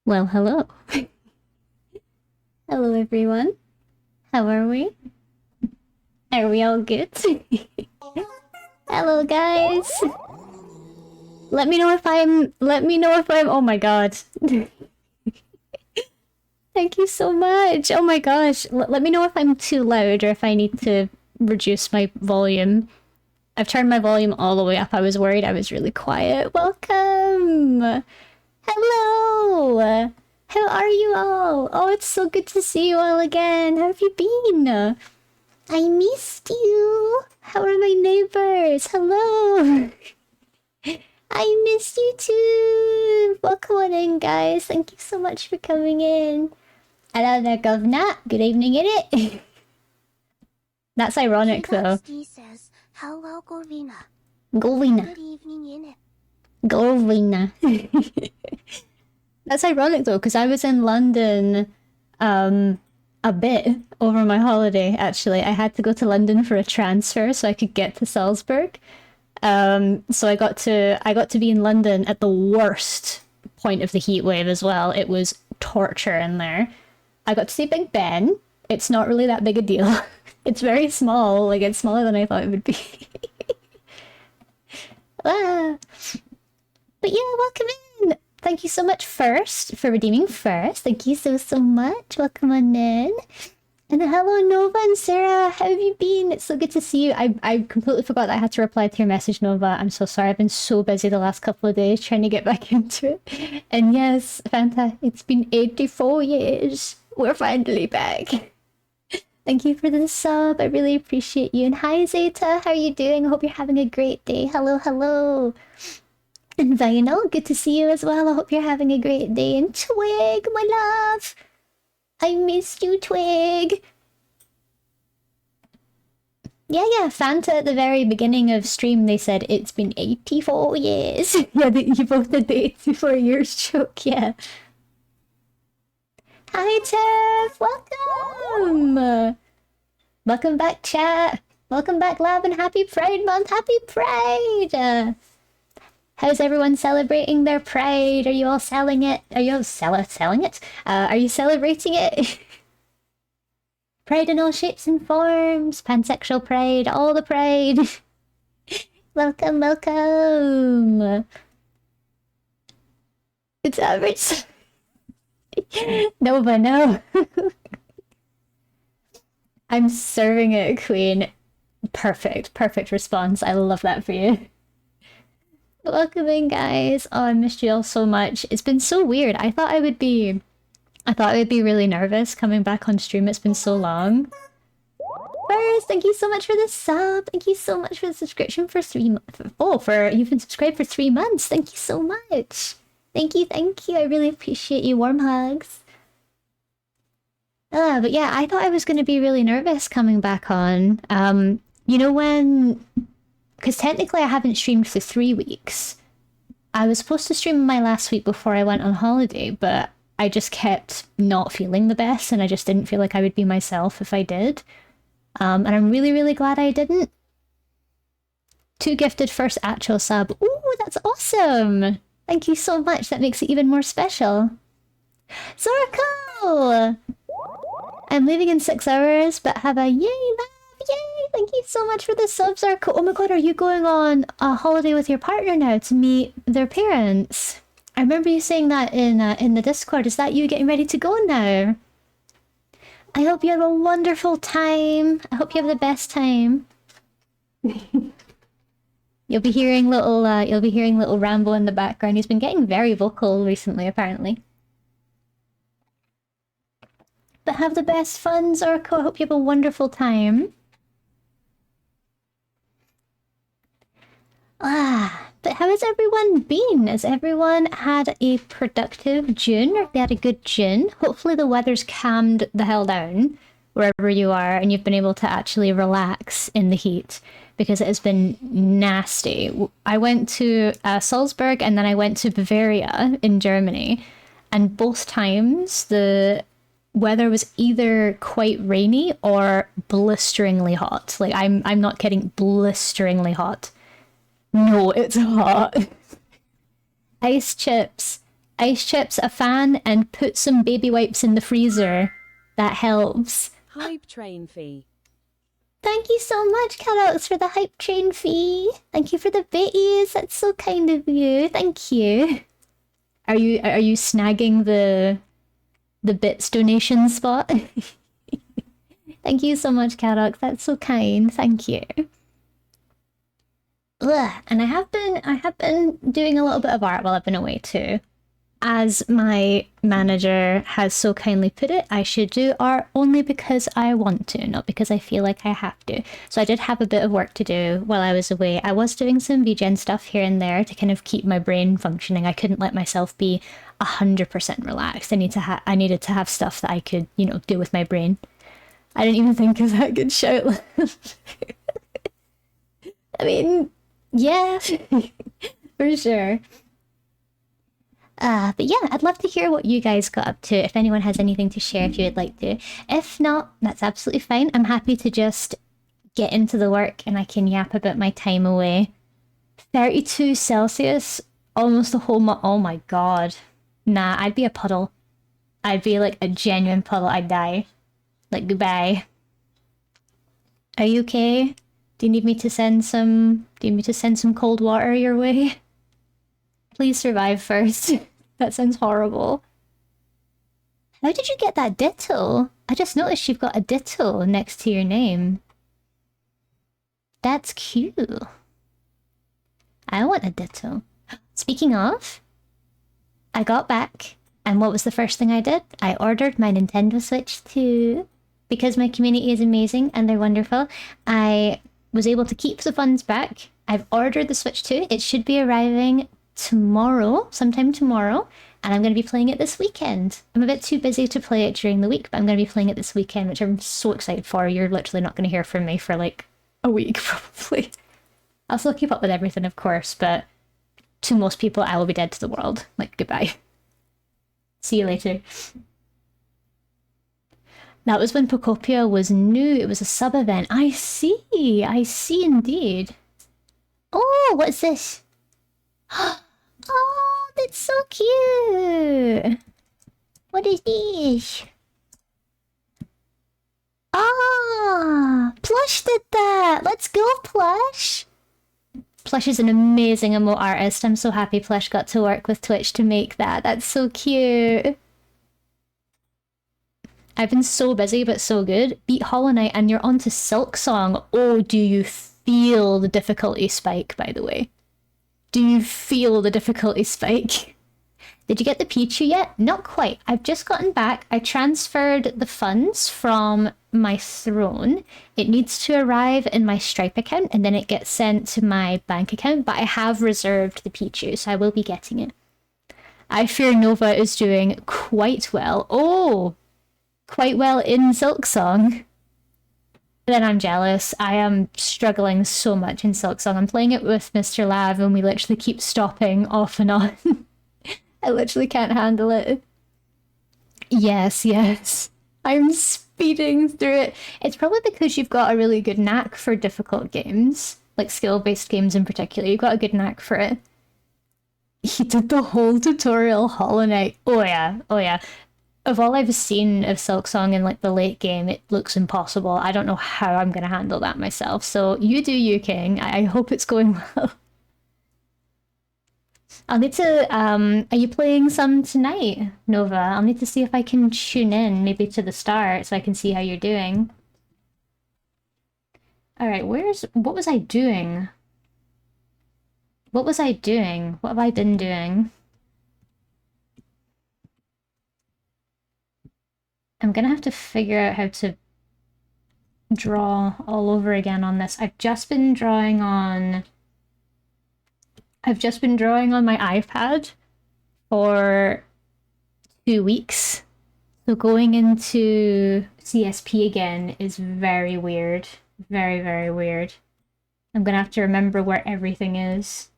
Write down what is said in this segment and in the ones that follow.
Well, hello. Hello, everyone. How are we? Are we all good? Hello, guys. Let me know if I'm. Let me know if I'm. Oh my god. Thank you so much. Oh my gosh. Let me know if I'm too loud or if I need to reduce my volume. I've turned my volume all the way up. I was worried I was really quiet. Welcome. Hello. How are you all? Oh, it's so good to see you all again. How have you been? I missed you. How are my neighbors? Hello. I missed you too. Welcome on in, guys. Thank you so much for coming in. Hello there, Governor. Good evening, innit? That's ironic, though. says, hello, Govina. Govina. Good evening, innit? Govina. That's ironic, though, because I was in London a bit over my holiday, actually. I had to go to London for a transfer so I could get to Salzburg. So I got to be in London at the worst point of the heat wave as well. It was torture in there. I got to see Big Ben. It's not really that big a deal. It's very small. Like, it's smaller than I thought it would be. But yeah, welcome in. Thank you so much first for redeeming first. Thank you so much. Welcome on in. And hello, Nova and Sarah. How have you been? It's so good to see you. I completely forgot that I had to reply to your message, Nova. I'm so sorry. I've been so busy the last couple of days trying to get back into it. And yes, Fanta, it's been 84 years. We're finally back. Thank you for the sub. I really appreciate you. And hi, Zeta. How are you doing? I hope you're having a great day. Hello, hello. And Vinyl, good to see you as well. I hope you're having a great day. And Twig, my love. I missed you, Twig. Yeah, Fanta at the very beginning of stream, they said, it's been 84 years. Yeah, you both did the 84 years joke, yeah. Hi, Tiff! Welcome! Welcome back, chat. Welcome back, Lab, and happy Pride Month. Happy Pride! How's everyone celebrating their Pride? Are you all selling it? Are you all selling it? Are you celebrating it? Pride in all shapes and forms. Pansexual Pride. All the Pride. Welcome, welcome. It's average. Nova, no. I'm serving it, Queen. Perfect response. I love that for you. Welcome in, guys. Oh, I missed you all so much. It's been so weird. I thought I would be really nervous coming back on stream. It's been so long. First, thank you so much for the sub. Thank you so much for the subscription for 3 months. You've been subscribed for 3 months. Thank you so much. Thank you. I really appreciate you. Warm hugs. But yeah, I thought I was going to be really nervous coming back on. You know when... Because technically I haven't streamed for 3 weeks. I was supposed to stream my last week before I went on holiday, but I just kept not feeling the best, and I just didn't feel like I would be myself if I did. And I'm really glad I didn't. 2 gifted first actual sub. Ooh, that's awesome! Thank you so much. That makes it even more special. Zoracle! I'm leaving in 6 hours, but have a yay laugh! Yay! Thank you so much for the subs, Zoracle. Oh my god, are you going on a holiday with your partner now to meet their parents? I remember you saying that in the Discord. Is that you getting ready to go now? I hope you have a wonderful time. I hope you have the best time. You'll be hearing little Rambo in the background. He's been getting very vocal recently, apparently. But have the best fun, Zorko. I hope you have a wonderful time. But how has everyone been? Has everyone had a productive June? Or have they had a good June? Hopefully the weather's calmed the hell down wherever you are and you've been able to actually relax in the heat, because it has been nasty. I went to Salzburg and then I went to Bavaria in Germany, and both times the weather was either quite rainy or blisteringly hot. Like, I'm not kidding, blisteringly hot. No, it's hot. Ice chips, a fan, and put some baby wipes in the freezer. That helps. Hype train fee. Thank you so much, Carlos, for the hype train fee. Thank you for the bitties. That's so kind of you. Thank you. Are you snagging the bits donation spot? Thank you so much, Carlos. That's so kind. Thank you. Ugh. And I have been doing a little bit of art while I've been away too. as my manager has so kindly put it, I should do art only because I want to, not because I feel like I have to. So I did have a bit of work to do while I was away. I was doing some VGen stuff here and there to kind of keep my brain functioning. I couldn't let myself be 100% relaxed. I needed to have stuff that I could, do with my brain. I didn't even think of that good shout. I mean, yeah, for sure. But yeah, I'd love to hear what you guys got up to. If anyone has anything to share, if you would like to. If not, that's absolutely fine. I'm happy to just get into the work and I can yap about my time away. 32 Celsius, almost the whole month. Oh my god. Nah, I'd be a puddle. I'd be like a genuine puddle. I'd die. Like, goodbye. Are you okay? Do you need me to send some cold water your way? Please survive first. That sounds horrible. How did you get that ditto? I just noticed you've got a ditto next to your name. That's cute. I want a ditto. Speaking of, I got back, and what was the first thing I did? I ordered my Nintendo Switch 2. Because my community is amazing and they're wonderful, I was able to keep the funds back. I've ordered the Switch 2. It should be arriving tomorrow, sometime tomorrow, and I'm going to be playing it this weekend. I'm a bit too busy to play it during the week, but I'm going to be playing it this weekend, which I'm so excited for. You're literally not going to hear from me for like a week, probably. I'll still keep up with everything, of course, but to most people, I will be dead to the world. Like, goodbye. See you later. That was when Pocopia was new. It was a sub-event. I see indeed. Oh, what's this? Oh, that's so cute. What is this? Ah, Plush did that. Let's go, Plush. Plush is an amazing emote artist. I'm so happy Plush got to work with Twitch to make that. That's so cute. I've been so busy, but so good. Beat Hollow Knight and you're onto Silk Song. Oh, do you feel the difficulty spike, by the way? Do you feel the difficulty spike? Did you get the Pichu yet? Not quite. I've just gotten back. I transferred the funds from my throne. It needs to arrive in my Stripe account and then it gets sent to my bank account, but I have reserved the Pichu, so I will be getting it. I fear Nova is doing quite well. Oh, quite well in Silksong. Then I'm jealous. I am struggling so much in Silksong. I'm playing it with Mr. Lav and we literally keep stopping off and on. I literally can't handle it. Yes. I'm speeding through it. It's probably because you've got a really good knack for difficult games, like skill-based games in particular. You've got a good knack for it. He did the whole tutorial Hollow Knight. Oh yeah. Of all I've seen of Silksong in like the late game, it looks impossible. I don't know how I'm gonna handle that myself. So you do you, King. I hope it's going well. I'll need to, are you playing some tonight, Nova? I'll need to see if I can tune in, maybe to the start, so I can see how you're doing. Alright, what was I doing? What was I doing? What have I been doing? I'm gonna have to figure out how to draw all over again on this. I've just been drawing on my iPad for 2 weeks. So going into CSP again is very weird. Very, very weird. I'm gonna have to remember where everything is.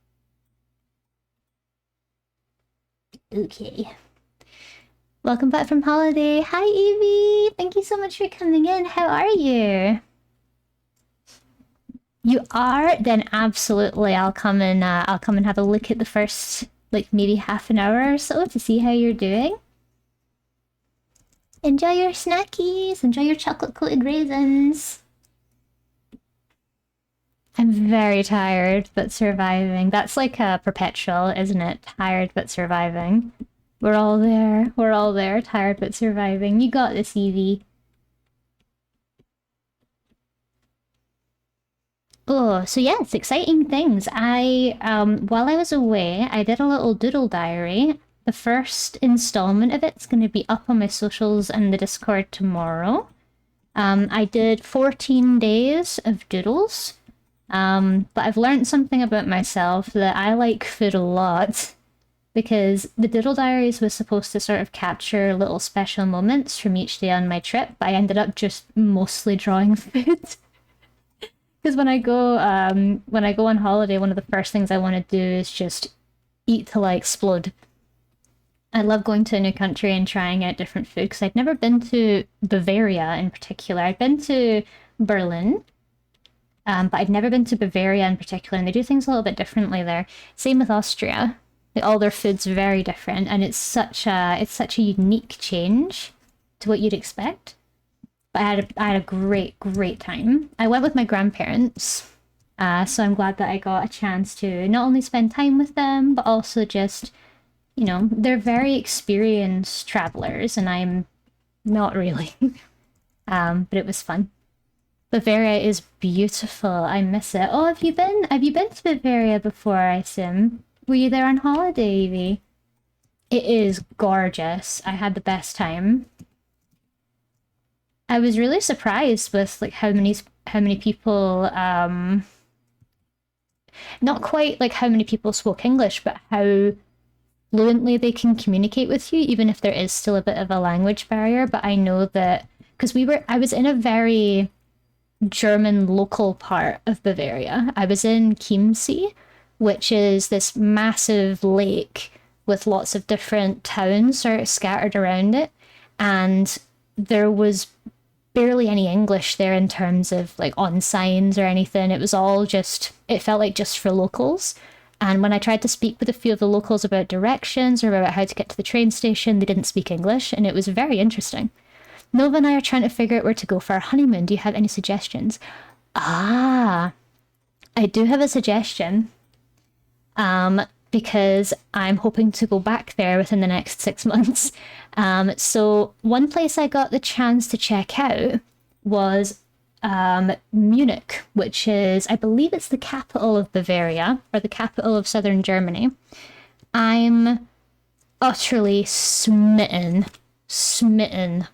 Okay. Welcome back from holiday. Hi, Evie! Thank you so much for coming in. How are you? You are? Then absolutely. I'll come and have a look at the first, like, maybe half an hour or so to see how you're doing. Enjoy your snackies. Enjoy your chocolate-coated raisins. I'm very tired, but surviving. That's like a perpetual, isn't it? Tired, but surviving. We're all there. We're all there. Tired, but surviving. You got this, Evie. Oh, so yeah, it's exciting things. While I was away, I did a little doodle diary The first installment of it's going to be up on my socials and the Discord tomorrow. I did 14 days of doodles, but I've learned something about myself that I like food a lot because the Doodle Diaries was supposed to sort of capture little special moments from each day on my trip, but I ended up just mostly drawing food. Because when I go on holiday, one of the first things I want to do is just eat till I explode. I love going to a new country and trying out different food because I'd never been to Bavaria in particular. I'd been to Berlin, but I'd never been to Bavaria in particular, and they do things a little bit differently there. Same with Austria. Like, all their food's very different, and it's such a unique change to what you'd expect. But I had a great time. I went with my grandparents, so I'm glad that I got a chance to not only spend time with them, but also just, you know, they're very experienced travelers, and I'm not really. But it was fun. Bavaria is beautiful. I miss it. Oh, have you been? Have you been to Bavaria before, I assume? Were you there on holiday, Evie? It is gorgeous. I had the best time. I was really surprised with like how many people not quite like how many people spoke English, but how fluently they can communicate with you, even if there is still a bit of a language barrier. But I know that because I was in a very German local part of Bavaria. I was in Chiemsee, which is this massive lake with lots of different towns sort of scattered around it. And there was barely any English there in terms of like on signs or anything. It was all just, it felt like just for locals. And when I tried to speak with a few of the locals about directions or about how to get to the train station, they didn't speak English, and it was very interesting. Nova and I are trying to figure out where to go for our honeymoon. Do you have any suggestions? Ah, I do have a suggestion. Because I'm hoping to go back there within the next 6 months. So one place I got the chance to check out was Munich, which is, I believe it's the capital of Bavaria, or the capital of southern Germany. I'm utterly smitten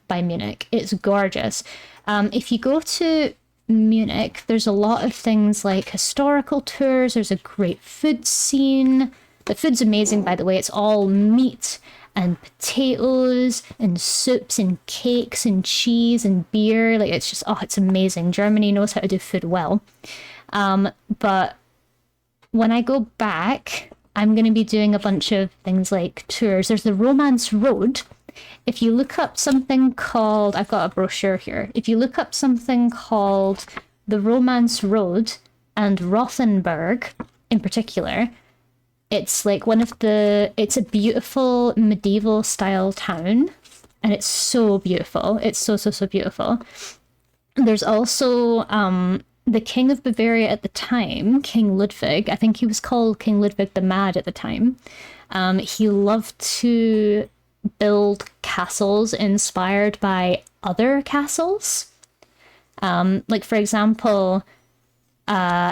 by Munich. It's gorgeous. If you go to Munich, there's a lot of things like historical tours. There's a great food scene. The food's amazing, by the way. It's all meat and potatoes and soups and cakes and cheese and beer. Like, it's just, oh, it's amazing. Germany knows how to do food well. But when I go back, I'm going to be doing a bunch of things like tours. There's the Romance Road. If you look up something called, I've got a brochure here. If you look up something called the Romance Road and Rothenburg in particular, it's like it's a beautiful medieval style town, and it's so beautiful. It's so beautiful. There's also the King of Bavaria at the time, King Ludwig. I think he was called King Ludwig the Mad at the time. He loved to build castles inspired by other castles. Like, for example,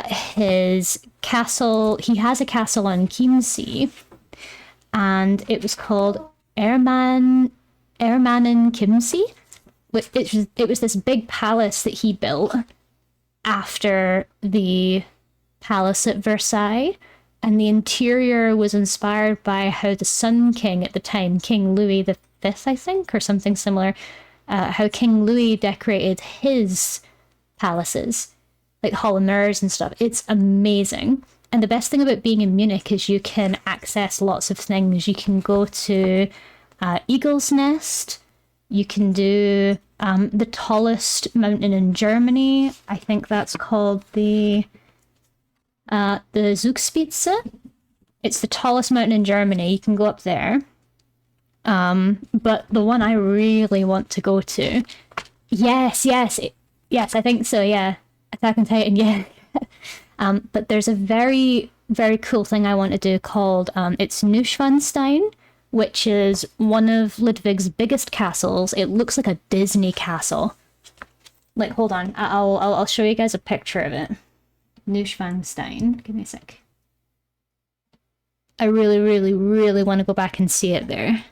his castle, he has a castle on Chiemsee, and it was called Ermanen Chiemsee. It was this big palace that he built after the palace at Versailles, and the interior was inspired by how the Sun King at the time, King Louis V, I think, or something similar, how King Louis decorated his palaces, like Hall of Mirrors and stuff. It's amazing. And the best thing about being in Munich is you can access lots of things. You can go to Eagle's Nest. You can do the tallest mountain in Germany. I think that's called the Zugspitze. It's the tallest mountain in Germany. You can go up there. But the one I really want to go to, yes, I think so, yeah. Attack on Titan, yeah. But there's a very, very cool thing I want to do called, it's Neuschwanstein, which is one of Ludwig's biggest castles. It looks like a Disney castle. Like, hold on, I'll show you guys a picture of it. Neuschwanstein. Give me a sec. I really, really, really want to go back and see it there.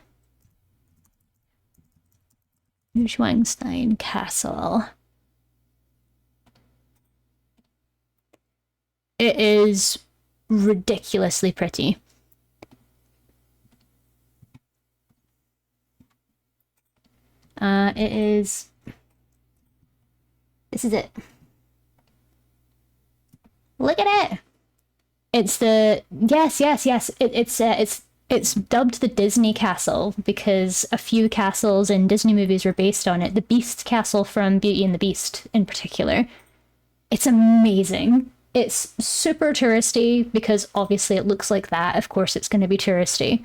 Neuschwanstein Castle. It is ridiculously pretty. It is. This is it. Look at it. It's the yes. It's dubbed the Disney Castle because a few castles in Disney movies were based on it. The Beast Castle from Beauty and the Beast, in particular. It's amazing. It's super touristy because obviously it looks like that. Of course, it's going to be touristy.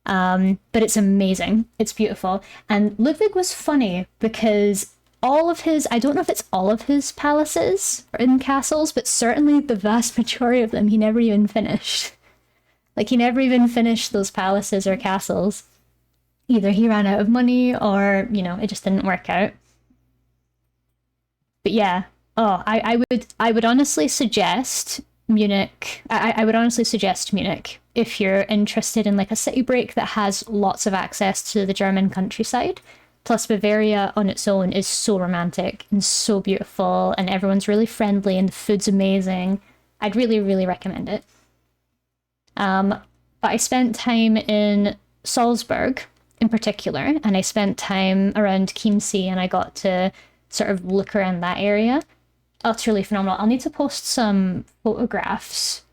But it's amazing. It's beautiful. And Ludwig was funny because all of his, I don't know if it's all of his palaces and castles, but certainly the vast majority of them he never even finished. Like, he never even finished those palaces or castles. Either he ran out of money or, you know, it just didn't work out. But yeah, I would honestly suggest Munich. I would honestly suggest Munich if you're interested in like a city break that has lots of access to the German countryside. Plus, Bavaria on its own is so romantic and so beautiful, and everyone's really friendly, and the food's amazing. I'd really, really recommend it. But I spent time in Salzburg in particular, and I spent time around Chiemsee, and I got to sort of look around that area. Utterly phenomenal. I'll need to post some photographs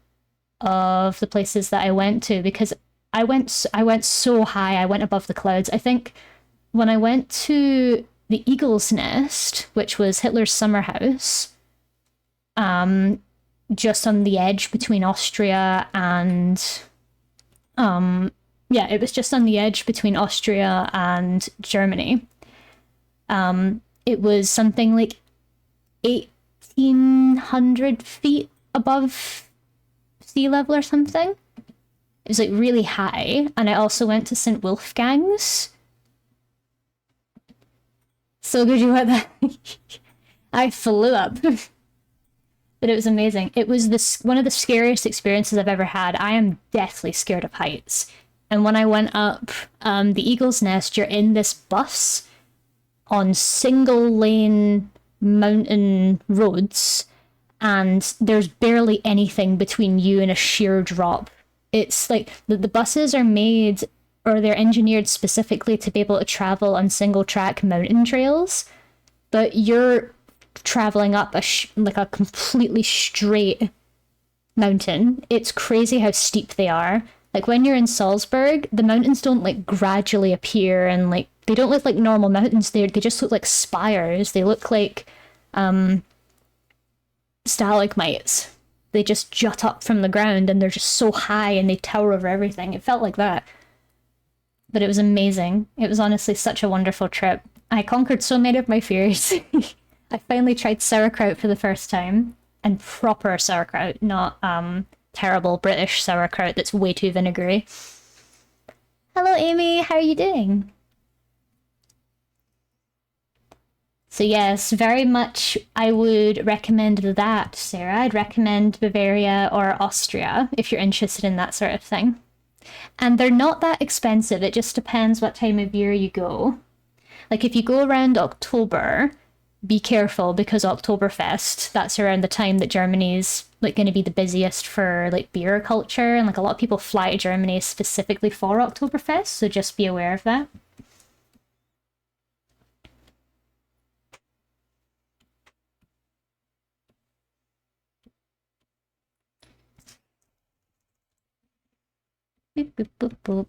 of the places that I went to because I went so high. I went above the clouds. I think when I went to the Eagle's Nest, which was Hitler's summer house, just on the edge between Austria and it was just on the edge between Austria and Germany. It was something like 1,800 feet above sea level or something. It was like really high. And I also went to St. Wolfgang's. So good you went there. I flew up. But it was amazing. It was one of the scariest experiences I've ever had. I am deathly scared of heights. And when I went up the Eagle's Nest, you're in this bus on single lane mountain roads, and there's barely anything between you and a sheer drop. It's like the buses are made, or they're engineered specifically to be able to travel on single track mountain trails, but you're traveling up like a completely straight mountain. It's crazy how steep they are. Like when you're in Salzburg, the mountains don't like gradually appear, and like they don't look like normal mountains. They just look like spires. They look like stalagmites. They just jut up from the ground, and they're just so high, and they tower over everything. It felt like that. But it was amazing. It was honestly such a wonderful trip. I conquered so many of my fears. I finally tried sauerkraut for the first time, and proper sauerkraut, not terrible British sauerkraut that's way too vinegary. Hello, Amy. How are you doing? So yes, very much I would recommend that, Sarah. I'd recommend Bavaria or Austria if you're interested in that sort of thing. And they're not that expensive. It just depends what time of year you go. Like if you go around October, be careful because Oktoberfest, that's around the time that Germany's like going to be the busiest for like beer culture, and like a lot of people fly to Germany specifically for Oktoberfest, so just be aware of that. Boop, boop, boop, boop.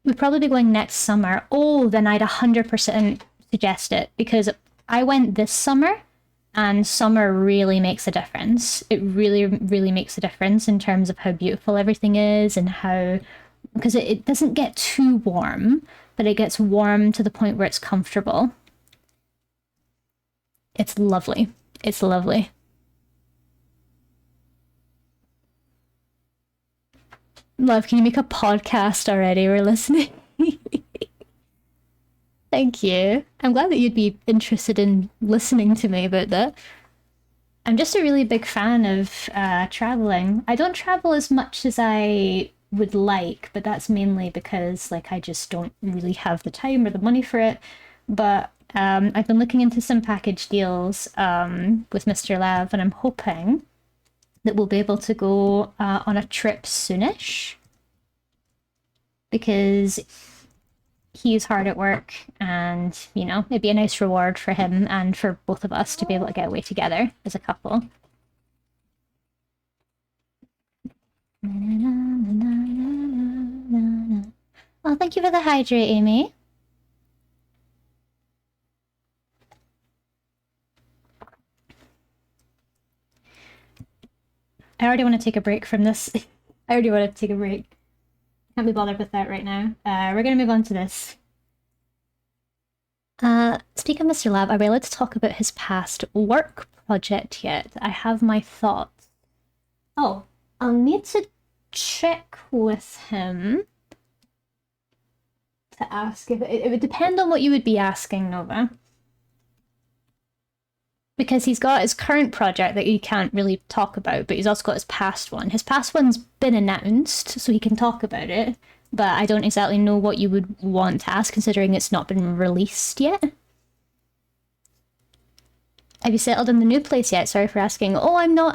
We'd probably be going next summer. Oh, then I'd 100% suggest it because I went this summer, and summer really makes a difference. It really, really makes a difference in terms of how beautiful everything is and how, because it doesn't get too warm, but it gets warm to the point where it's comfortable. It's lovely. It's lovely. Love, can you make a podcast already? We're listening. Thank you. I'm glad that you'd be interested in listening to me about that. I'm just a really big fan of traveling. I don't travel as much as I would like, but that's mainly because like I just don't really have the time or the money for it. But I've been looking into some package deals with Mr. Lav, and I'm hoping that we'll be able to go on a trip soonish because he's hard at work, and you know it'd be a nice reward for him and for both of us to be able to get away together as a couple. Oh, thank you for the hydrate, Amy. I already want to take a break from this. I already want to take a break. Can't be bothered with that right now. We're gonna move on to this. Speaking of Mr. Lab, are we allowed to talk about his past work project yet? I have my thoughts. Oh, I'll need to check with him to ask if it would depend on what you would be asking, Nova. Because he's got his current project that he can't really talk about, but he's also got his past one. His past one's been announced, so he can talk about it, but I don't exactly know what you would want to ask considering it's not been released yet. Have you settled in the new place yet? Sorry for asking. Oh, I'm not,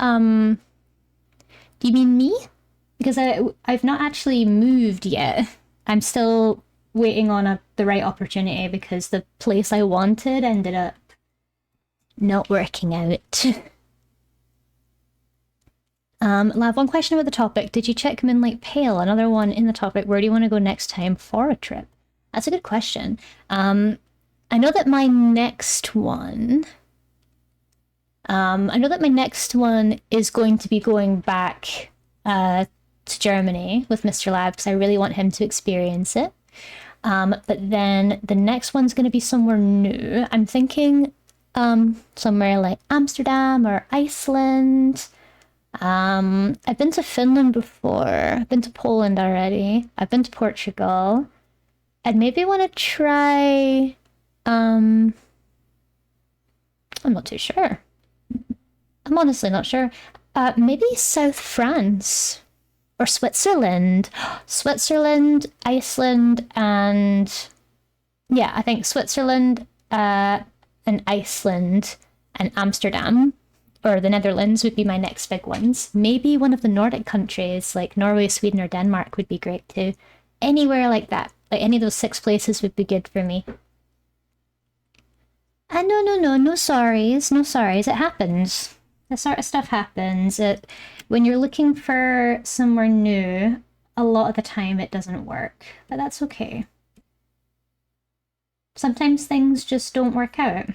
do you mean me? Because I've not actually moved yet. I'm still waiting on the right opportunity because the place I wanted ended up not working out. Lav, one question about the topic. Did you check Moonlight Pale? Another one in the topic. Where do you want to go next time for a trip? That's a good question. I know that my next one... I know that my next one is going to be going back to Germany with Mr. Lab because I really want him to experience it. But then the next one's going to be somewhere new. I'm thinking somewhere like Amsterdam or Iceland. I've been to Finland before. I've been to Poland already. I've been to Portugal. I'd maybe want to try. I'm not too sure. I'm honestly not sure. Maybe South France or Switzerland. Switzerland, Iceland, and yeah, I think Switzerland, and Iceland and Amsterdam or the Netherlands would be my next big ones. Maybe one of the Nordic countries like Norway, Sweden, or Denmark would be great too. Anywhere like that. Like any of those 6 places would be good for me. No sorries, no sorries. It happens. That sort of stuff happens. When you're looking for somewhere new, a lot of the time it doesn't work, but that's okay. Sometimes things just don't work out.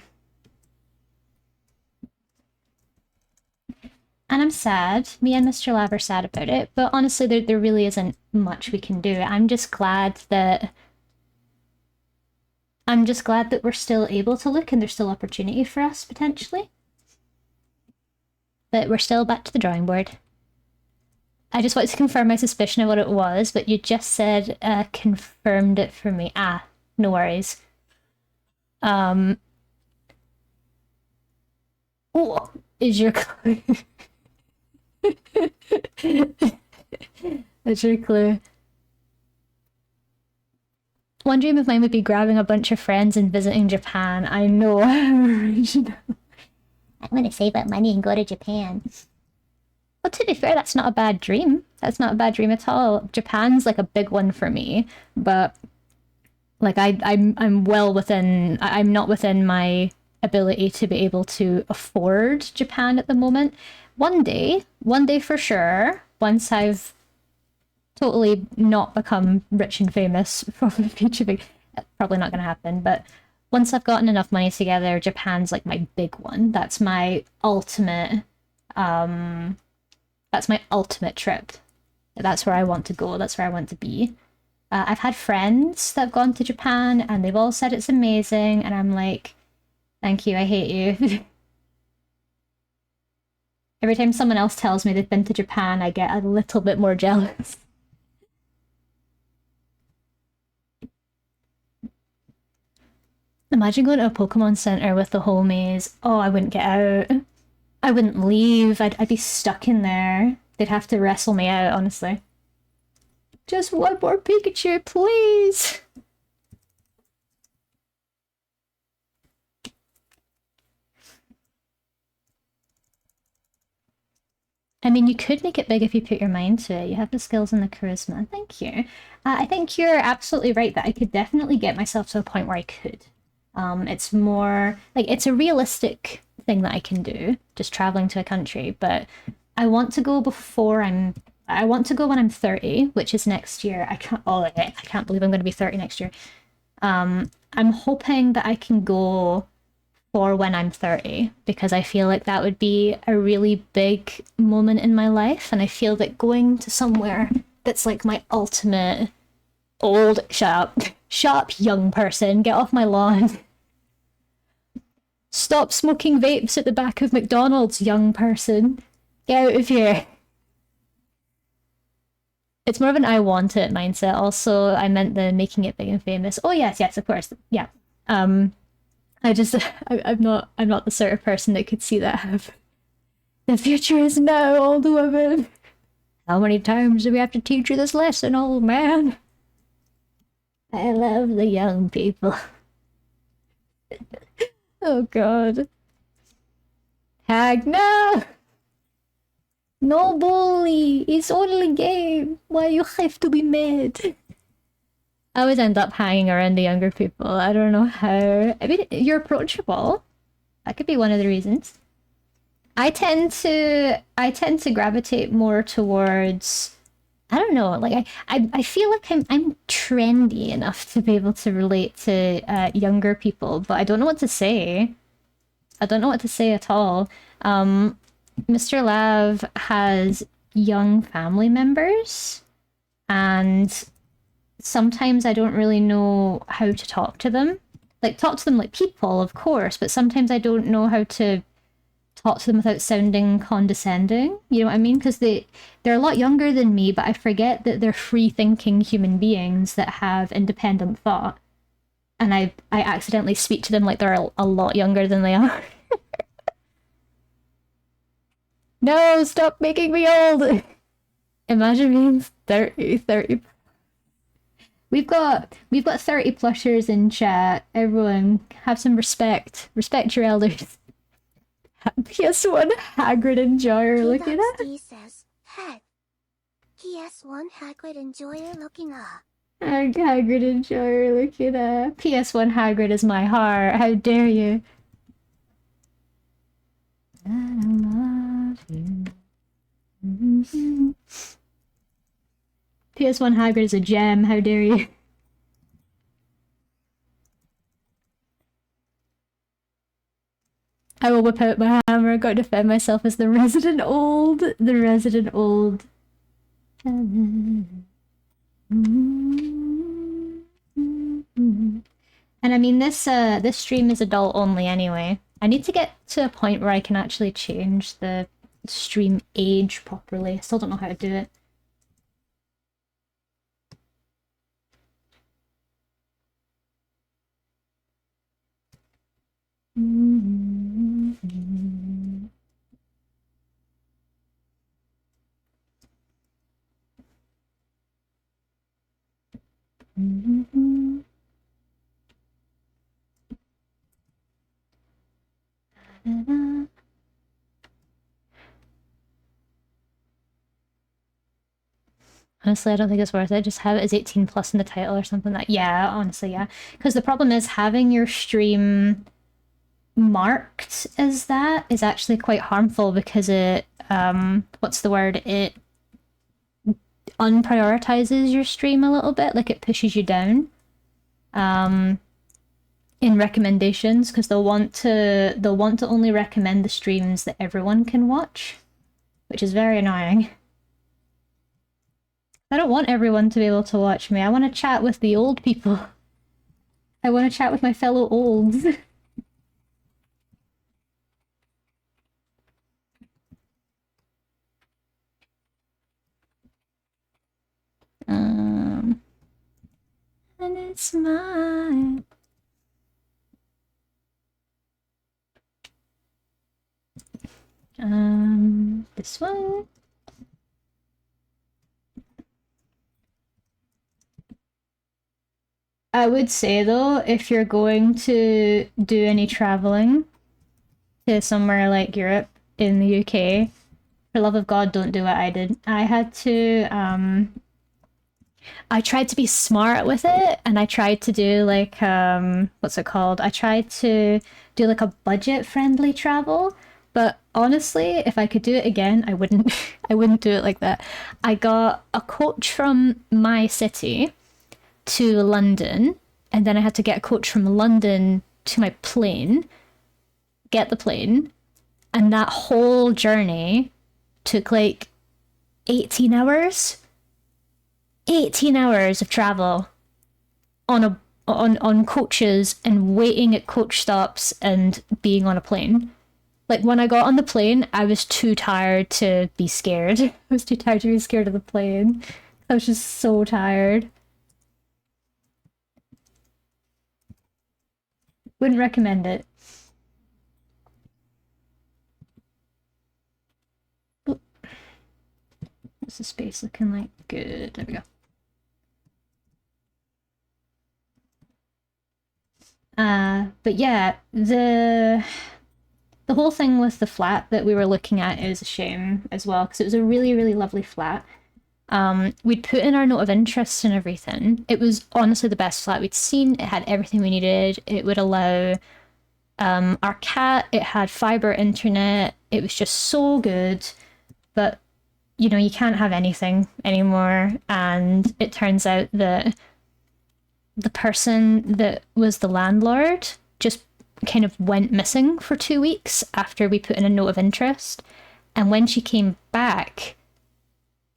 And I'm sad. Me and Mr. Lab are sad about it, but honestly, there really isn't much we can do. I'm just glad that we're still able to look and there's still opportunity for us potentially. But we're still back to the drawing board. I just wanted to confirm my suspicion of what it was, but you just said confirmed it for me. Ah, no worries. Oh, is your clue? That's your clue. One dream of mine would be grabbing a bunch of friends and visiting Japan. I know, I'm original. I want to save up money and go to Japan. Well, to be fair, that's not a bad dream. That's not a bad dream at all. Japan's like a big one for me, but like I'm well within. I'm not within my ability to be able to afford Japan at the moment. One day for sure. Once I've totally not become rich and famous for the future, probably not going to happen. But once I've gotten enough money together, Japan's like my big one. That's my ultimate. That's my ultimate trip. That's where I want to go. That's where I want to be. I've had friends that have gone to Japan and they've all said it's amazing, and I'm like, thank you, I hate you. Every time someone else tells me they've been to Japan, I get a little bit more jealous. Imagine going to a Pokemon Center with the homies. Oh, I wouldn't get out. I wouldn't leave. I'd be stuck in there. They'd have to wrestle me out, honestly. Just one more Pikachu, please! I mean, you could make it big if you put your mind to it. You have the skills and the charisma. Thank you. I think you're absolutely right that I could definitely get myself to a point where I could. It's more like it's a realistic thing that I can do, just traveling to a country. But I want to go before I'm. I want to go when I'm 30, which is next year. I can't. Oh, I can't believe I'm going to be 30 next year. I'm hoping that I can go for when I'm 30 because I feel like that would be a really big moment in my life. And I feel that going to somewhere that's like my ultimate old, sharp young person, get off my lawn. Stop smoking vapes at the back of McDonald's, young person. Get out of here. It's more of an I want it mindset. Also, I meant the making it big and famous. Oh yes, of course. Yeah. I just I'm not the sort of person that could see that have the future is now, old woman. How many times do we have to teach you this lesson, old man? I love the young people. Oh god. Hag, no! No bully! It's only game! Why you have to be mad? I always end up hanging around the younger people. I don't know how. I mean, you're approachable. That could be one of the reasons. I tend to gravitate more towards I don't know, like I feel like I'm trendy enough to be able to relate to younger people, but I don't know what to say. I don't know what to say at all. Mr. Lav has young family members, and sometimes I don't really know how to talk to them. Like talk to them like people, of course, but sometimes I don't know how to talk to them without sounding condescending. You know what I mean? Because they're a lot younger than me, but I forget that they're free thinking human beings that have independent thought. And I accidentally speak to them like they're a lot younger than they are. No, stop making me old. Imagine being 30. We've got 30 plushers in chat. Everyone have some respect. Respect your elders. PS1 Hagrid Enjoyer looking at. D says, head. PS1 Hagrid Enjoyer looking up. Hagrid Enjoyer looking at. PS1 Hagrid is my heart. How dare you? I love you. PS1 Hagrid is a gem. How dare you? I will whip out my hammer. Got to defend myself as the resident old. The resident old. And I mean, this stream is adult only anyway. I need to get to a point where I can actually change the stream age properly. I still don't know how to do it. Honestly, I don't think it's worth it. Just have it as 18 plus in the title or something like yeah, honestly, yeah. Because the problem is having your stream marked as that is actually quite harmful because it what's the word? It unprioritizes your stream a little bit, like it pushes you down. In recommendations, because they'll want to only recommend the streams that everyone can watch, which is very annoying. I don't want everyone to be able to watch me. I want to chat with the old people. I want to chat with my fellow olds. And it's mine. This one. I would say though, if you're going to do any traveling to somewhere like Europe in the UK, for love of God, don't do what I did. I had to I tried to be smart with it and I tried to do like what's it called? I tried to do like a budget friendly travel, but honestly, if I could do it again, I wouldn't I wouldn't do it like that. I got a coach from my city to London and then I had to get a coach from London to my plane, get the plane, and that whole journey took like 18 hours. 18 hours of travel on a on coaches and waiting at coach stops and being on a plane. Like when I got on the plane, I was too tired to be scared. I was too tired to be scared of the plane. I was just so tired. Wouldn't recommend it. What's the space looking like? Good. There we go. But yeah, the whole thing with the flat that we were looking at is a shame as well because it was a really really lovely flat. We'd put in our note of interest and everything. It was honestly the best flat we'd seen. It had everything we needed. It would allow our cat. It had fiber internet. It was just so good. But you know, you can't have anything anymore. And it turns out that the person that was the landlord just kind of went missing for 2 weeks after we put in a note of interest. And when she came back,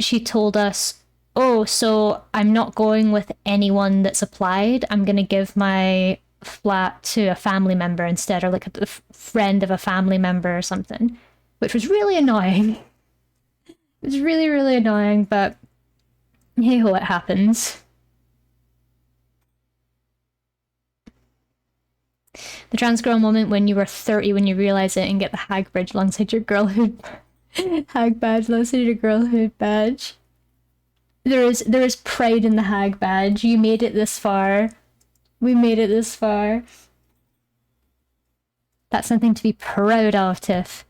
she told us, oh, so I'm not going with anyone that's applied. I'm going to give my flat to a family member instead, or like a friend of a family member or something, which was really annoying. It was really, really annoying, but hey ho, it happens. The trans girl moment when you were 30 when you realize it and get the hag badge alongside your girlhood hag badge alongside your girlhood badge. There is pride in the hag badge. You made it this far. We made it this far. That's something to be proud of, Tiff.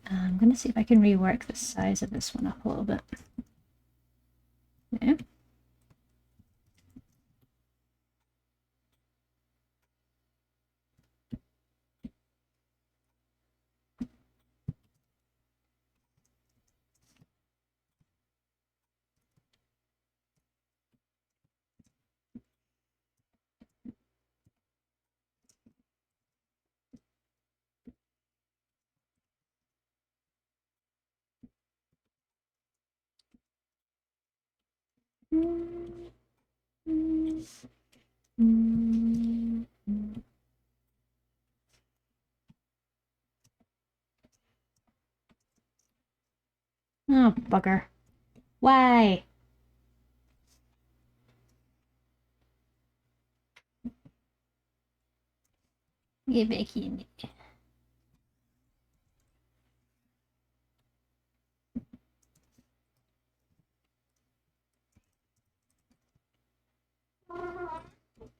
I'm gonna see if I can rework the size of this one up a little bit. Yeah. Oh, bugger. Why? Get back in.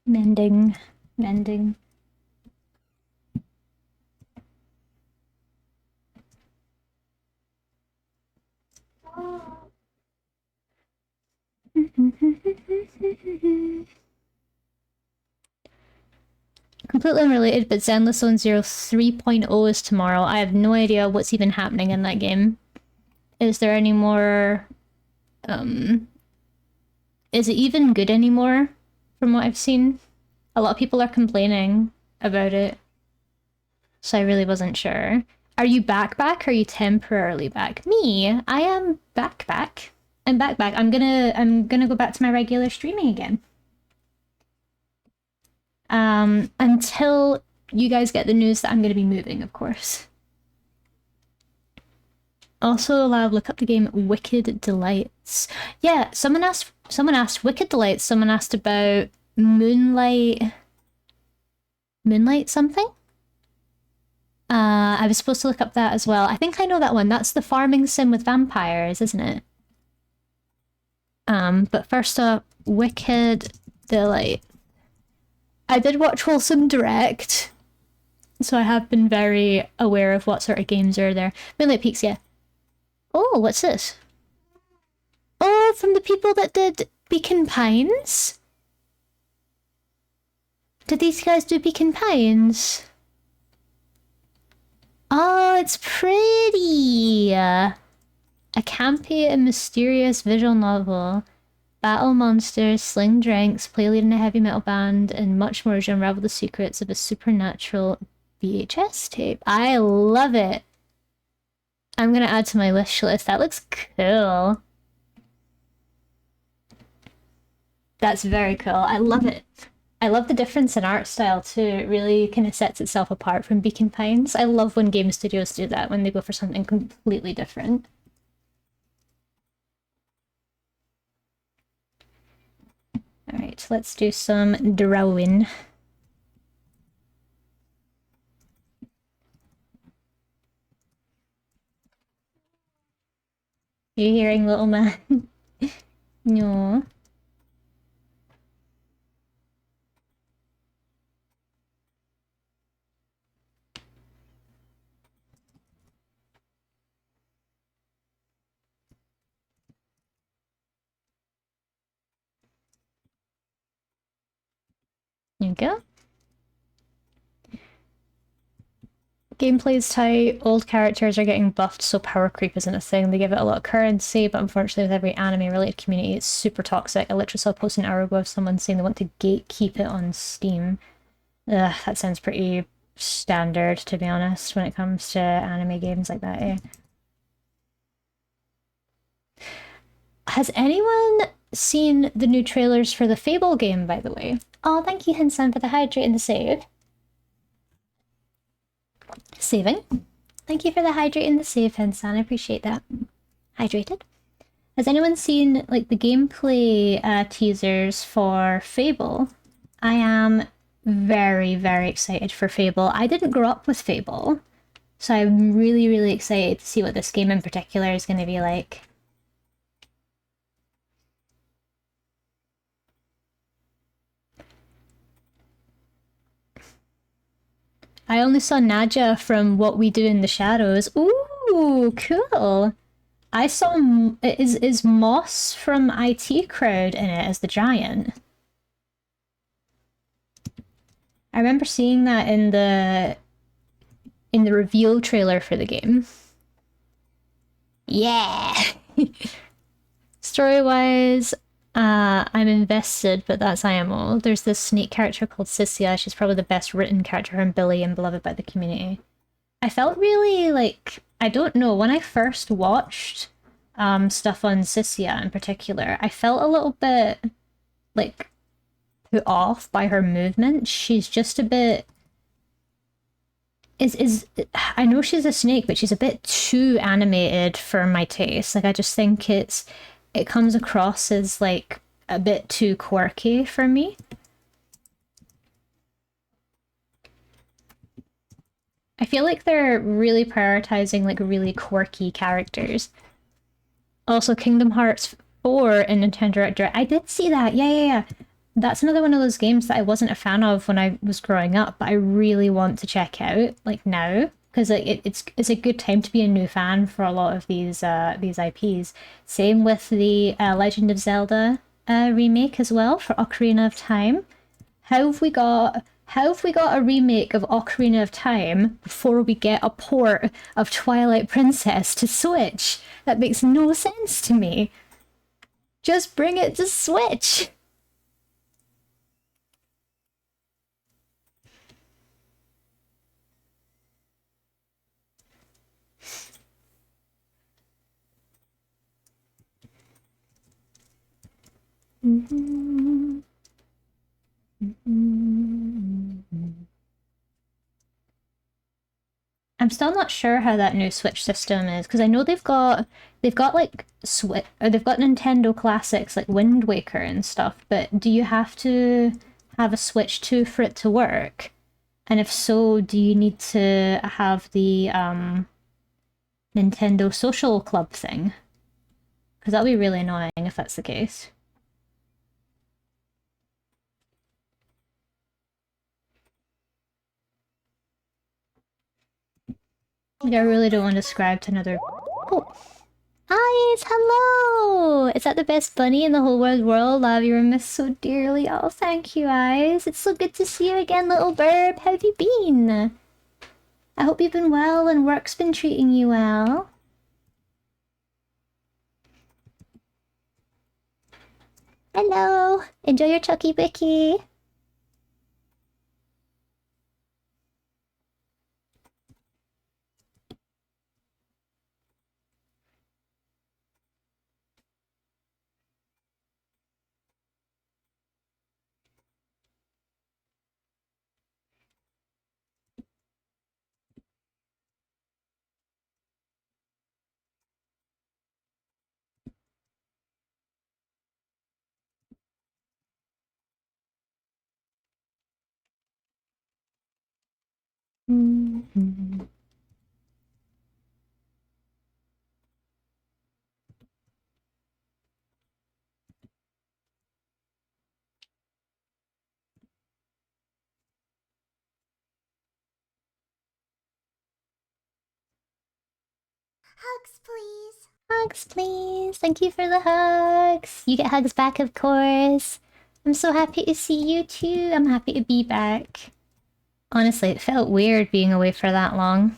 Mending. Mending. Completely unrelated, but Zenless Zone Zero 3.0 is tomorrow. I have no idea what's even happening in that game. Is there any more... Is it even good anymore, from what I've seen? A lot of people are complaining about it, so I really wasn't sure. Are you back? Or are you temporarily back? Me, I am back. I'm back. I'm gonna go back to my regular streaming again. Until you guys get the news that I'm gonna be moving, of course. Also, allowed look up the game Wicked Delights. Yeah, someone asked Wicked Delights. Someone asked about Moonlight something. I was supposed to look up that as well. I think I know that one. That's the farming sim with vampires, isn't it? But first up, Wicked Delight. I did watch Wholesome Direct, so I have been very aware of what sort of games are there. Moonlight Peaks, yeah. Oh, what's this? Oh, from the people that did Beacon Pines? Did these guys do Beacon Pines? Oh, it's pretty! A campy and mysterious visual novel. Battle monsters, sling drinks, play lead in a heavy metal band, and much more as you unravel the secrets of a supernatural VHS tape. I love it! I'm gonna add to my wish list. That looks cool. That's very cool. I love it. I love the difference in art style too. It really kind of sets itself apart from Beacon Pines. I love when game studios do that, when they go for something completely different. Alright, let's do some drawing. You hearing, little man? No. There you go. Gameplay's tight, old characters are getting buffed, so power creep isn't a thing. They give it a lot of currency, but unfortunately with every anime-related community, it's super toxic. I literally saw a post an hour ago of someone saying they want to gatekeep it on Steam. Ugh, that sounds pretty standard, to be honest, when it comes to anime games like that, eh? Has anyone seen the new trailers for the Fable game, by the way? Oh, thank you, Hinsan, for the hydrate and the save. Saving. Thank you for the hydrate and the save, Hinsan. I appreciate that. Hydrated. Has anyone seen, like, the gameplay teasers for Fable? I am very, very excited for Fable. I didn't grow up with Fable, so I'm really, really excited to see what this game in particular is going to be like. I only saw Nadja from What We Do in the Shadows. Ooh, cool. I saw is Moss from IT Crowd in it as the giant. I remember seeing that in the reveal trailer for the game. Yeah. Story-wise, I'm invested, but that's IMO. There's this snake character called Cyssia. She's probably the best written character from Billy and beloved by the community. I felt really like, I don't know, when I first watched stuff on Cyssia in particular, I felt a little bit like put off by her movement. She's just a bit I know she's a snake, but she's a bit too animated for my taste. Like I just think it comes across as like a bit too quirky for me. I feel like they're really prioritizing like really quirky characters. Also, Kingdom Hearts 4 in Nintendo Direct. I did see that. Yeah. That's another one of those games that I wasn't a fan of when I was growing up, but I really want to check out like now because like it's a good time to be a new fan for a lot of these IPs. Same with the Legend of Zelda remake as well for Ocarina of Time. How have we got a remake of Ocarina of Time before we get a port of Twilight Princess to Switch? That makes no sense to me. Just bring it to Switch. I'm I'm still not sure how that new Switch system is because I know they've got like Switch or they've got Nintendo classics like Wind Waker and stuff, but do you have to have a Switch 2 for it to work? And if so, do you need to have the Nintendo Social Club thing? Because that'll be really annoying if that's the case. Like, I really don't want to subscribe to another... Oh! Eyes, hello! Is that the best bunny in the whole wide world? Love you, miss so dearly. Oh, thank you, Eyes. It's so good to see you again, little burb. How have you been? I hope you've been well and work's been treating you well. Hello! Enjoy your Chucky Bicky. Mm-hmm. Hugs, please. Hugs, please. Thank you for the hugs. You get hugs back, of course. I'm so happy to see you too. I'm happy to be back. Honestly, it felt weird being away for that long.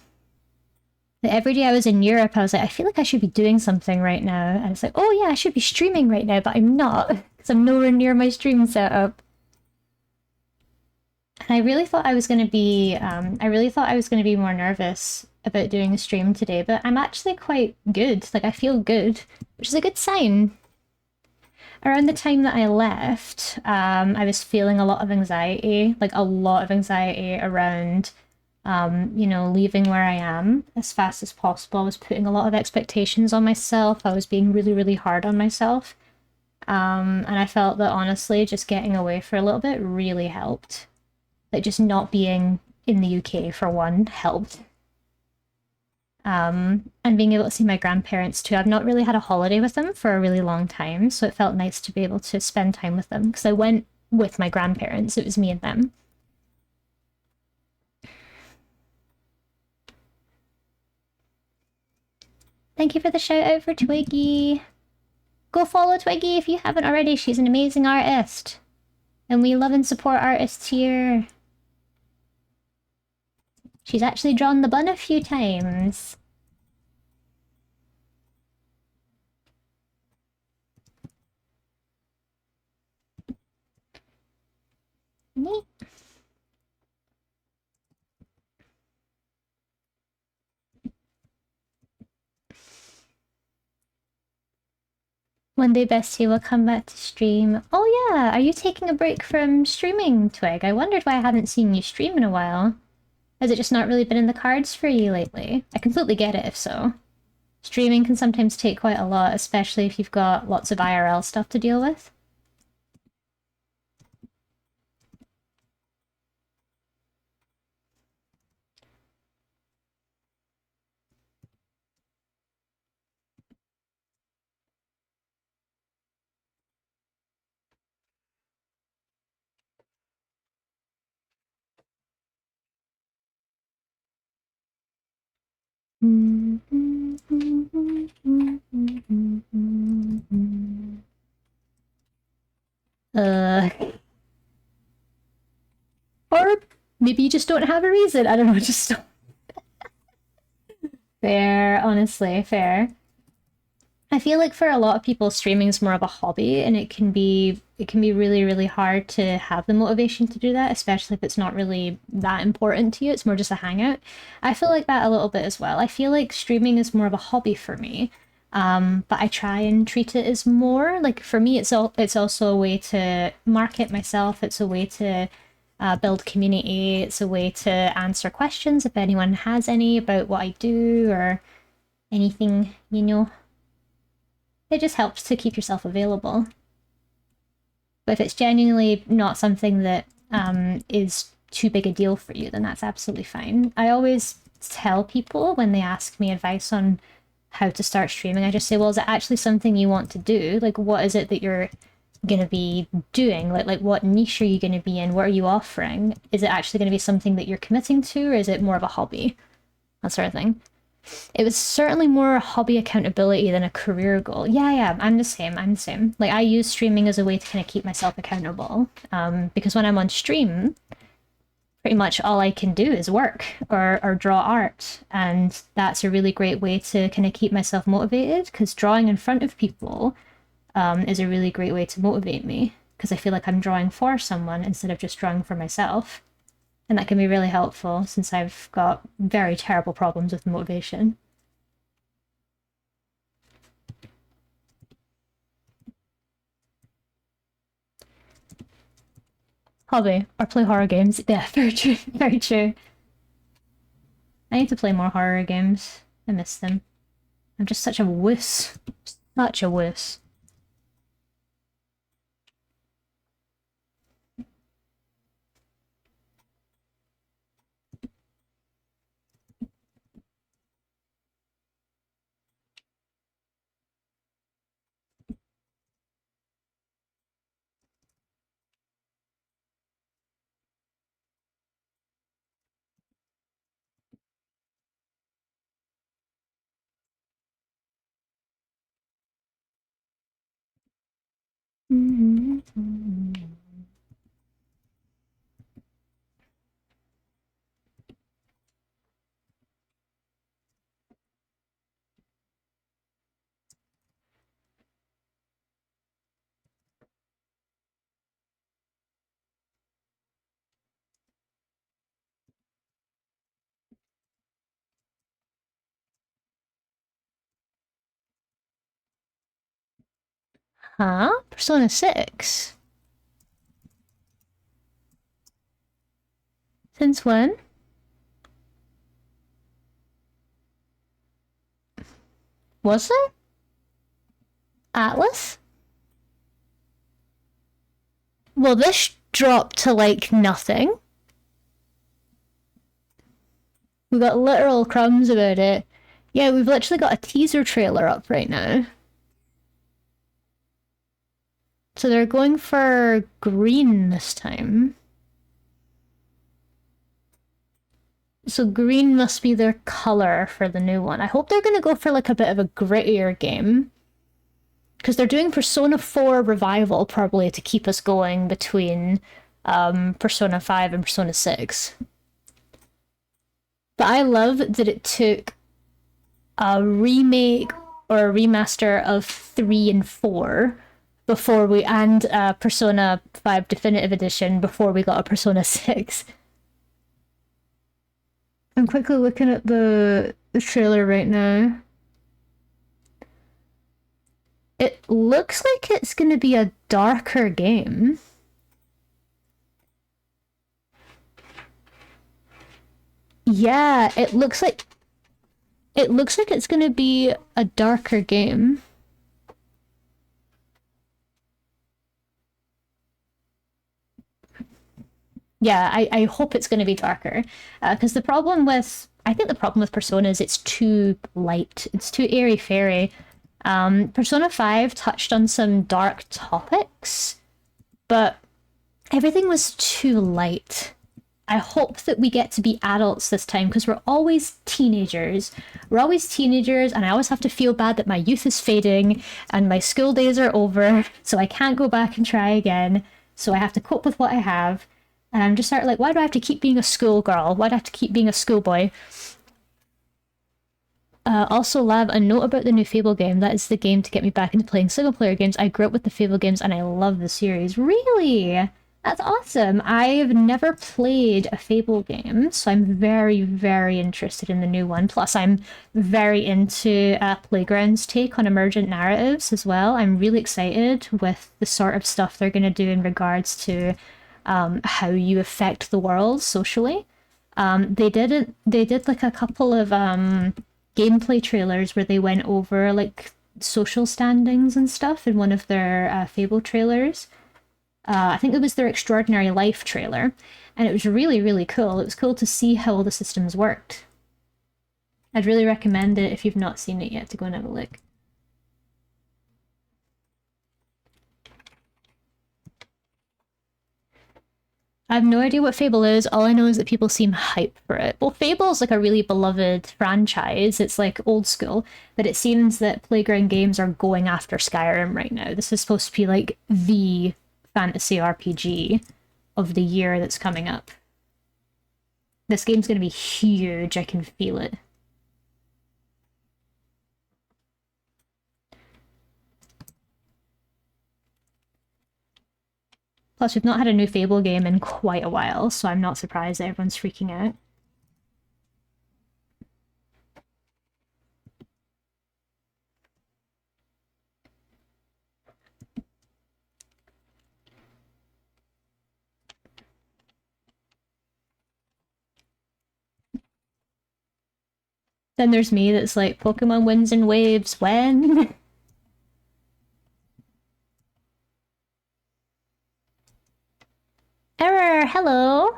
Like, every day I was in Europe, I was like, I feel like I should be doing something right now. And it's like, oh yeah, I should be streaming right now, but I'm not. Because I'm nowhere near my stream setup. And I really thought I was going to be, more nervous about doing a stream today, but I'm actually quite good. Like, I feel good, which is a good sign. Around the time that I left, I was feeling a lot of anxiety, like a lot of anxiety around, you know, leaving where I am as fast as possible. I was putting a lot of expectations on myself. I was being really, really hard on myself. And I felt that honestly, just getting away for a little bit really helped. Like, just not being in the UK, for one, helped. And being able to see my grandparents too. I've not really had a holiday with them for a really long time, so it felt nice to be able to spend time with them, because I went with my grandparents. It was me and them. Thank you for the shout out for Twiggy. Go follow Twiggy if you haven't already. She's an amazing artist. And we love and support artists here. She's actually drawn the bun a few times. Neat. One day Bestie will come back to stream. Oh yeah, are you taking a break from streaming, Twig? I wondered why I haven't seen you stream in a while. Has it just not really been in the cards for you lately? I completely get it if so. Streaming can sometimes take quite a lot, especially if you've got lots of IRL stuff to deal with. Uh, or maybe you just don't have a reason. I don't know, just don't. Fair, honestly, fair. I feel like for a lot of people, streaming is more of a hobby, and it can be really, really hard to have the motivation to do that, especially if it's not really that important to you. It's more just a hangout. I feel like that a little bit as well. I feel like streaming is more of a hobby for me, but I try and treat it as more like, for me, it's also a way to market myself. It's a way to build community. It's a way to answer questions if anyone has any about what I do or anything, you know. It just helps to keep yourself available. But if it's genuinely not something that is too big a deal for you, then that's absolutely fine. I always tell people when they ask me advice on how to start streaming, I just say, well, is it actually something you want to do? Like, what is it that you're going to be doing? Like what niche are you going to be in? What are you offering? Is it actually going to be something that you're committing to, or is it more of a hobby? That sort of thing. It was certainly more hobby accountability than a career goal. Yeah, I'm the same. Like, I use streaming as a way to kind of keep myself accountable. Because when I'm on stream, pretty much all I can do is work or draw art. And that's a really great way to kind of keep myself motivated, because drawing in front of people is a really great way to motivate me, because I feel like I'm drawing for someone instead of just drawing for myself. And that can be really helpful since I've got very terrible problems with motivation. Hobby, or play horror games. Yeah, very true, very true. I need to play more horror games. I miss them. I'm just such a wuss. Such a wuss. Huh? Persona 6? Since when? Was there? Atlas? Well, this dropped to like nothing. We got literal crumbs about it. Yeah, we've literally got a teaser trailer up right now. So they're going for green this time. So green must be their color for the new one. I hope they're going to go for like a bit of a grittier game, because they're doing Persona 4 Revival probably to keep us going between Persona 5 and Persona 6. But I love that it took a remake or a remaster of 3 and 4 before we, and Persona 5 Definitive Edition before we got a Persona 6. I'm quickly looking at the trailer right now. It looks like it's going to be a darker game. Yeah, it looks like it's going to be a darker game. Yeah, I hope it's going to be darker. Because I think the problem with Persona is it's too light. It's too airy-fairy. Persona 5 touched on some dark topics, but everything was too light. I hope that we get to be adults this time, because we're always teenagers. We're always teenagers, and I always have to feel bad that my youth is fading and my school days are over, so I can't go back and try again. So I have to cope with what I have. And I'm just sort of like, why do I have to keep being a schoolgirl? Why do I have to keep being a schoolboy? Also, Lav, a note about the new Fable game. That is the game to get me back into playing single-player games. I grew up with the Fable games, and I love the series. Really? That's awesome. I've never played a Fable game, so I'm very, very interested in the new one. Plus, I'm very into Playground's take on emergent narratives as well. I'm really excited with the sort of stuff they're going to do in regards to how you affect the world socially. They did like a couple of gameplay trailers where they went over like social standings and stuff in one of their Fable trailers. I think it was their Extraordinary Life trailer, and it was really, really cool. It was cool to see how all the systems worked. I'd really recommend it if you've not seen it yet to go and have a look. I have no idea what Fable is. All I know is that people seem hype for it. Well, Fable's like a really beloved franchise. It's like old school, but it seems that Playground Games are going after Skyrim right now. This is supposed to be like the fantasy RPG of the year that's coming up. This game's going to be huge. I can feel it. Plus, we've not had a new Fable game in quite a while, so I'm not surprised that everyone's freaking out. Then there's me that's like, Pokemon wins in waves when? Error, hello.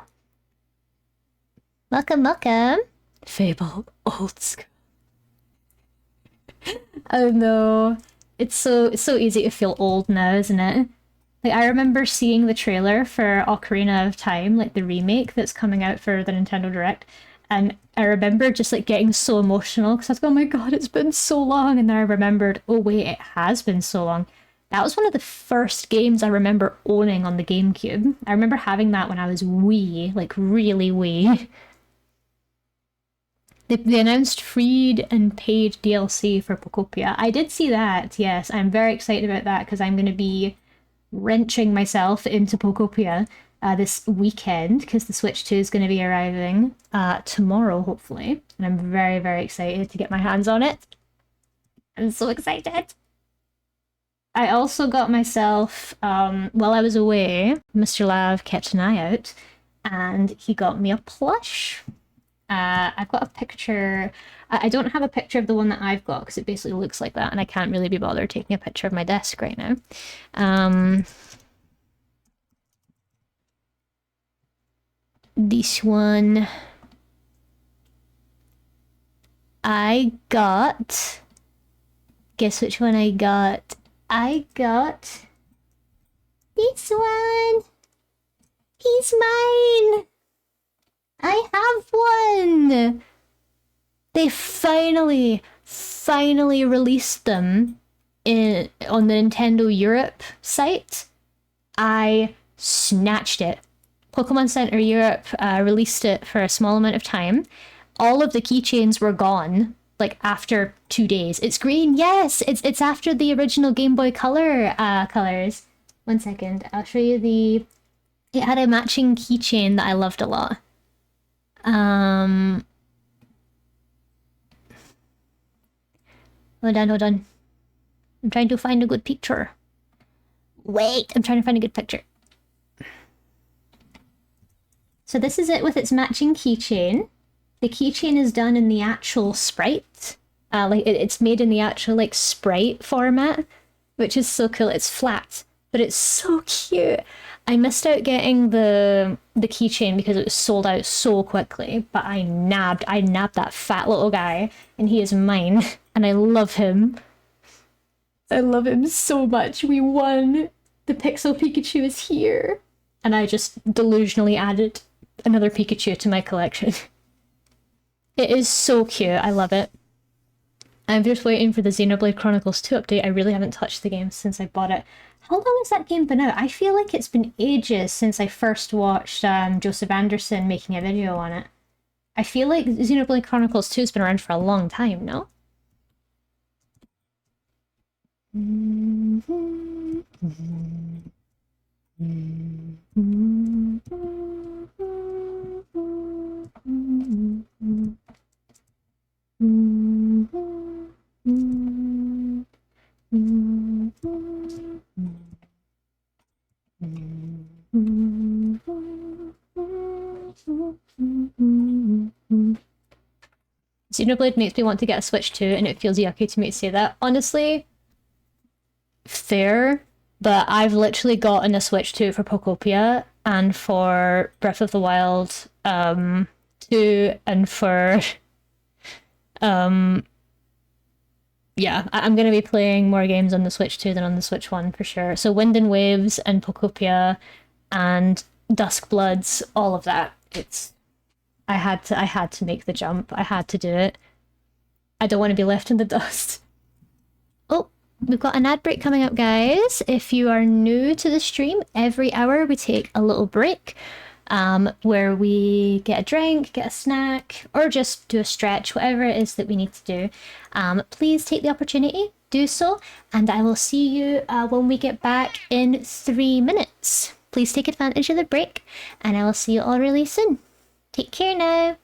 Welcome, welcome. Fable, old school. Oh no. It's so easy to feel old now, isn't it? Like, I remember seeing the trailer for Ocarina of Time, like the remake that's coming out for the Nintendo Direct, and I remember just like getting so emotional because I was like, oh my god, it's been so long. And then I remembered, oh wait, it has been so long. That was one of the first games I remember owning on the GameCube. I remember having that when I was wee, like really wee. They announced freed and paid DLC for Pokopia. I did see that, yes. I'm very excited about that because I'm going to be wrenching myself into Pokopia this weekend because the Switch 2 is going to be arriving tomorrow, hopefully. And I'm very, very excited to get my hands on it. I'm so excited. I also got myself, while I was away, Mr. Lav kept an eye out, and he got me a plush. I've got a picture. I don't have a picture of the one that I've got because it basically looks like that, and I can't really be bothered taking a picture of my desk right now. This one I got. Guess which one I got? I got this one. He's mine. I have one. They finally released them on the Nintendo Europe site. I snatched it. Pokemon Center Europe released it for a small amount of time. All of the keychains were gone, like after 2 days. It's green, yes! It's after the original Game Boy Color colors. 1 second, I'll show you the... It had a matching keychain that I loved a lot. Hold on. I'm trying to find a good picture. Wait, I'm trying to find a good picture. So this is it with its matching keychain. The keychain is done in the actual sprite. Like it's made in the actual like sprite format, which is so cool. It's flat, but it's so cute. I missed out getting the keychain because it was sold out so quickly, but I nabbed that fat little guy, and he is mine, and I love him. I love him so much. We won. The Pixel Pikachu is here. And I just delusionally added another Pikachu to my collection. It is so cute. I love it. I'm just waiting for the Xenoblade Chronicles 2 update. I really haven't touched the game since I bought it. How long has that game been out? I feel like it's been ages since I first watched Joseph Anderson making a video on it. I feel like Xenoblade Chronicles 2 has been around for a long time, no? Xenoblade makes me want to get a Switch too, and it feels yucky to me to say that. Honestly, fair, but I've literally gotten a Switch 2 for Pokopia and for Breath of the Wild 2 and for yeah, I'm gonna be playing more games on the Switch 2 than on the Switch 1 for sure. So Wind and Waves and Pokopia and Dusk Bloods, all of that. I had to make the jump. I had to do it. I don't want to be left in the dust. Oh, we've got an ad break coming up, guys. If you are new to the stream, every hour we take a little break where we get a drink, get a snack, or just do a stretch, whatever it is that we need to do. Please take the opportunity, do so, and I will see you when we get back in 3 minutes. Please take advantage of the break, and I will see you all really soon. Take care now.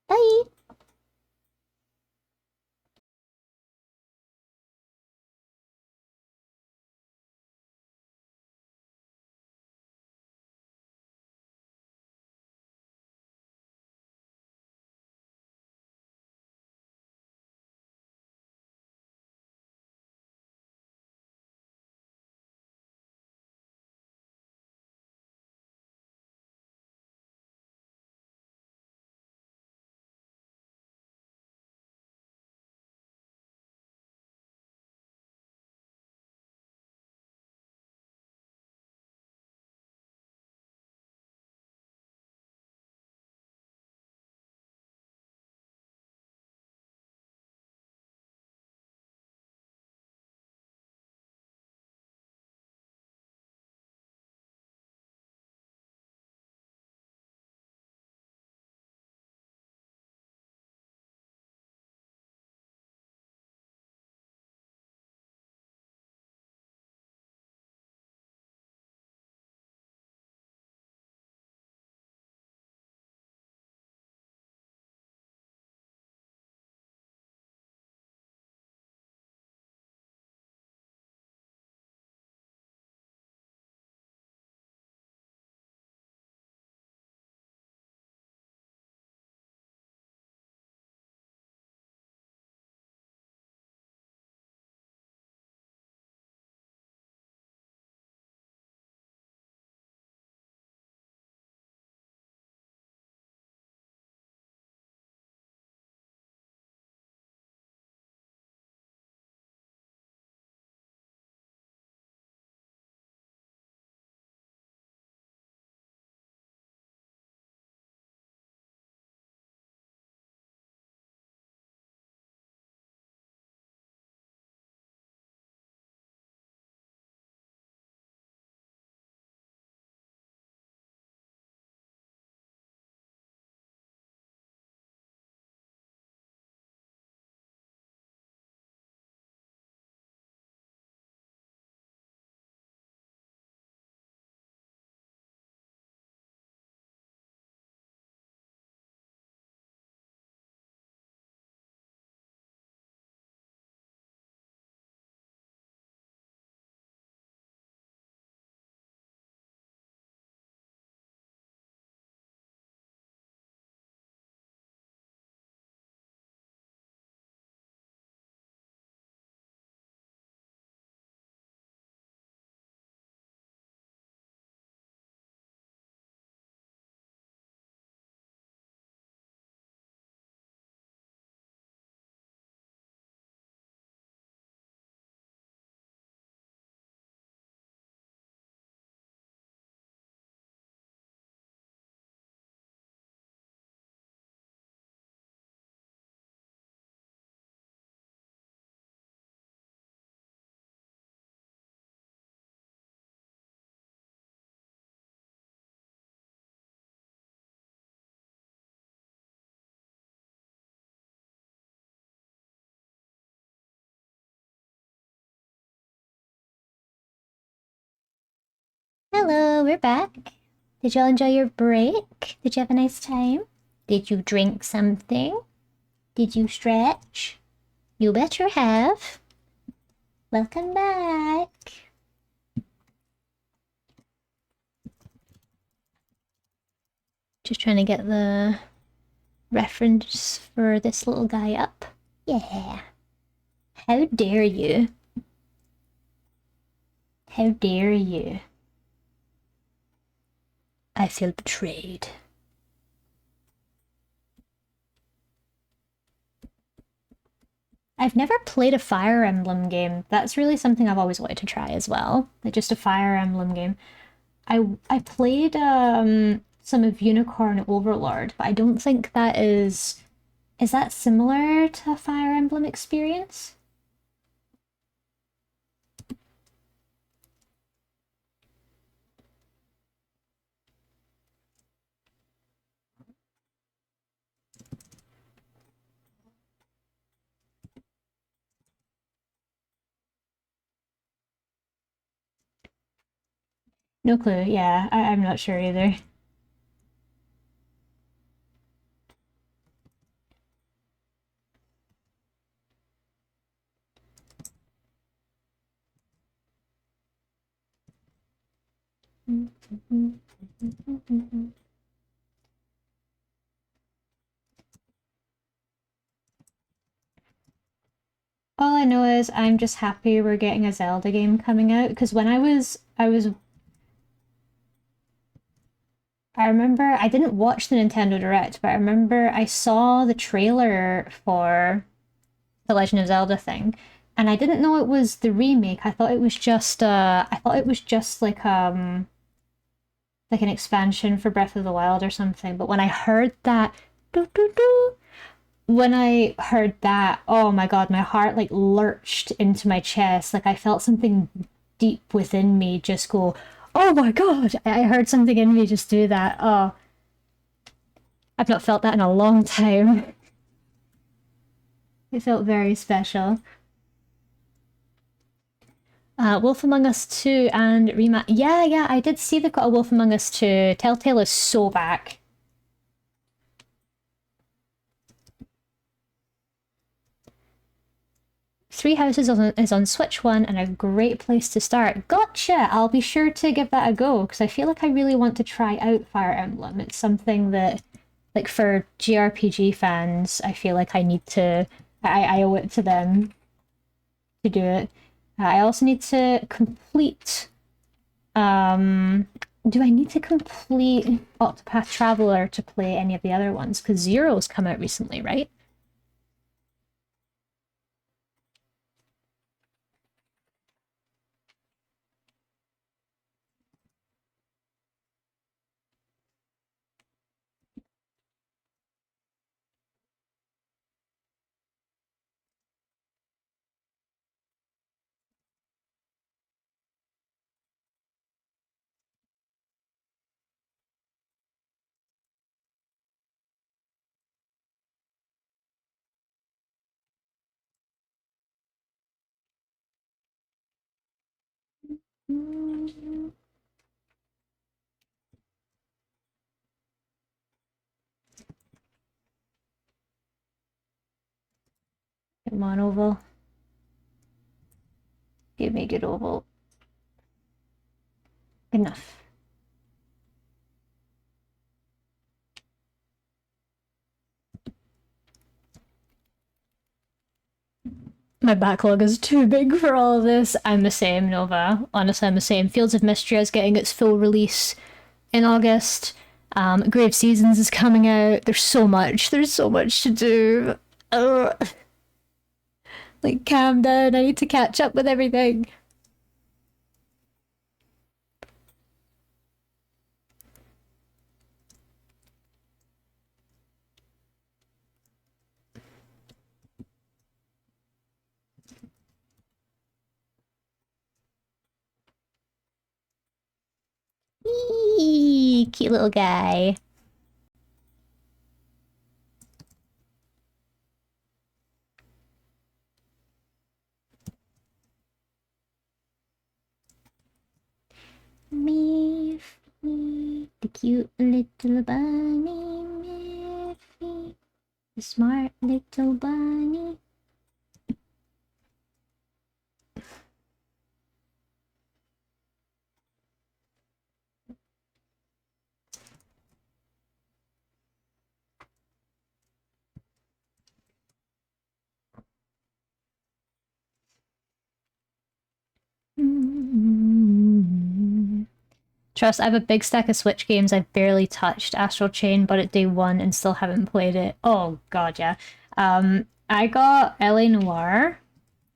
Bye. Hello, we're back. Did y'all enjoy your break? Did you have a nice time? Did you drink something? Did you stretch? You better have. Welcome back. Just trying to get the reference for this little guy up. Yeah. How dare you? How dare you? I feel betrayed. I've never played a Fire Emblem game. That's really something I've always wanted to try as well. Like just a Fire Emblem game. I played some of Unicorn Overlord, but I don't think that is that similar to a Fire Emblem experience? No clue. Yeah, I'm not sure either. All I know is I'm just happy we're getting a Zelda game coming out because when I remember I didn't watch the Nintendo Direct, but I remember I saw the trailer for the Legend of Zelda thing, and I didn't know it was the remake. I thought it was just like an expansion for Breath of the Wild or something. But when I heard that doo, doo, doo, when I heard that, oh my god, my heart like lurched into my chest. Like I felt something deep within me just go, oh my god. I heard something in me just do that. Oh, I've not felt that in a long time. It felt very special. Wolf Among Us 2 and Rema. Yeah, yeah, I did see they've got a Wolf Among Us 2. Telltale is so back. Three Houses is on Switch 1 and a great place to start. Gotcha! I'll be sure to give that a go because I feel like I really want to try out Fire Emblem. It's something that, like, for JRPG fans, I feel like I need to. I owe it to them to do it. I also need to complete. Do I need to complete Octopath Traveler to play any of the other ones? Because Zero's come out recently, right? Come on, Oval. Give me a good Oval. Enough. My backlog is too big for all of this. I'm the same, Nova. Honestly, I'm the same. Fields of Mystery is getting its full release in August. Grave Seasons is coming out. There's so much. There's so much to do. Like, calm down. I need to catch up with everything. Eee, cute little guy. Miffy, the cute little bunny, Miffy, the smart little bunny. Trust, I have a big stack of Switch games I've barely touched. Astral Chain, bought it day one and still haven't played it. Oh god, yeah. I got LA Noire.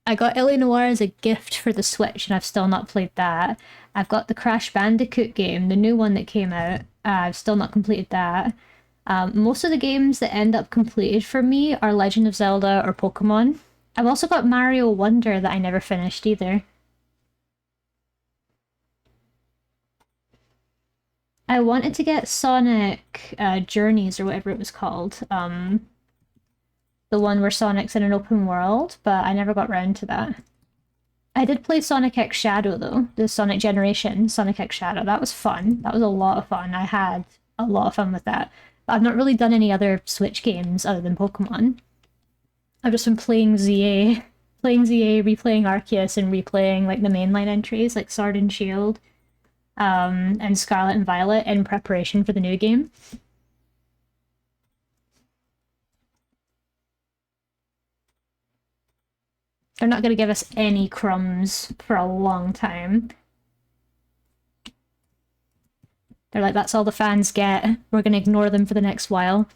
I got LA Noire as a gift for the Switch, and I've still not played that. I've got the Crash Bandicoot game, the new one that came out. I've still not completed that. Most of the games that end up completed for me are Legend of Zelda or Pokemon. I've also got Mario Wonder that I never finished either. I wanted to get Sonic Journeys or whatever it was called. The one where Sonic's in an open world, but I never got round to that. I did play Sonic X Shadow though, the Sonic Generation, Sonic X Shadow. That was fun. That was a lot of fun. I had a lot of fun with that. But I've not really done any other Switch games other than Pokemon. I've just been playing ZA, replaying Arceus, and replaying like the mainline entries like Sword and Shield, and Scarlet and Violet in preparation for the new game. They're not going to give us any crumbs for a long time. They're like, that's all the fans get. We're going to ignore them for the next while.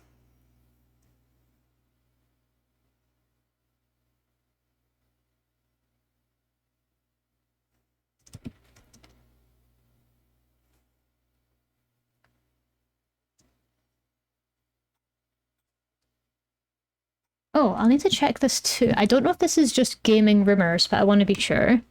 Oh, I'll need to check this too. I don't know if this is just gaming rumors, but I want to be sure.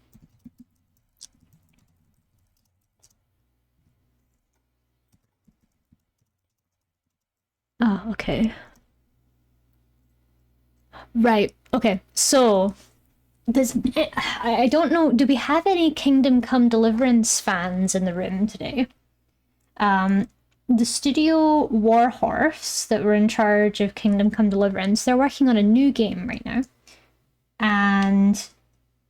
Oh, okay. Right. Okay. So, I don't know. Do we have any Kingdom Come Deliverance fans in the room today? The studio Warhorse that were in charge of Kingdom Come Deliverance, they're working on a new game right now. And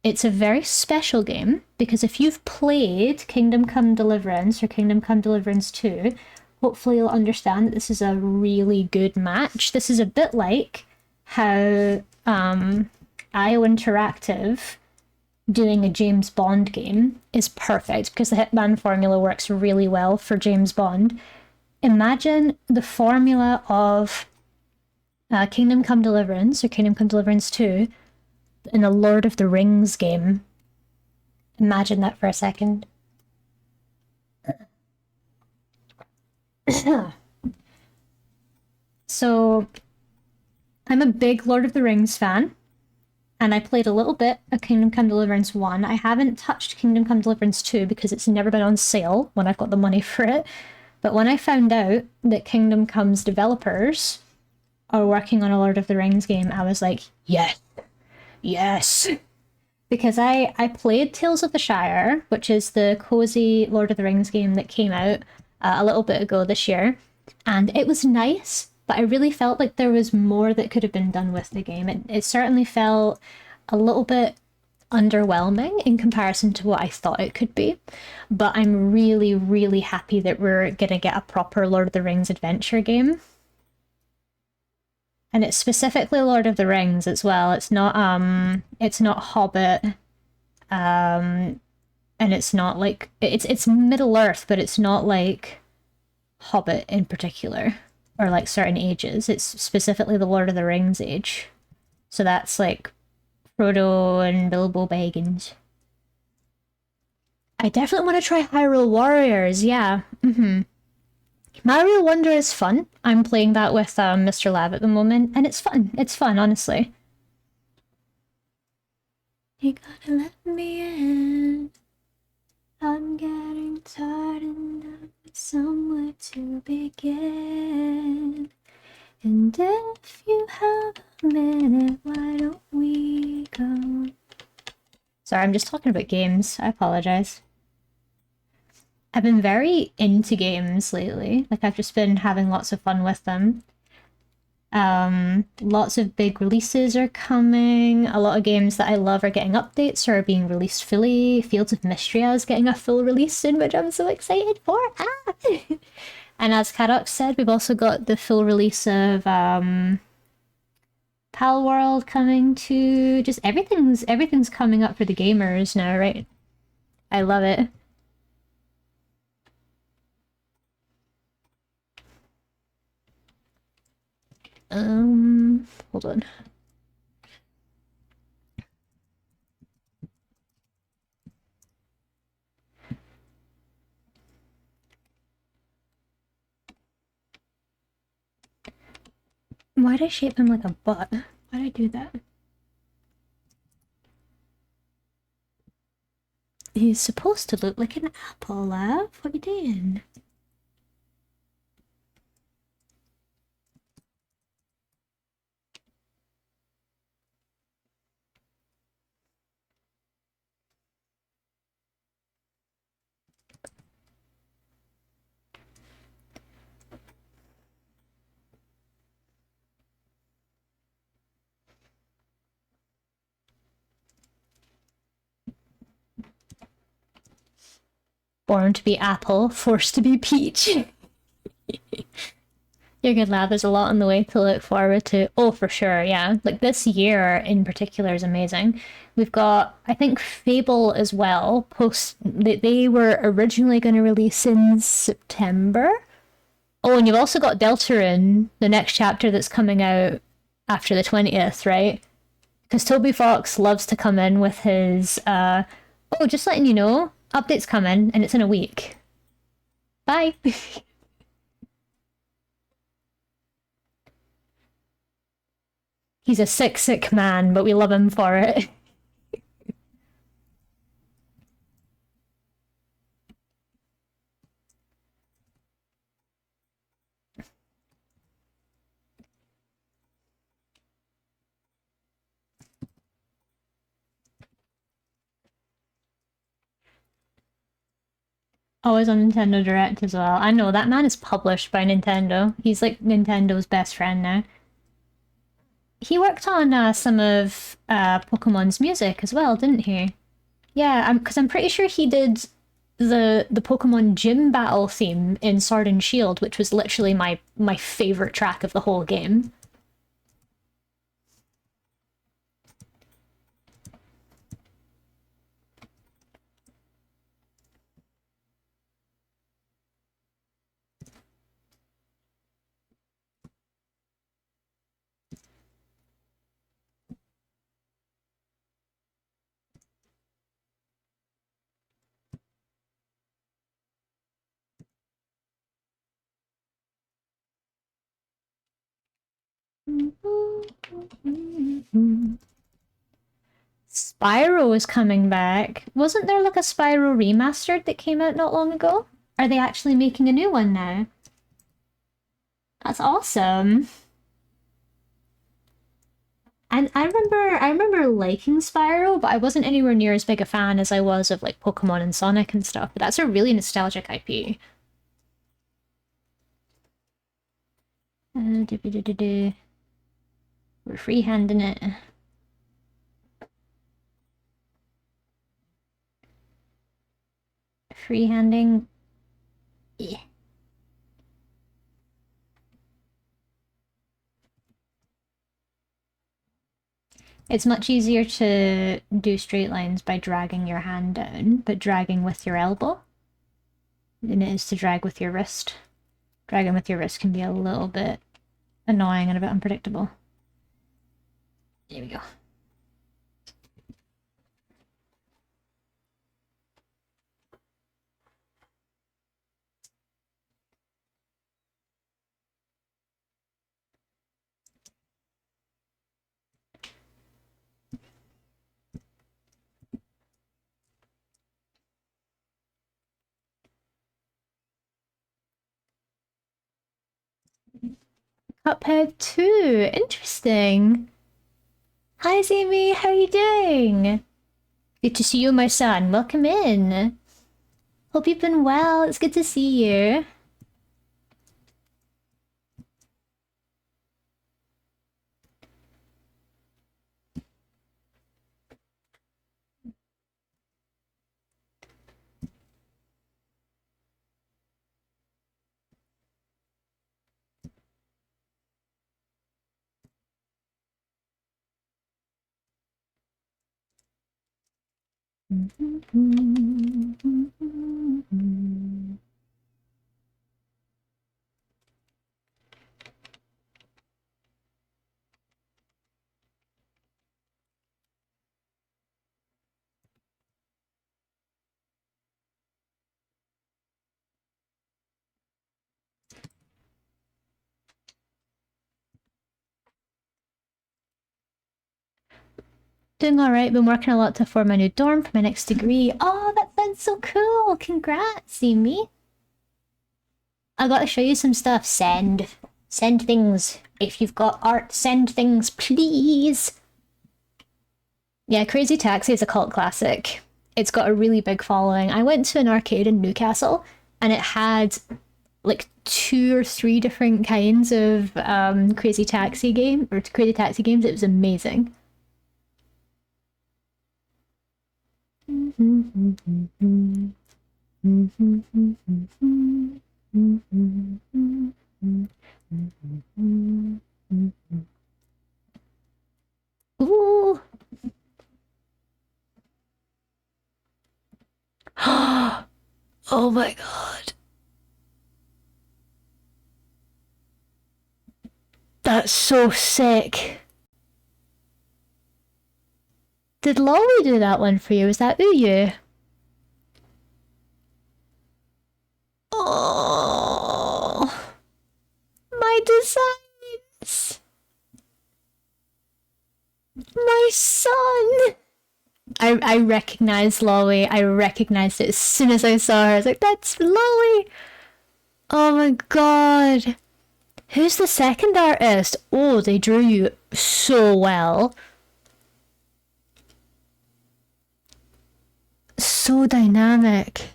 it's a very special game because if you've played Kingdom Come Deliverance or Kingdom Come Deliverance 2, hopefully you'll understand that this is a really good match. This is a bit like how IO Interactive doing a James Bond game is perfect because the Hitman formula works really well for James Bond. Imagine the formula of Kingdom Come Deliverance or Kingdom Come Deliverance 2 in a Lord of the Rings game. Imagine that for a second. So, I'm a big Lord of the Rings fan, and I played a little bit of Kingdom Come Deliverance 1. I haven't touched Kingdom Come Deliverance 2 because it's never been on sale when I've got the money for it. But when I found out that Kingdom Come's developers are working on a Lord of the Rings game, I was like, yes, yes. Because I played Tales of the Shire, which is the cozy Lord of the Rings game that came out a little bit ago this year, and it was nice, but I really felt like there was more that could have been done with the game. It certainly felt a little bit underwhelming in comparison to what I thought it could be. But I'm really, really happy that we're gonna get a proper Lord of the Rings adventure game. And it's specifically Lord of the Rings as well. It's not Hobbit. And it's not like it's Middle Earth, but it's not like Hobbit in particular. Or like certain ages. It's specifically the Lord of the Rings age. So that's like Frodo and Bilbo Baggins. I definitely want to try Hyrule Warriors, yeah. Mario Wonder is fun. I'm playing that with Mr. Lav at the moment, and it's fun. It's fun, honestly. You gotta let me in. I'm getting tired and I need somewhere to begin. And if you have a minute, why don't we go? Sorry, I'm just talking about games. I apologize. I've been very into games lately. Like, I've just been having lots of fun with them. Lots of big releases are coming. A lot of games that I love are getting updates or are being released fully. Fields of Mystria is getting a full release soon, which I'm so excited for. Ah! And as Kadok said, we've also got the full release of Pal World coming to. Just everything's coming up for the gamers now, right? I love it. Hold on. Why did I shape him like a butt? Why did I do that? He's supposed to look like an apple, love. What are you doing? Born to be apple, forced to be peach. You're good, lad. There's a lot on the way to look forward to. Oh, for sure, yeah. Like this year in particular is amazing. We've got, I think, Fable as well. They were originally going to release in September. Oh, and you've also got Deltarune, the next chapter that's coming out after the 20th, right? Because Toby Fox loves to come in with his, oh, just letting you know, update's coming, and it's in a week. Bye. He's a sick, sick man, but we love him for it. Always on Nintendo Direct as well. I know, that man is published by Nintendo. He's like Nintendo's best friend now. He worked on some of Pokemon's music as well, didn't he? Yeah, because I'm pretty sure he did the Pokemon gym battle theme in Sword and Shield, which was literally my favorite track of the whole game. Spyro is coming back. Wasn't there like a Spyro remastered that came out not long ago? Are they actually making a new one now? That's awesome. And I remember liking Spyro, but I wasn't anywhere near as big a fan as I was of like Pokemon and Sonic and stuff. But that's a really nostalgic IP. We're freehanding it. Freehanding. Yeah. It's much easier to do straight lines by dragging your hand down, but dragging with your elbow than it is to drag with your wrist. Dragging with your wrist can be a little bit annoying and a bit unpredictable. There we go. Cuphead 2. Interesting. Hi, Zamy. How are you doing? Good to see you, my son. Welcome in. Hope you've been well. It's good to see you. Doing alright, been working a lot to form my new dorm for my next degree. Oh, that sounds so cool! Congrats, see me? I gotta show you some stuff. Send things. If you've got art, send things, please. Yeah, Crazy Taxi is a cult classic. It's got a really big following. I went to an arcade in Newcastle and it had like 2 or 3 different kinds of Crazy Taxi games. It was amazing. Ooh. Oh my god. That's so sick. Did Lolly do that one for you? Was that Uyu? Oh, my designs. My son. I recognized Lolly. I recognized it as soon as I saw her. I was like, that's Lolly. Oh my god. Who's the second artist? Oh, they drew you so well. So dynamic.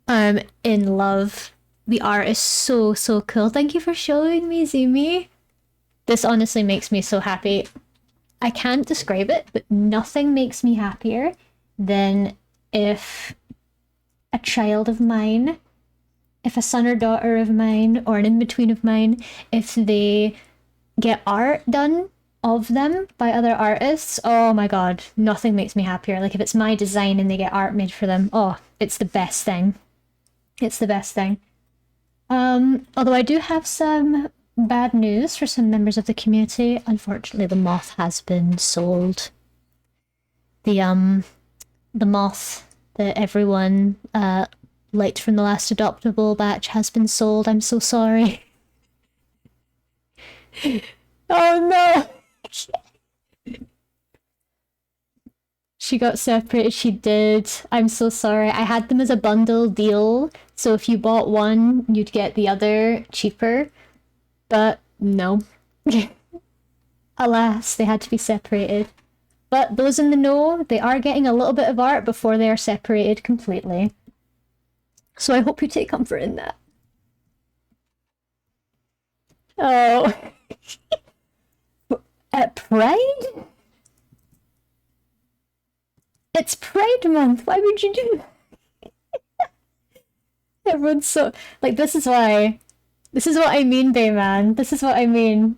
I'm in love. The art is so, so cool. Thank you for showing me, Zumi. This honestly makes me so happy. I can't describe it, but nothing makes me happier than if a child of mine, if a son or daughter of mine, or an in-between of mine, if they get art done of them by other artists, oh my god, nothing makes me happier. Like if it's my design and they get art made for them, oh, it's the best thing. It's the best thing. Although I do have some bad news for some members of the community. Unfortunately, the moth has been sold. The moth that everyone liked from the last adoptable batch has been sold. I'm so sorry. Oh no! She got separated, she did. I'm so sorry. I had them as a bundle deal, so if you bought one, you'd get the other cheaper. But no. Alas, they had to be separated. But those in the know, they are getting a little bit of art before they are separated completely. So I hope you take comfort in that. Oh. At Pride? It's Pride Month. Why would you do that? Everyone's so like this is why. This is what I mean, Bayman. This is what I mean.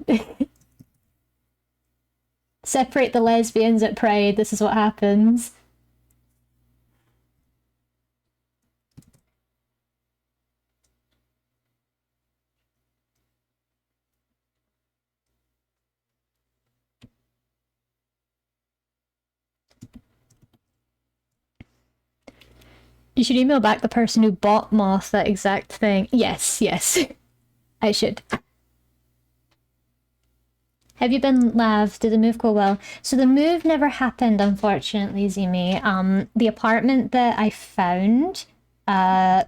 Separate the lesbians at Pride. This is what happens. You should email back the person who bought Moth that exact thing. Yes, yes. I should. Have you been Lav? Did the move go well? So the move never happened, unfortunately, Zimi. The apartment that I found,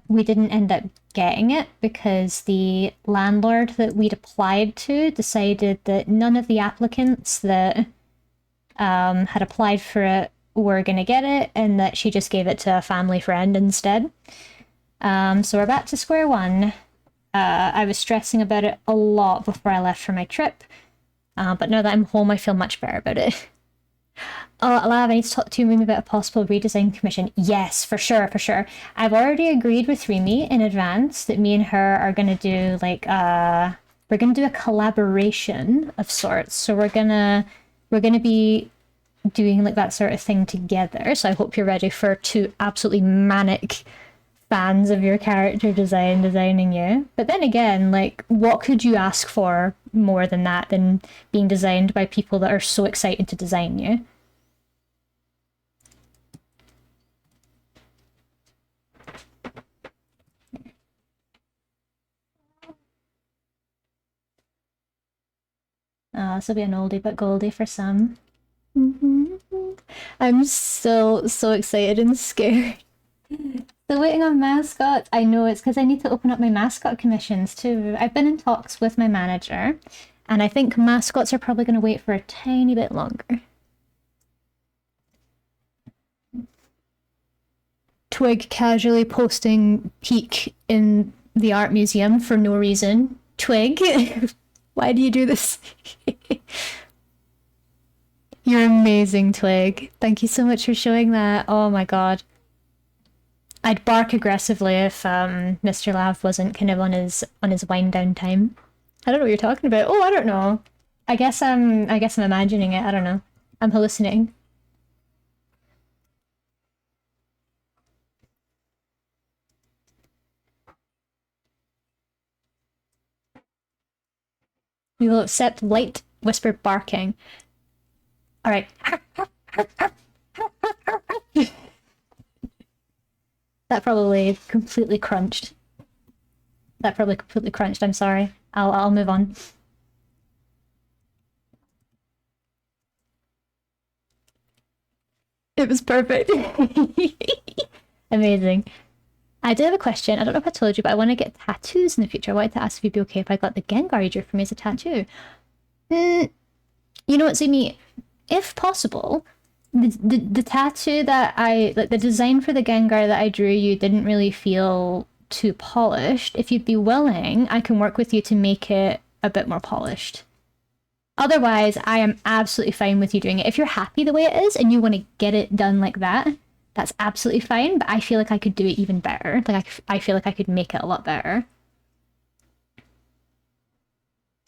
we didn't end up getting it because the landlord that we'd applied to decided that none of the applicants that had applied for it were gonna get it, and that she just gave it to a family friend instead. So we're back to square one. I was stressing about it a lot before I left for my trip, but now that I'm home, I feel much better about it. Oh, Alav, I need to talk to Remy about a possible redesign commission. Yes, for sure, for sure. I've already agreed with Remy in advance that me and her are gonna do like we're gonna do a collaboration of sorts. So we're gonna be doing like that sort of thing together. So I hope you're ready for 2 absolutely manic fans of your character designing you. But then again, like, what could you ask for more than that, than being designed by people that are so excited to design you? This will be an oldie but goldie for some. I'm so excited and scared. Still waiting on mascots. I know it's because I need to open up my mascot commissions too. I've been in talks with my manager, and I think mascots are probably going to wait for a tiny bit longer. Twig casually posting peek in the art museum for no reason. Twig, why do you do this? You're amazing, Twig. Thank you so much for showing that. Oh my god. I'd bark aggressively if Mr. Lav wasn't kind of on his wind down time. I don't know what you're talking about. Oh, I don't know. I guess I'm imagining it. I don't know. I'm hallucinating. We will accept light whispered barking. All right. That probably completely crunched. I'm sorry. I'll move on. It was perfect. Amazing. I do have a question. I don't know if I told you, but I want to get tattoos in the future. I wanted to ask if you'd be okay if I got the Gengar you drew for me as a tattoo. You know what, Zumi? If possible, the tattoo that like the design for the Gengar that I drew you didn't really feel too polished. If you'd be willing, I can work with you to make it a bit more polished. Otherwise, I am absolutely fine with you doing it. If you're happy the way it is and you want to get it done like that, that's absolutely fine, but I feel like I could do it even better. Like, I feel like I could make it a lot better.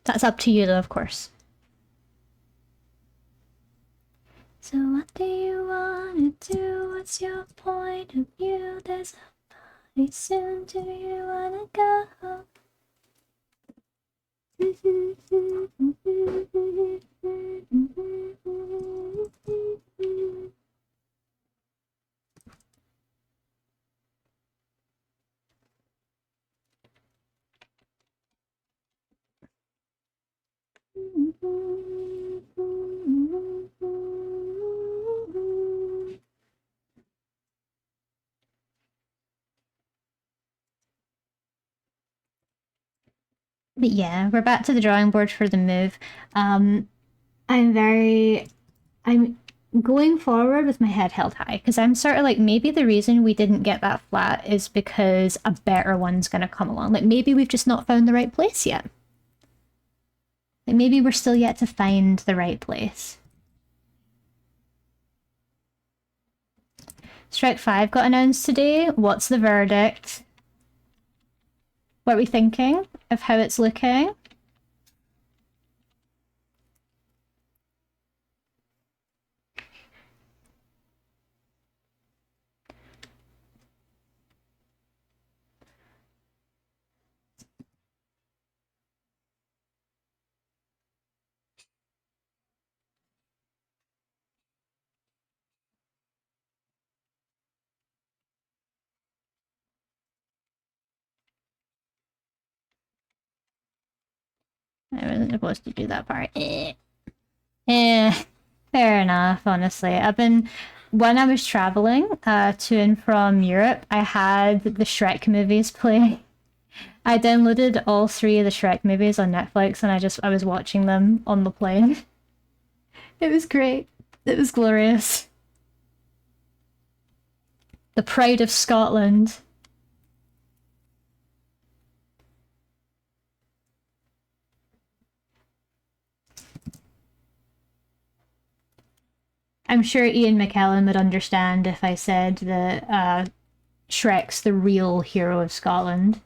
That's up to you, though, of course. So what do you want to do? What's your point of view? There's a party soon. Do you want to go? But yeah, we're back to the drawing board for the move. I'm going forward with my head held high because I'm sort of like, maybe the reason we didn't get that flat is because a better one's gonna come along. Like, maybe we've just not found the right place yet. Like, maybe we're still yet to find the right place. Strike 5 got announced today. What's the verdict? What are we thinking of how it's looking? I wasn't supposed to do that part. Fair enough, honestly. When I was traveling to and from Europe, I had the Shrek movies play. I downloaded all 3 of the Shrek movies on Netflix and I was watching them on the plane. It was great. It was glorious. The pride of Scotland. I'm sure Ian McKellen would understand if I said that Shrek's the real hero of Scotland.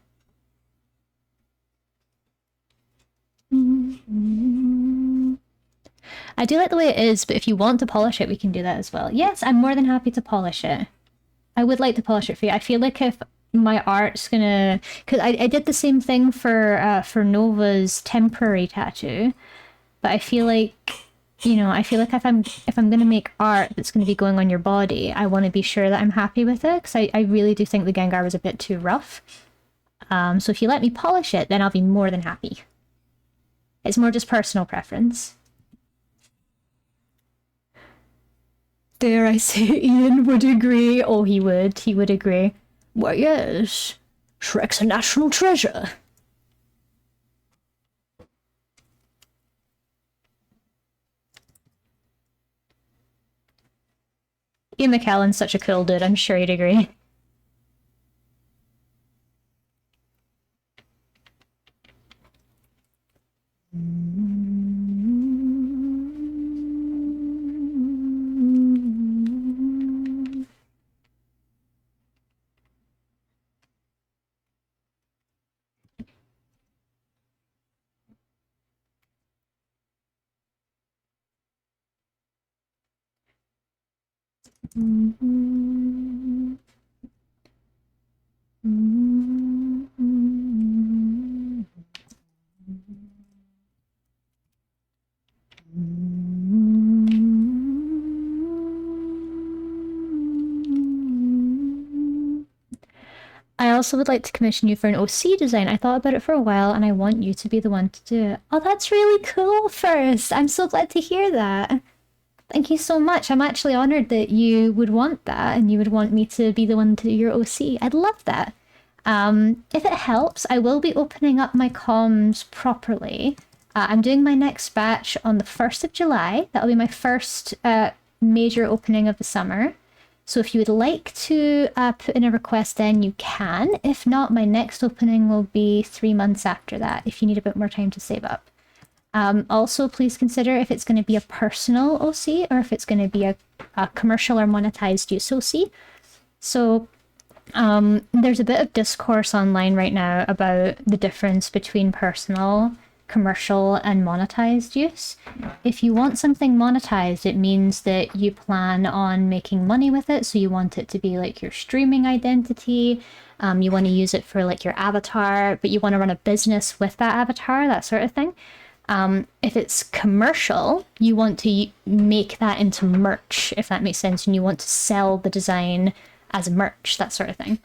I do like the way it is, but if you want to polish it, we can do that as well. Yes, I'm more than happy to polish it. I would like to polish it for you. I feel like if my art's gonna... Because I did the same thing for Nova's temporary tattoo, but I feel like... You know, I feel like if I'm gonna make art that's gonna be going on your body, I want to be sure that I'm happy with it, because I really do think the Gengar was a bit too rough. So if you let me polish it, then I'll be more than happy. It's more just personal preference. Dare I say Ian would agree? Oh, he would. He would agree. Well, yes. Shrek's a national treasure. Ian McKellen's such a cool dude, I'm sure he'd agree. I also would like to commission you for an OC design. I thought about it for a while and I want you to be the one to do it. Oh, that's really cool, First. I'm so glad to hear that. Thank you so much. I'm actually honored that you would want that and you would want me to be the one to do your OC. I'd love that. If it helps, I will be opening up my comms properly. I'm doing my next batch on the 1st of July. That'll be my first major opening of the summer. So if you would like to put in a request then, you can. If not, my next opening will be 3 months after that, if you need a bit more time to save up. Also, please consider if it's going to be a personal OC or if it's going to be a commercial or monetized use OC. So there's a bit of discourse online right now about the difference between personal, commercial, and monetized use. If you want something monetized, it means that you plan on making money with it. So you want it to be like your streaming identity. You want to use it for like your avatar, but you want to run a business with that avatar, that sort of thing. If it's commercial, you want to make that into merch, if that makes sense, and you want to sell the design as merch, that sort of thing.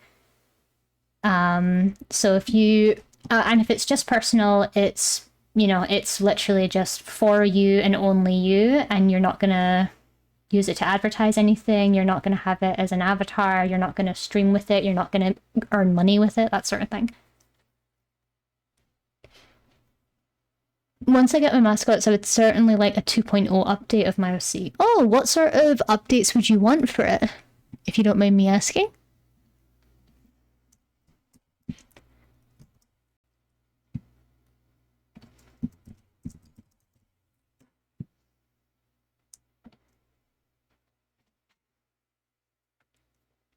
So if you, and if it's just personal, it's, you know, it's literally just for you and only you, and you're not gonna use it to advertise anything, you're not gonna have it as an avatar, you're not gonna stream with it, you're not gonna earn money with it, that sort of thing. Once I get my mascots, I would certainly like a 2.0 update of my OC. Oh, what sort of updates would you want for it, if you don't mind me asking?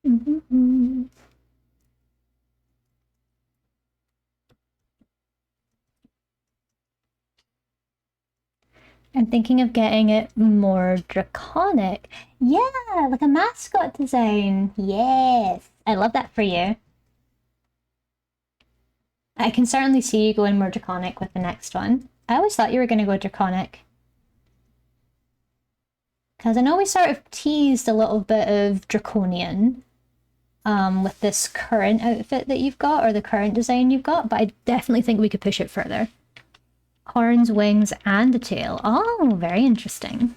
Mm-hmm. I'm thinking of getting it more draconic. Yeah, like a mascot design. Yes, I love that for you. I can certainly see you going more draconic with the next one. I always thought you were going to go draconic. Because I know we sort of teased a little bit of draconian with this current outfit that you've got, or the current design you've got, but I definitely think we could push it further. Horns, wings, and a tail. Oh, very interesting.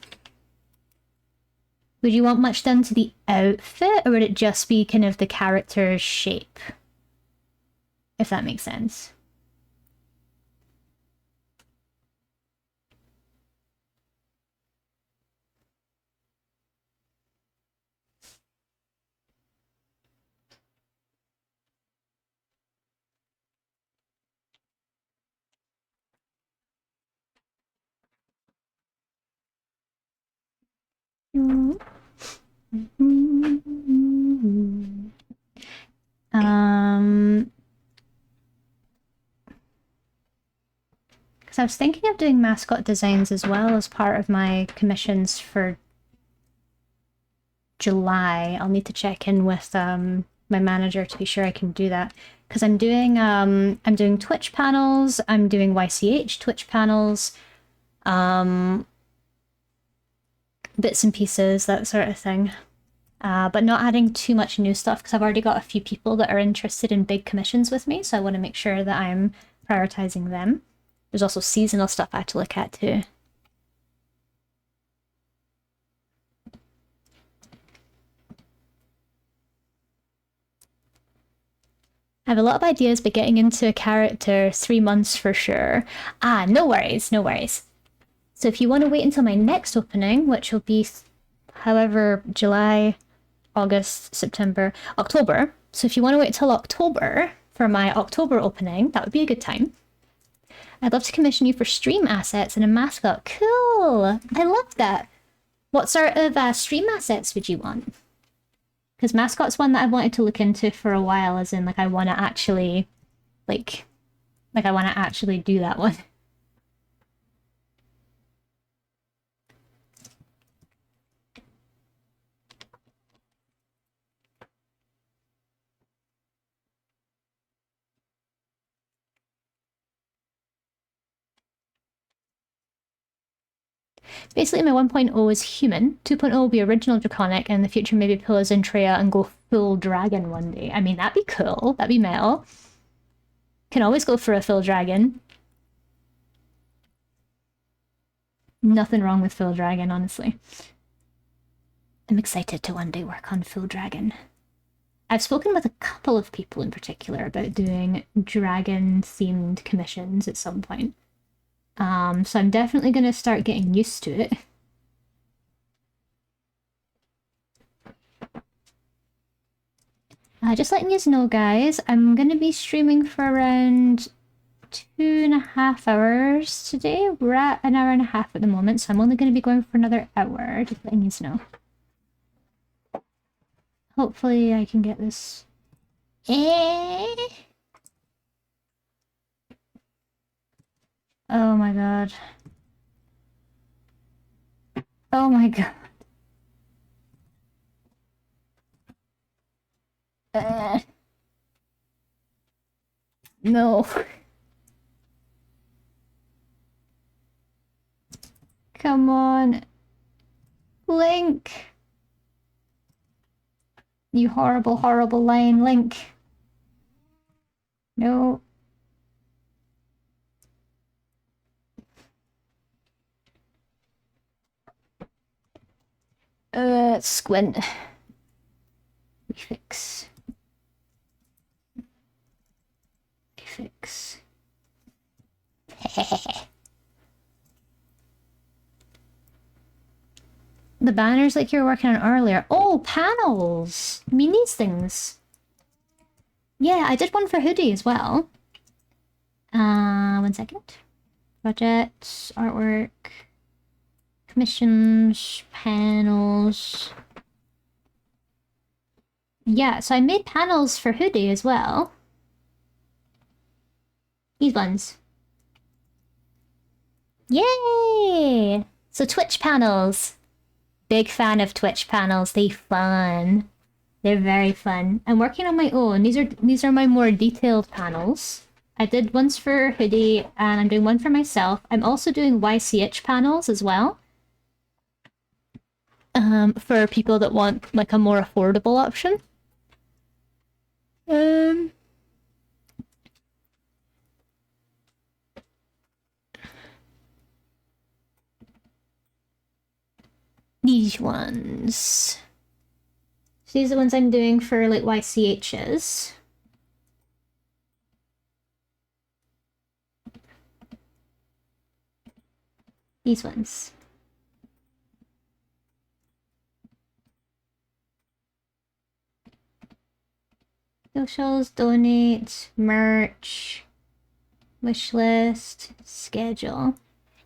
Would you want much done to the outfit, or would it just be kind of the character's shape? If that makes sense. Because I was thinking of doing mascot designs as well as part of my commissions for July. I'll need to check in with my manager to be sure I can do that. Because I'm doing Twitch panels, I'm doing YCH Twitch panels, bits and pieces, that sort of thing. But not adding too much new stuff because I've already got a few people that are interested in big commissions with me, so I want to make sure that I'm prioritizing them. There's also seasonal stuff I have to look at too. I have a lot of ideas, but getting into a character 3 months for sure. Ah, no worries, no worries. So if you want to wait until my next opening, which will be however July, August, September, October. So if you want to wait till October for my October opening, that would be a good time. I'd love to commission you for stream assets and a mascot. Cool! I love that. What sort of stream assets would you want? Because mascot's one that I've wanted to look into for a while, as in, like, I want to actually, like I want to actually do that one. Basically, my 1.0 is human, 2.0 will be original draconic, and in the future maybe pull a Zentrea and go full dragon one day. I mean, that'd be cool. That'd be metal. Can always go for a full dragon. Nothing wrong with full dragon, honestly. I'm excited to one day work on full dragon. I've spoken with a couple of people in particular about doing dragon-themed commissions at some point. So I'm definitely going to start getting used to it. Just letting you know, guys, I'm going to be streaming for around 2.5 hours today. We're at an hour and a half at the moment, so I'm only going to be going for another hour, just letting you know. Hopefully I can get this. Oh my god. Oh my god. No. Come on. Link. You horrible, horrible line, Link. No. Squint. Refix. Refix. The banners like you were working on earlier. Oh, panels! I mean, these things. Yeah, I did one for Hoodie as well. 1 second. Projects, artwork, commissions, panels. Yeah, so I made panels for Hoodie as well. These ones. Yay! So Twitch panels. Big fan of Twitch panels. They're fun. They're very fun. I'm working on my own. These are my more detailed panels. I did ones for Hoodie, and I'm doing one for myself. I'm also doing YCH panels as well. For people that want like a more affordable option. These ones. So these are the ones I'm doing for like YCHs. These ones. Socials, donate, merch, wish list, schedule.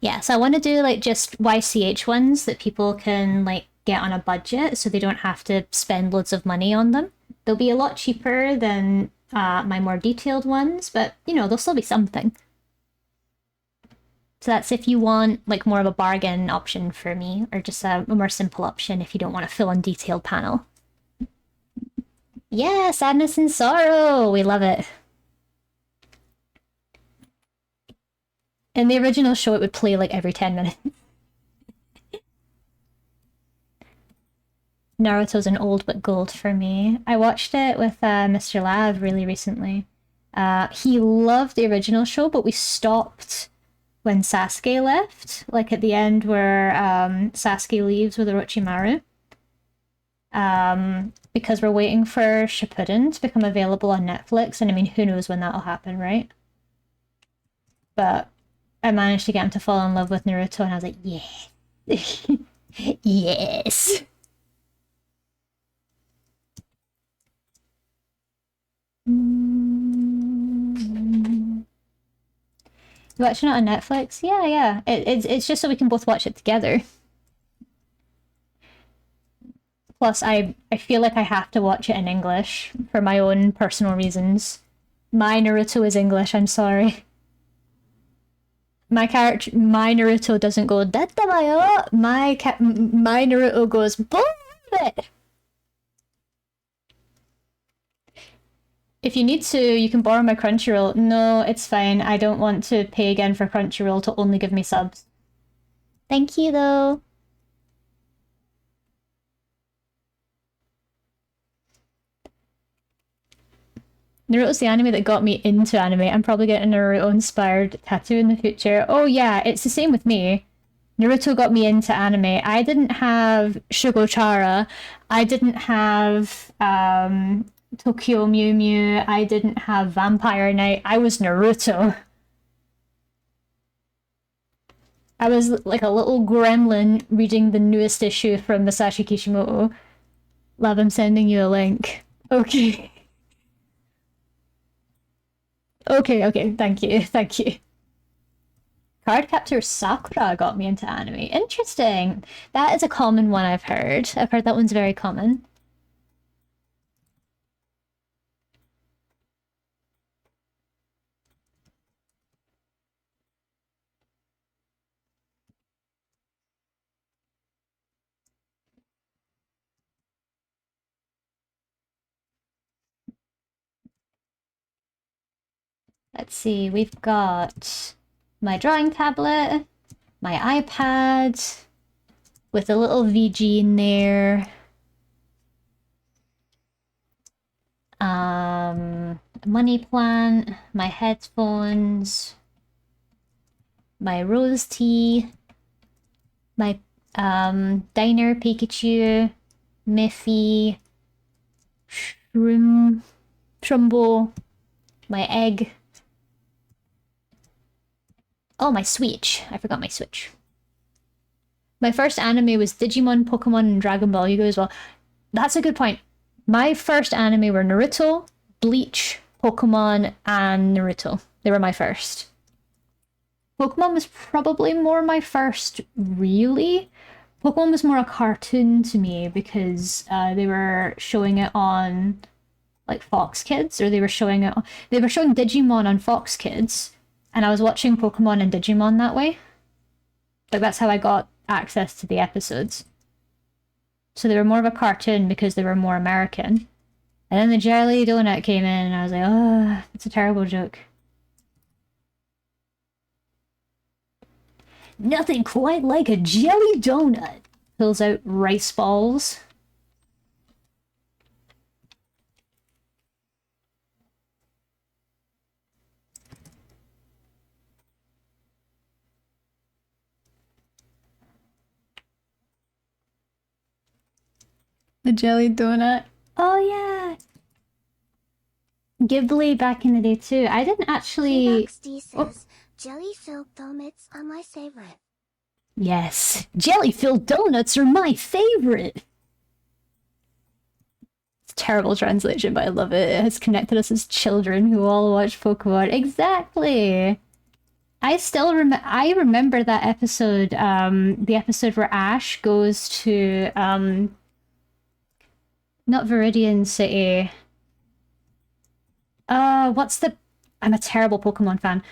Yeah, so I want to do like just YCH ones that people can like get on a budget so they don't have to spend loads of money on them. They'll be a lot cheaper than my more detailed ones, but you know, they'll still be something. So that's if you want like more of a bargain option for me, or just a more simple option if you don't want a full-on detailed panel. Yeah, sadness and sorrow. We love it. In the original show, it would play like every 10 minutes. Naruto's an old but gold for me. I watched it with Mr. Lav really recently. He loved the original show, but we stopped when Sasuke left, like at the end where Sasuke leaves with Orochimaru. Because we're waiting for Shippuden to become available on Netflix, and I mean, who knows when that'll happen, right? But I managed to get him to fall in love with Naruto, and I was like, yeah. Yes. You watching it on Netflix? Yeah, yeah. It's just so we can both watch it together. Plus, I feel like I have to watch it in English for my own personal reasons. My Naruto is English, I'm sorry. My Naruto doesn't go Datamayo. My Naruto goes Bullet. If you need to, you can borrow my Crunchyroll. No, it's fine. I don't want to pay again for Crunchyroll to only give me subs. Thank you, though. Naruto's the anime that got me into anime. I'm probably getting a Naruto-inspired tattoo in the future. Oh yeah, it's the same with me. Naruto got me into anime. I didn't have Shugochara. I didn't have Tokyo Mew Mew. I didn't have Vampire Knight. I was Naruto. I was like a little gremlin reading the newest issue from Masashi Kishimoto. Love, I'm sending you a link. Okay. Okay, thank you, thank you. Cardcaptor Sakura got me into anime. Interesting. That is a common one I've heard. I've heard that one's very common. Let's see, we've got my drawing tablet, my iPad, with a little VG in there. Money plant, my headphones, my rose tea, my diner Pikachu, Miffy, Trumbo, my egg. Oh, my Switch. I forgot my Switch. My first anime was Digimon, Pokemon, and Dragon Ball. You go as well. That's a good point. My first anime were Naruto, Bleach, Pokemon, and Naruto. They were my first. Pokemon was probably more my first, really. Pokemon was more a cartoon to me because they were showing it on like Fox Kids, or they were showing Digimon on Fox Kids, and I was watching Pokemon and Digimon that way. Like that's how I got access to the episodes. So they were more of a cartoon because they were more American. And then the jelly donut came in and I was like, oh, it's a terrible joke. Nothing quite like a jelly donut. Pulls out rice balls. The jelly donut. Oh yeah. Ghibli back in the day too. I didn't actually. Says, jelly-filled donuts are my favorite. Yes, jelly-filled donuts are my favorite. It's a terrible translation, but I love it. It has connected us as children who all watch Pokemon. Exactly. I remember that episode, the episode where Ash goes to not Viridian City. What's the... I'm a terrible Pokemon fan.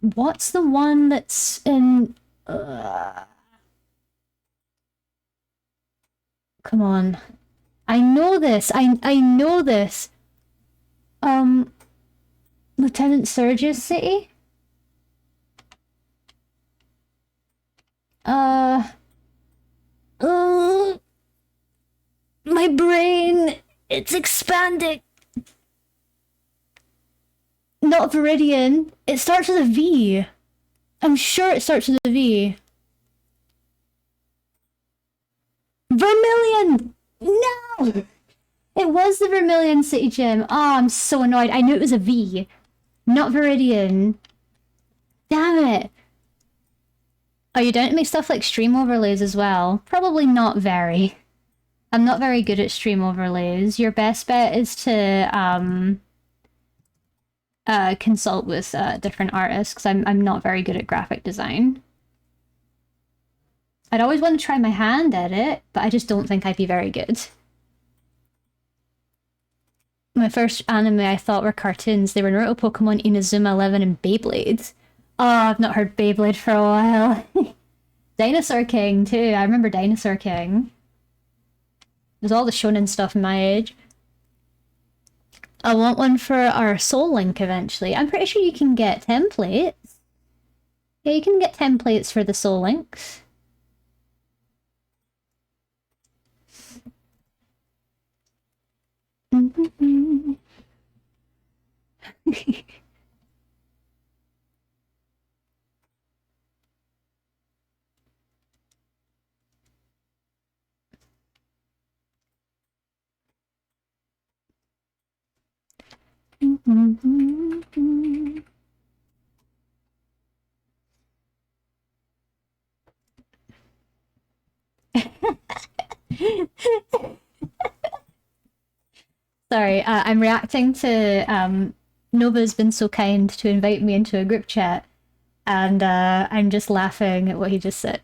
What's the one that's in... Come on. I know this. I know this. Lieutenant Surge's City? My brain, it's expanding. Not Viridian. It starts with a V. I'm sure it starts with a V. Vermilion! No! It was the Vermilion City Gym. Oh, I'm so annoyed. I knew it was a V, not Viridian. Damn it. Are you down to make stuff like stream overlays as well? Probably not very. I'm not very good at stream overlays. Your best bet is to consult with different artists because I'm not very good at graphic design. I'd always want to try my hand at it, but I just don't think I'd be very good. My first anime I thought were cartoons. They were Naruto, Pokemon, Inazuma 11, and Beyblade. Oh, I've not heard Beyblade for a while. Dinosaur King, too. I remember Dinosaur King. There's all the shonen stuff in my age. I want one for our Soul Link eventually. I'm pretty sure you can get templates. Yeah, you can get templates for the Soul Links. Sorry, I'm reacting to Nova's been so kind to invite me into a group chat, and I'm just laughing at what he just said.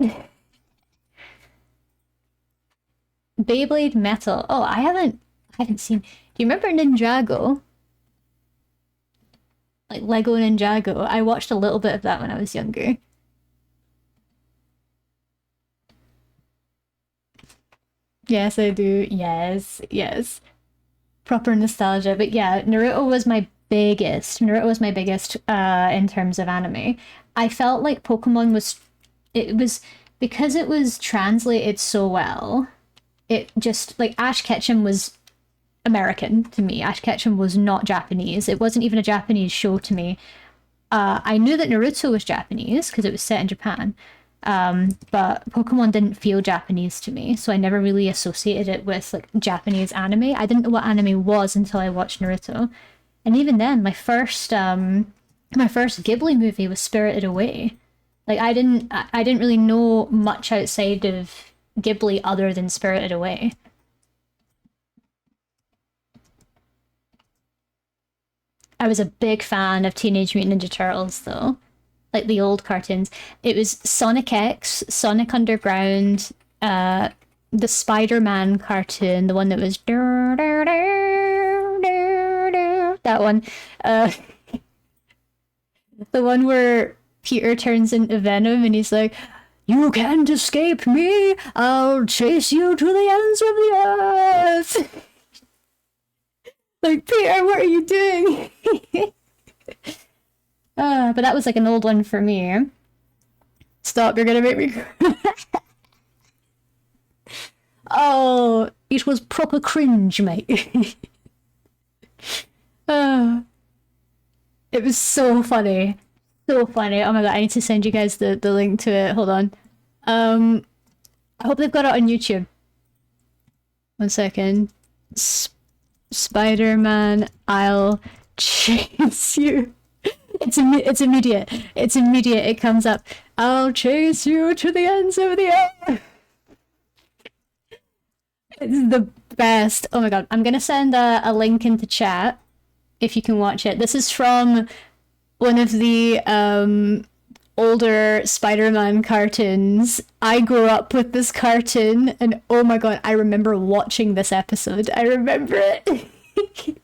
Beyblade Metal. Oh, I haven't seen. Do you remember Ninjago? Like Lego Ninjago. I watched a little bit of that when I was younger. Yes, I do. Yes, yes. Proper nostalgia. But yeah, Naruto was my biggest. Naruto was my biggest in terms of anime. I felt like Pokemon was it was because it was translated so well. It just like Ash Ketchum was American to me. Ash Ketchum was not Japanese. It wasn't even a Japanese show to me. I knew that Naruto was Japanese because it was set in Japan. But Pokemon didn't feel Japanese to me, so I never really associated it with like Japanese anime. I didn't know what anime was until I watched Naruto. And even then, my first Ghibli movie was Spirited Away. Like I didn't really know much outside of Ghibli other than Spirited Away. I was a big fan of Teenage Mutant Ninja Turtles though. Like the old cartoons. It was Sonic X, Sonic Underground, the Spider-Man cartoon, the one that was that one. Uh, the one where Peter turns into Venom and he's like, "You can't escape me. I'll chase you to the ends of the earth." Like, Peter, what are you doing? But that was like an old one for me. Stop, you're gonna make me cry. Oh, it was proper cringe, mate. uh, it was so funny. So funny. Oh my god, I need to send you guys the link to it. Hold on. I hope they've got it on YouTube. One second. Spider-Man, I'll chase you. It's immediate. It's immediate. It comes up. I'll chase you to the ends of the earth. It's the best. Oh my god. I'm gonna send a link into chat if you can watch it. This is from one of the older Spider-Man cartoons. I grew up with this cartoon and oh my god, I remember watching this episode. I remember it.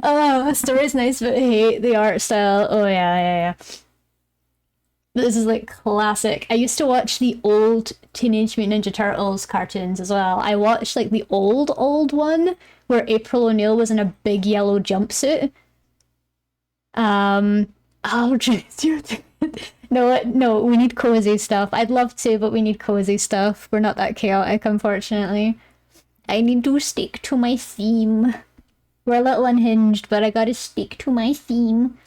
Oh, the story's nice, but I hate the art style. Oh yeah. This is like classic. I used to watch the old Teenage Mutant Ninja Turtles cartoons as well. I watched like the old one where April O'Neil was in a big yellow jumpsuit. Oh, no, we need cozy stuff. I'd love to, but we need cozy stuff. We're not that chaotic, unfortunately. I need to stick to my theme. We're a little unhinged, but I gotta stick to my theme.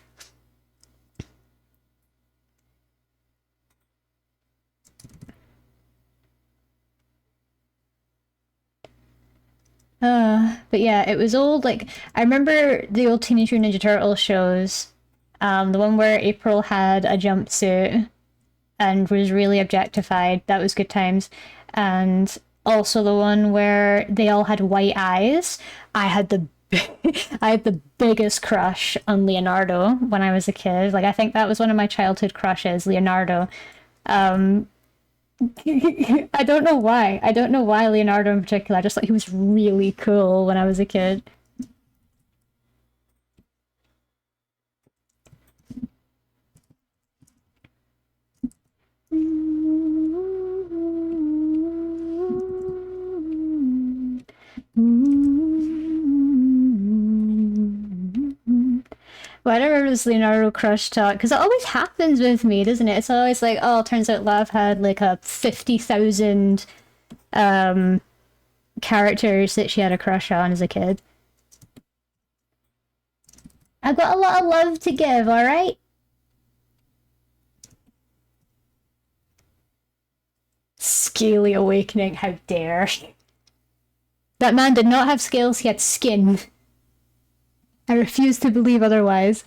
But yeah, it was old. Like I remember the old Teenage Mutant Ninja Turtle shows. The one where April had a jumpsuit and was really objectified. That was good times. And also the one where they all had white eyes. I had the I had the biggest crush on Leonardo when I was a kid. Like I think that was one of my childhood crushes, Leonardo. Um, I don't know why. I don't know why Leonardo in particular. I just thought he was really cool when I was a kid. Well, I don't remember this Leonardo crush talk because it always happens with me, doesn't it? It's always like, oh, it turns out Lav had like a 50,000 um characters that she had a crush on as a kid. I've got a lot of love to give, alright? Scaly awakening, how dare. That man did not have scales, he had skin. I refuse to believe otherwise.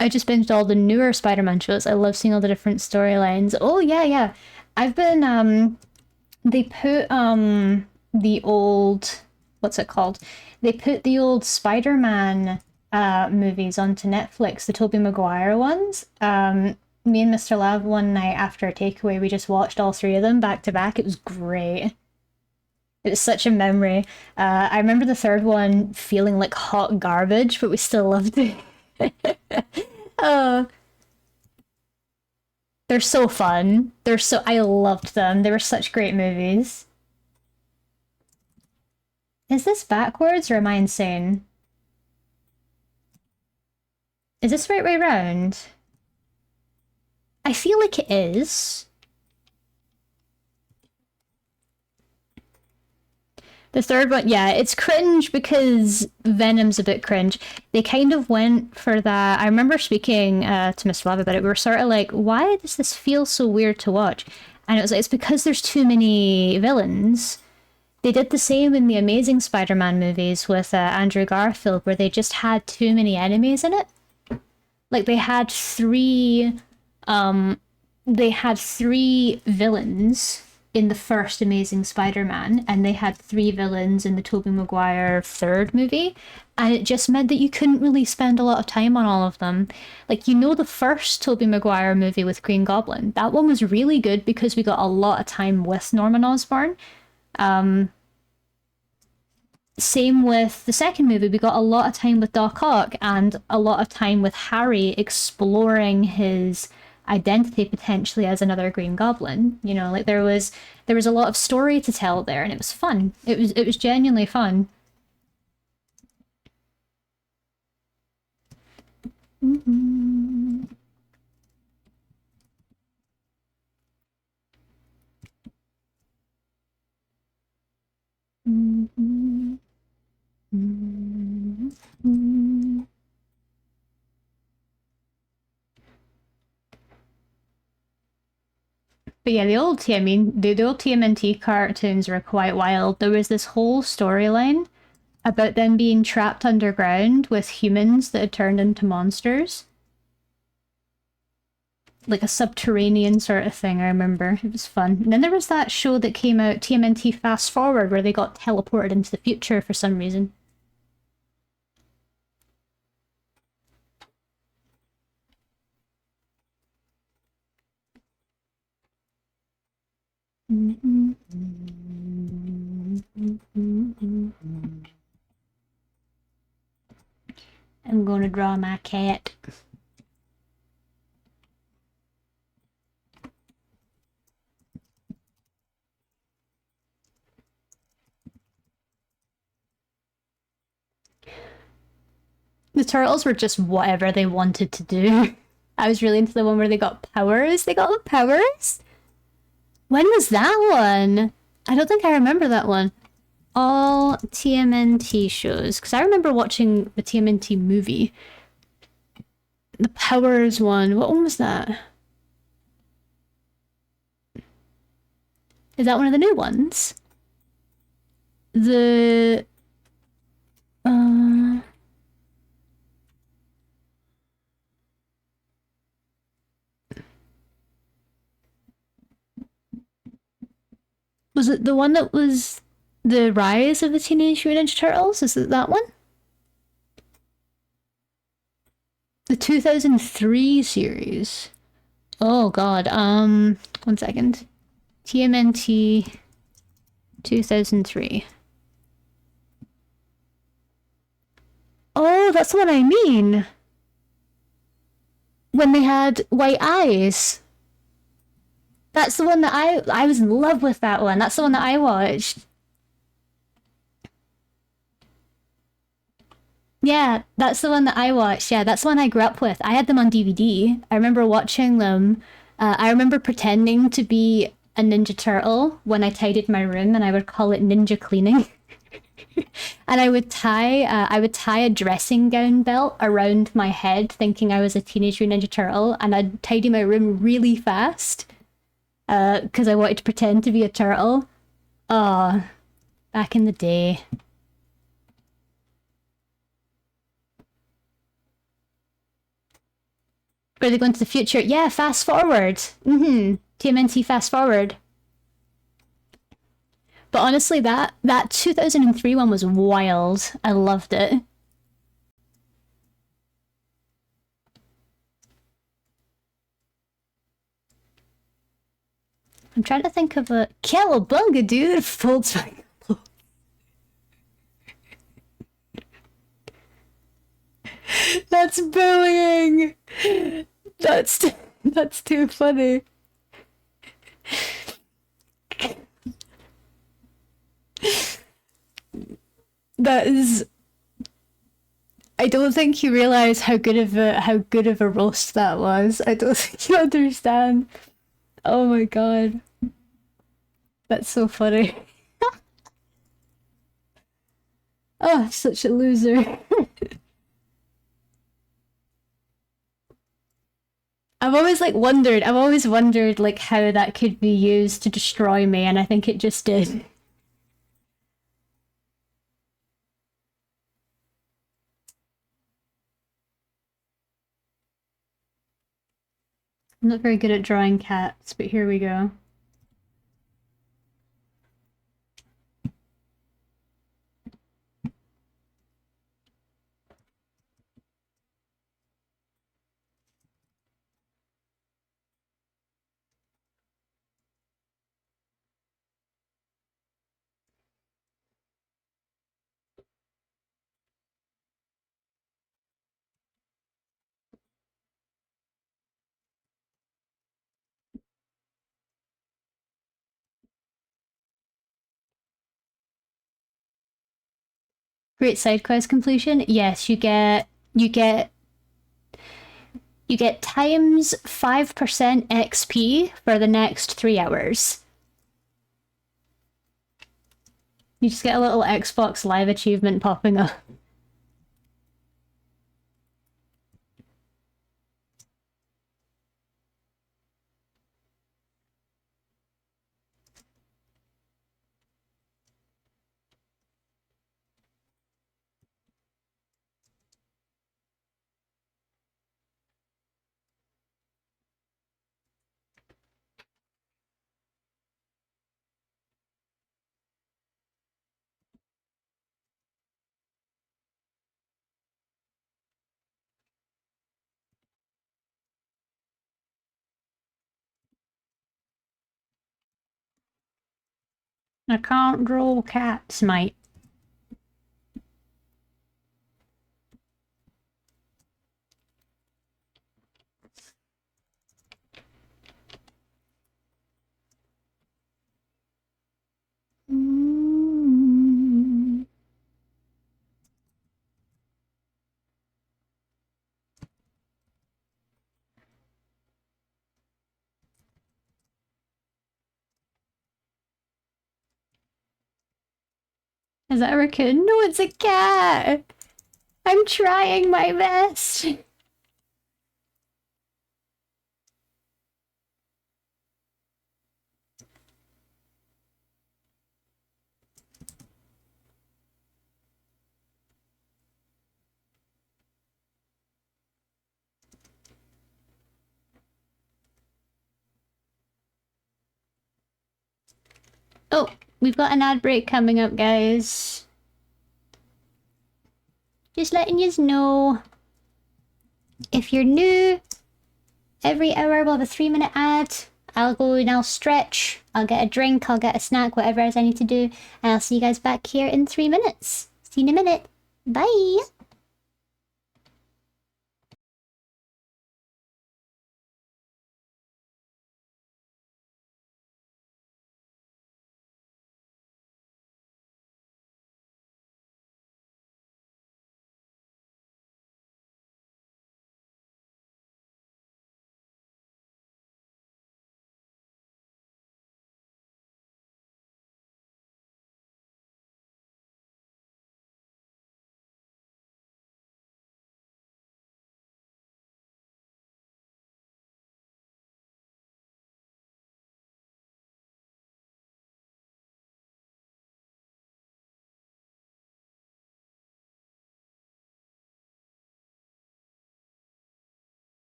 I just binged all the newer Spider-Man shows. I love seeing all the different storylines. Oh yeah, yeah. I've been they put the old what's it called? They put the old Spider-Man movies onto Netflix, the Tobey Maguire ones. Me and Mr. Lav one night after a takeaway, we just watched all three of them back to back. It was great. It was such a memory. I remember the third one feeling like hot garbage, but we still loved it. Oh, they're so fun. I loved them. They were such great movies. Is this backwards or am I insane? Is this the right way round? I feel like it is. The third one, yeah, it's cringe because Venom's a bit cringe. They kind of went for that. I remember speaking to Miss Love about it. We were sort of like, why does this feel so weird to watch? And it was like, it's because there's too many villains. They did the same in the Amazing Spider-Man movies with Andrew Garfield, where they just had too many enemies in it. Like um, they had three villains in the first Amazing Spider-Man, and they had three villains in the Tobey Maguire third movie, and it just meant that you couldn't really spend a lot of time on all of them. Like, you know, the first Tobey Maguire movie with Green Goblin, that one was really good because we got a lot of time with Norman Osborn. Same with the second movie, we got a lot of time with Doc Ock and a lot of time with Harry exploring his identity potentially as another Green Goblin. You know, like there was a lot of story to tell there, and it was fun. It was genuinely fun. Mm-hmm. Mm-hmm. Mm-hmm. But yeah, the old TMNT cartoons were quite wild. There was this whole storyline about them being trapped underground with humans that had turned into monsters. Like a subterranean sort of thing, I remember. It was fun. And then there was that show that came out, TMNT Fast Forward, where they got teleported into the future for some reason. I'm gonna draw my cat. The turtles were just whatever they wanted to do. I was really into the one where they got powers. They got the powers? When was that one? I don't think I remember that one. All TMNT shows. Because I remember watching the TMNT movie. The powers one. What one was that? Is that one of the new ones? The... Uh... Was it the one that was the Rise of the Teenage Mutant Ninja Turtles? Is it that one? The 2003 series. Oh god. 1 second. TMNT 2003. Oh, that's what I mean. When they had white eyes. That's the one that I was in love with that one. That's the one that I watched. Yeah, that's the one that I watched. Yeah, that's the one I grew up with. I had them on DVD. I remember watching them. I remember pretending to be a Ninja Turtle when I tidied my room, and I would call it ninja cleaning. And I would tie a dressing gown belt around my head, thinking I was a Teenage Mutant Ninja Turtle, and I'd tidy my room really fast, because I wanted to pretend to be a turtle. Oh, back in the day. Are they going to the future? Yeah, fast forward. TMNT fast forward. But honestly, that 2003 one was wild. I loved it. I'm trying to think of a Cowabunga, dude. Folds my clothes. That's bullying. That's too funny. That is. I don't think you realize how good of a roast that was. I don't think you understand. Oh my god, that's so funny. Oh, such a loser. I've always wondered like how that could be used to destroy me, and I think it just did. I'm not very good at drawing cats, but here we go. Great side quest completion. Yes, you get times 5% XP for the next 3 hours. You just get a little Xbox Live achievement popping up. I can't draw cats, mate. Is that a raccoon? No, it's a cat! I'm trying my best! Oh, we've got an ad break coming up, guys. Just letting yous know. If you're new, every hour we'll have a 3-minute ad. I'll go and I'll stretch. I'll get a drink, I'll get a snack, whatever else I need to do. And I'll see you guys back here in 3 minutes. See you in a minute. Bye!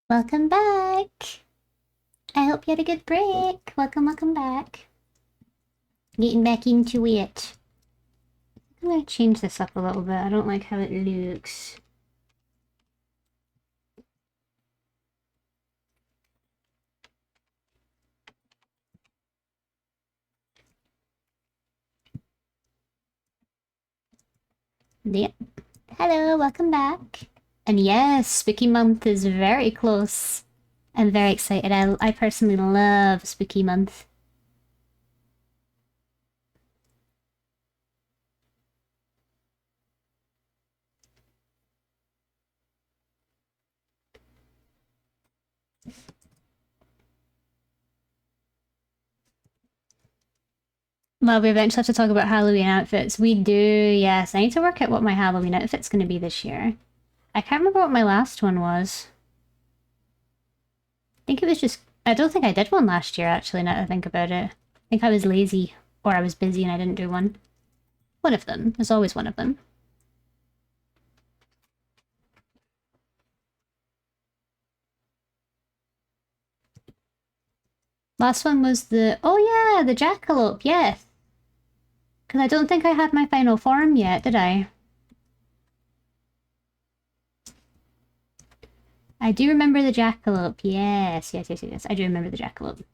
Welcome back! I hope you had a good break. Welcome back. Getting back into it. I'm gonna change this up a little bit. I don't like how it looks. Yep. Hello, welcome back. And yes, Spooky Month is very close. I'm very excited. I personally love Spooky Month. Well, we eventually have to talk about Halloween outfits. We do, yes. I need to work out what my Halloween outfit's going to be this year. I can't remember what my last one was. I think it was just... I don't think I did one last year, actually, now that I think about it. I think I was lazy, or I was busy and I didn't do one. One of them. There's always one of them. Last one was the... Oh yeah, the jackalope, yes. Because I don't think I had my final form yet, did I? I do remember the jackalope. Yes, yes, yes, yes. I do remember the jackalope.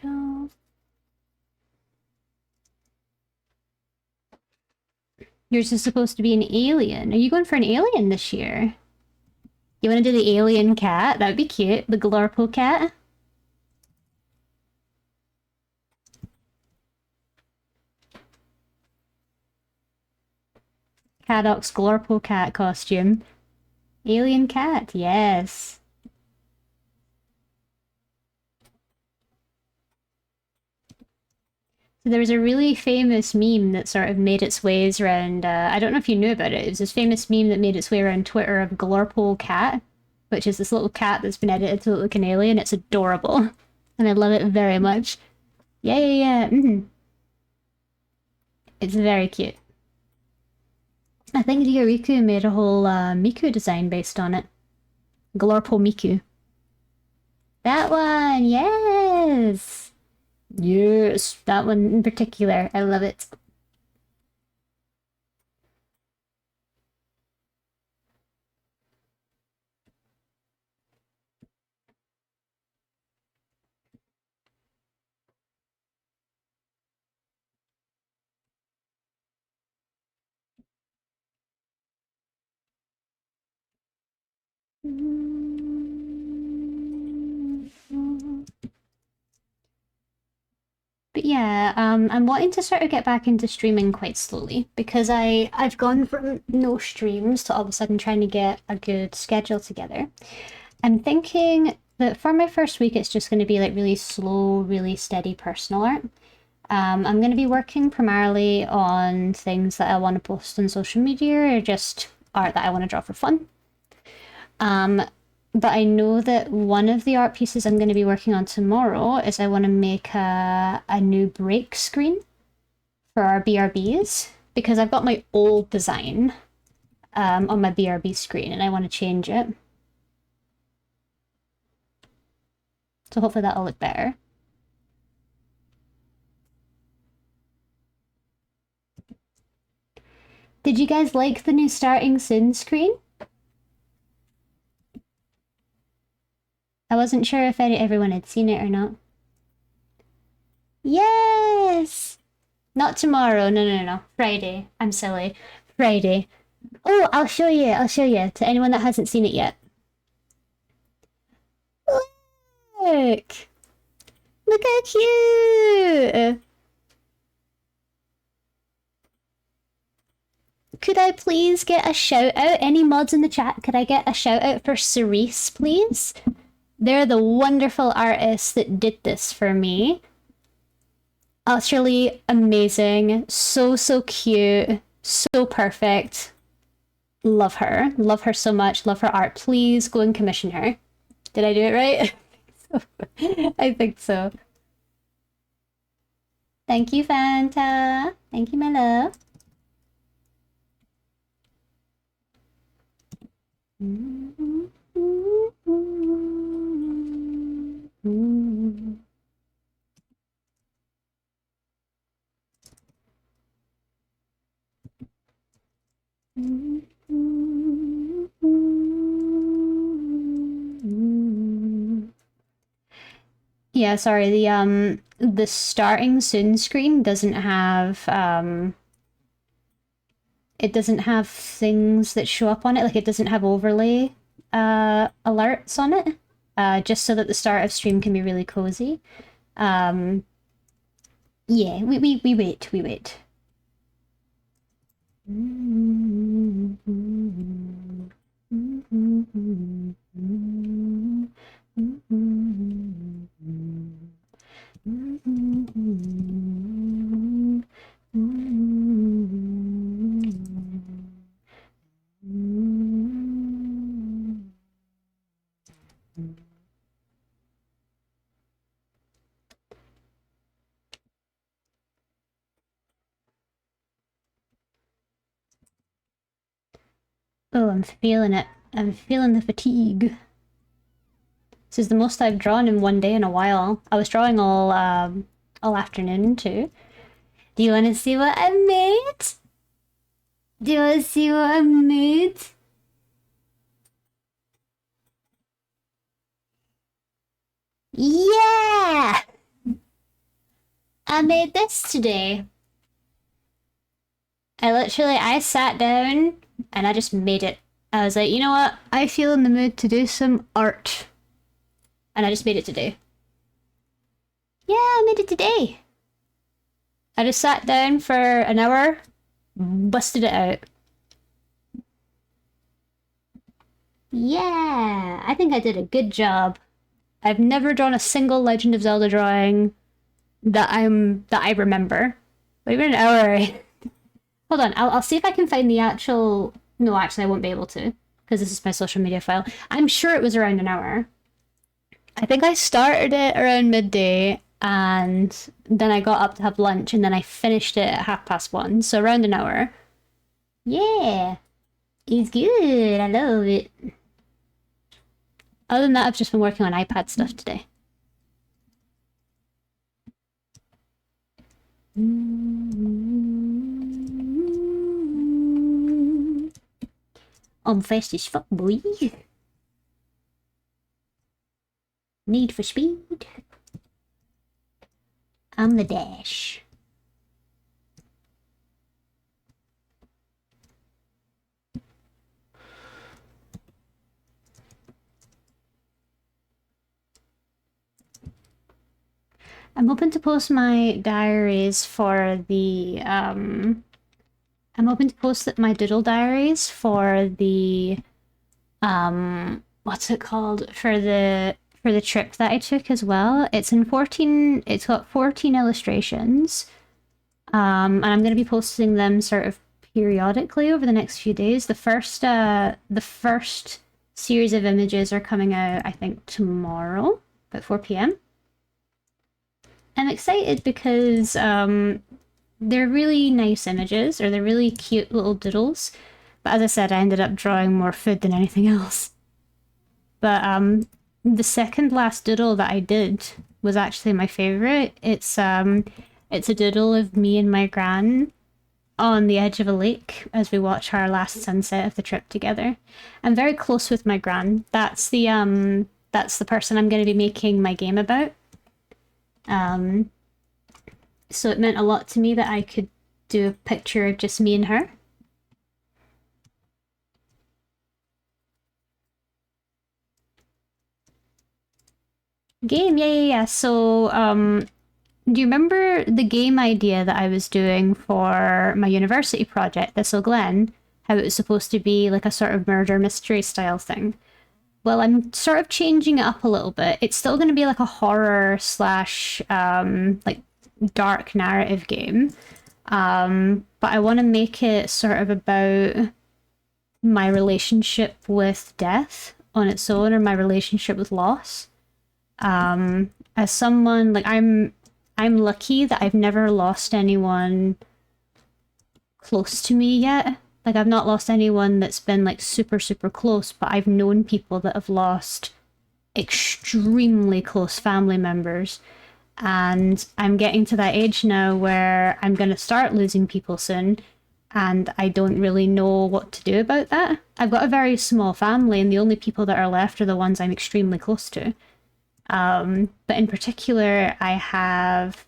Go. Yours is supposed to be an alien. Are you going for an alien this year? You want to do the alien cat? That'd be cute. The Glorpo cat. Caddock's Glorpo cat costume. Alien cat, yes. So there was a really famous meme that sort of made its ways around. I don't know if you knew about it. It was this famous meme that made its way around Twitter of Glorpo cat, which is this little cat that's been edited to look like an alien. It's adorable, and I love it very much. Yeah, yeah, yeah. It's very cute. I think Dioriku made a whole Miku design based on it. Glorpo Miku. That one, yes! Yes, that one in particular. I love it. But yeah, I'm wanting to sort of get back into streaming quite slowly because I've gone from no streams to all of a sudden trying to get a good schedule together. I'm thinking that for my first week, it's just going to be like really slow, really steady personal art. I'm going to be working primarily on things that I want to post on social media or just art that I want to draw for fun. But I know that one of the art pieces I'm going to be working on tomorrow is I want to make a new break screen for our BRBs because I've got my old design on my BRB screen and I want to change it. So hopefully that'll look better. Did you guys like the new starting soon screen? I wasn't sure if everyone had seen it or not. Yes! Not tomorrow. No, no, no, no. Friday. I'm silly. Friday. Oh, I'll show you. I'll show you to anyone that hasn't seen it yet. Look! Look how cute! Could I please get a shout out? Any mods in the chat? Could I get a shout out for Cerise, please? They're the wonderful artists that did this for me. Utterly amazing. So, so cute. So perfect. Love her. Love her so much. Love her art. Please go and commission her. Did I do it right? I think so. Thank you, Fanta. Thank you, my love. Yeah, sorry, the starting soon screen doesn't have it doesn't have things that show up on it, like it doesn't have overlay alerts on it. Just so that the start of stream can be really cozy. Yeah, we wait, we wait. Oh, I'm feeling it. I'm feeling the fatigue. This is the most I've drawn in one day in a while. I was drawing all afternoon too. Do you want to see what I made? Do you want to see what I made? Yeah! I made this today. I sat down and I just made it. I was like, you know what? I feel in the mood to do some art. And I just made it today. Yeah, I made it today. I just sat down for an hour, busted it out. Yeah, I think I did a good job. I've never drawn a single Legend of Zelda drawing that I remember. But even an hour. Hold on, I'll see if I can find the actual. No, actually, I won't be able to because this is my social media file. I'm sure it was around an hour. I think I started it around midday and then I got up to have lunch and then I finished it at 1:30. So around an hour. Yeah, it's good. I love it. Other than that, I've just been working on iPad stuff today. I'm fast as fuck, boy. Need for speed. I'm the Dash. I'm hoping to post my diaries for the I'm hoping to post my doodle diaries for the what's it called, for the trip that I took as well. It's got 14 illustrations. And I'm going to be posting them sort of periodically over the next few days. The first series of images are coming out, I think, tomorrow at 4 p.m. I'm excited because they're really nice images, or they're really cute little doodles. But as I said, I ended up drawing more food than anything else. But the second last doodle that I did was actually my favorite. It's a doodle of me and my gran on the edge of a lake as we watch our last sunset of the trip together. I'm very close with my gran. That's the person I'm going to be making my game about. So it meant a lot to me that I could do a picture of just me and her. Game, yeah. So, do you remember the game idea that I was doing for my university project, Thistle Glen? How it was supposed to be like a sort of murder mystery style thing? Well, I'm sort of changing it up a little bit. It's still going to be like a horror slash like dark narrative game. But I want to make it sort of about my relationship with death on its own, or my relationship with loss. As someone, like, I'm lucky that I've never lost anyone close to me yet. Like, I've not lost anyone that's been like super, super close, but I've known people that have lost extremely close family members. And I'm getting to that age now where I'm going to start losing people soon, and I don't really know what to do about that. I've got a very small family, and the only people that are left are the ones I'm extremely close to. But in particular, I have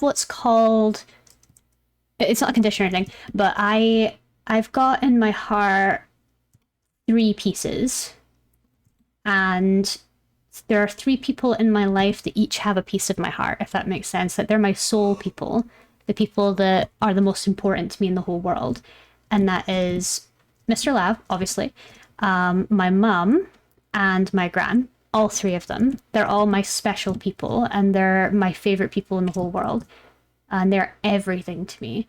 what's called, it's not a condition or anything, but I've got in my heart 3 pieces, and there are 3 people in my life that each have a piece of my heart, if that makes sense. That they're my soul people, the people that are the most important to me in the whole world. And that is Mr. Lav, obviously, my mum, and my gran. All 3 of them. They're all my special people, and they're my favorite people in the whole world. And they're everything to me.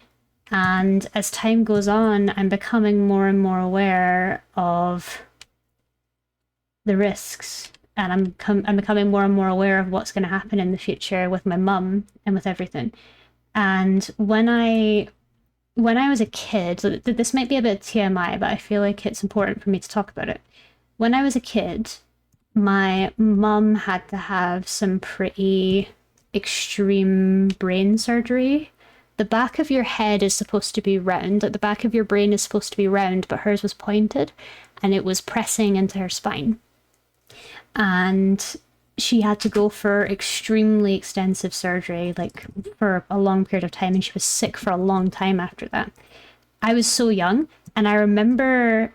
And as time goes on, I'm becoming more and more aware of the risks, and I'm becoming more and more aware of what's going to happen in the future with my mum and with everything. And when when I was a kid, so this might be a bit TMI, but I feel like it's important for me to talk about it. When I was a kid, my mum had to have some pretty extreme brain surgery. The back of your head is supposed to be round, like the back of your brain is supposed to be round, but hers was pointed and it was pressing into her spine. And she had to go for extremely extensive surgery, like for a long period of time, and she was sick for a long time after that. I was so young, and I remember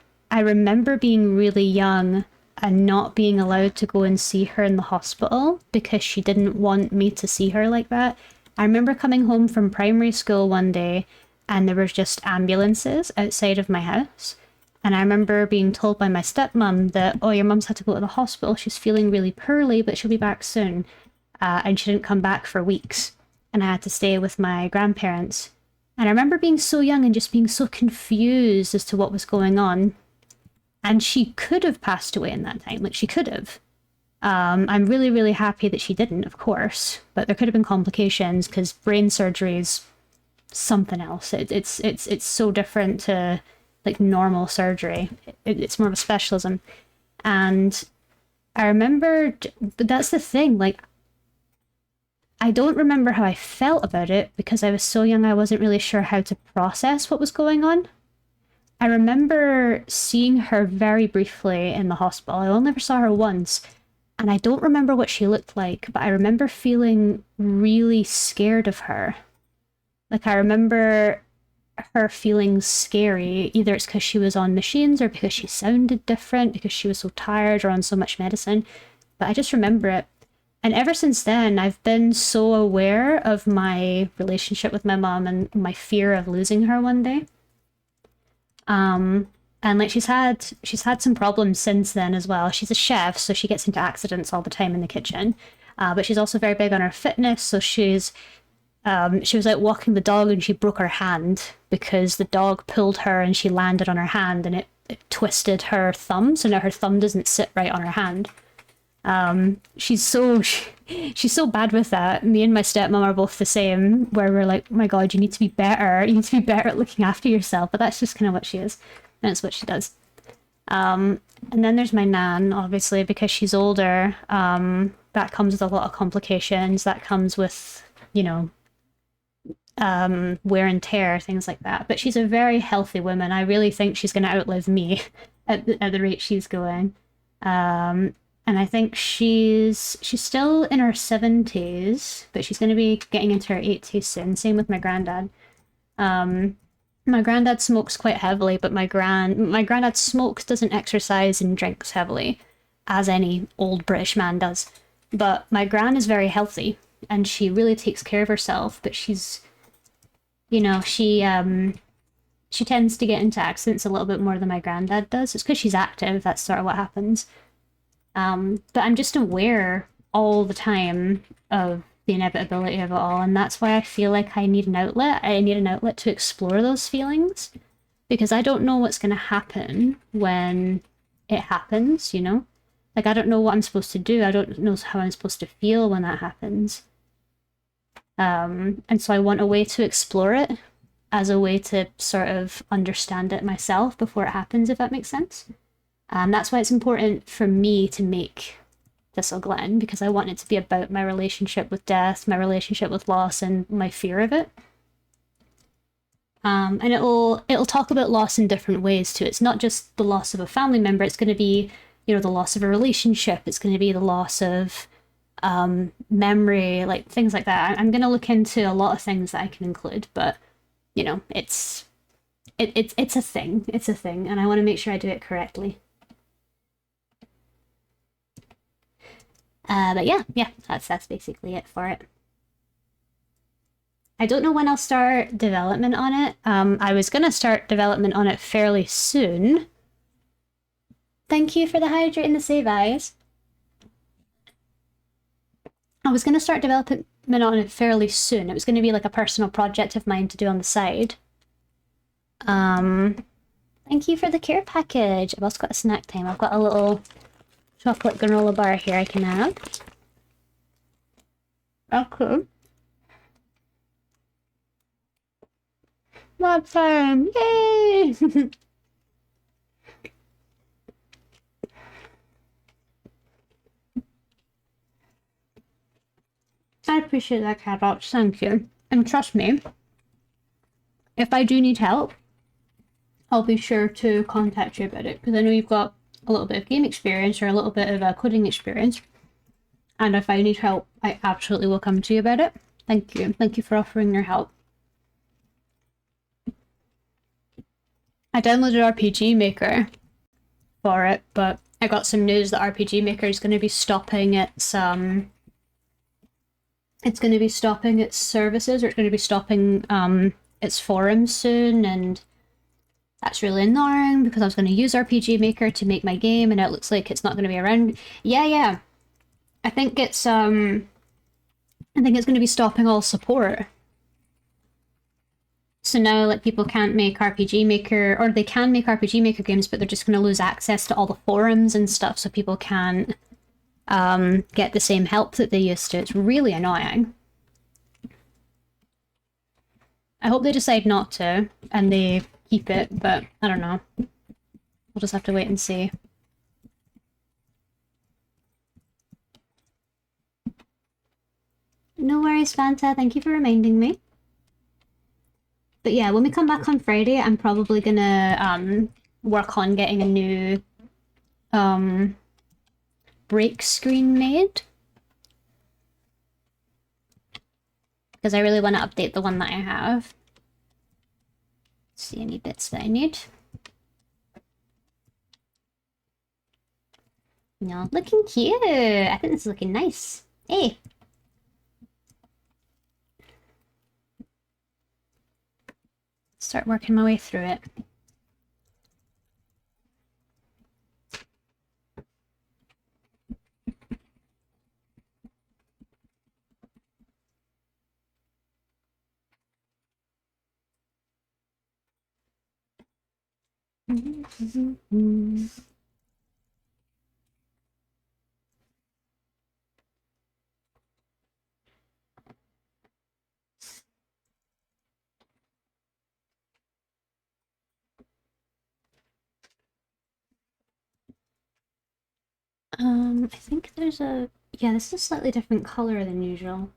being really young and not being allowed to go and see her in the hospital because she didn't want me to see her like that. I remember coming home from primary school one day and there was just ambulances outside of my house. And I remember being told by my stepmom that, oh, your mum's had to go to the hospital. She's feeling really poorly, but she'll be back soon. And she didn't come back for weeks. And I had to stay with my grandparents. And I remember being so young and just being so confused as to what was going on. And she could have passed away in that time. Like, she could have. I'm really, really happy that she didn't, of course. But there could have been complications because brain surgery is something else. It's so different to like normal surgery. It's more of a specialism. And I remember, but that's the thing, like, I don't remember how I felt about it because I was so young I wasn't really sure how to process what was going on. I remember seeing her very briefly in the hospital. I only ever saw her once, and I don't remember what she looked like, but I remember feeling really scared of her. Like, I remember her feeling scary. Either it's because she was on machines or because she sounded different, because she was so tired or on so much medicine. But I just remember it. And ever since then, I've been so aware of my relationship with my mom and my fear of losing her one day. And like she's had some problems since then as well. She's a chef, so she gets into accidents all the time in the kitchen. But she's also very big on her fitness, so she was like walking the dog and she broke her hand because the dog pulled her and she landed on her hand and it twisted her thumb, so now her thumb doesn't sit right on her hand. She's so bad with that. Me and my stepmom are both the same, where we're like, oh my god, you need to be better. You need to be better at looking after yourself. But that's just kind of what she is. And it's what she does. And then there's my nan, obviously, because she's older. That comes with a lot of complications. That comes with, wear and tear, things like that. But she's a very healthy woman. I really think she's going to outlive me at the rate she's going. And I think she's still in her 70s, but she's going to be getting into her 80s soon. Same with my granddad. My granddad smokes quite heavily, but my granddad smokes, doesn't exercise, and drinks heavily, as any old British man does. But my gran is very healthy, and she really takes care of herself. But she's, she tends to get into accidents a little bit more than my granddad does. It's because she's active. That's sort of what happens. But I'm just aware all the time of the inevitability of it all, and that's why I feel like I need an outlet. I need an outlet to explore those feelings, because I don't know what's going to happen when it happens, Like, I don't know what I'm supposed to do. I don't know how I'm supposed to feel when that happens. And so I want a way to explore it as a way to sort of understand it myself before it happens, if that makes sense. That's why it's important for me to make Thistle Glen, because I want it to be about my relationship with death, my relationship with loss, and my fear of it. And it'll talk about loss in different ways too. It's not just the loss of a family member. It's going to be, the loss of a relationship. It's going to be the loss of memory, like things like that. I'm going to look into a lot of things that I can include, but it's a thing. It's a thing, and I want to make sure I do it correctly. But yeah, that's basically it for it. I don't know when I'll start development on it. I was gonna start development on it fairly soon. Thank you for the hydrate and the save eyes. I was gonna start development on it fairly soon. It was gonna be like a personal project of mine to do on the side. Thank you for the care package. I've also got a snack time. I've got a little chocolate granola bar here I can have. Okay. Lab time! Yay! I appreciate that, Cadox. Thank you. And trust me, if I do need help, I'll be sure to contact you about it because I know you've got a little bit of game experience or a little bit of coding experience. And if I need help, I absolutely will come to you about it. Thank you. Thank you for offering your help. I downloaded RPG Maker for it, but I got some news that RPG Maker is going to be stopping its services, or it's going to be stopping its forums soon, and that's really annoying because I was going to use RPG Maker to make my game, and it looks like it's not going to be around. Yeah. I think it's going to be stopping all support. So now, like, people can't make RPG Maker, or they can make RPG Maker games, but they're just going to lose access to all the forums and stuff, so people can't get the same help that they used to. It's really annoying. I hope they decide not to, and they keep it, but I don't know. We'll just have to wait and see. No worries, Fanta. Thank you for reminding me. But yeah, when we come back on Friday, I'm probably gonna work on getting a new break screen made. Because I really want to update the one that I have. Let's see any bits that I need. No, looking cute. I think this is looking nice. Hey. Start working my way through it. I think there's a... Yeah, this is a slightly different color than usual.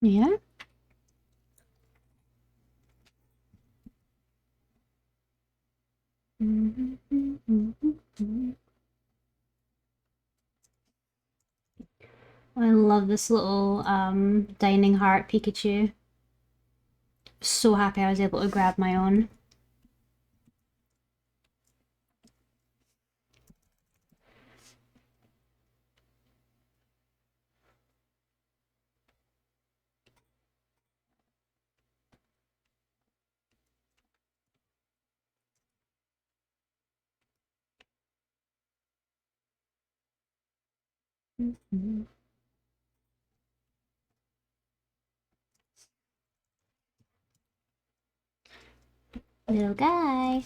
Yeah? I love this little dining heart Pikachu. So happy I was able to grab my own. Little guy.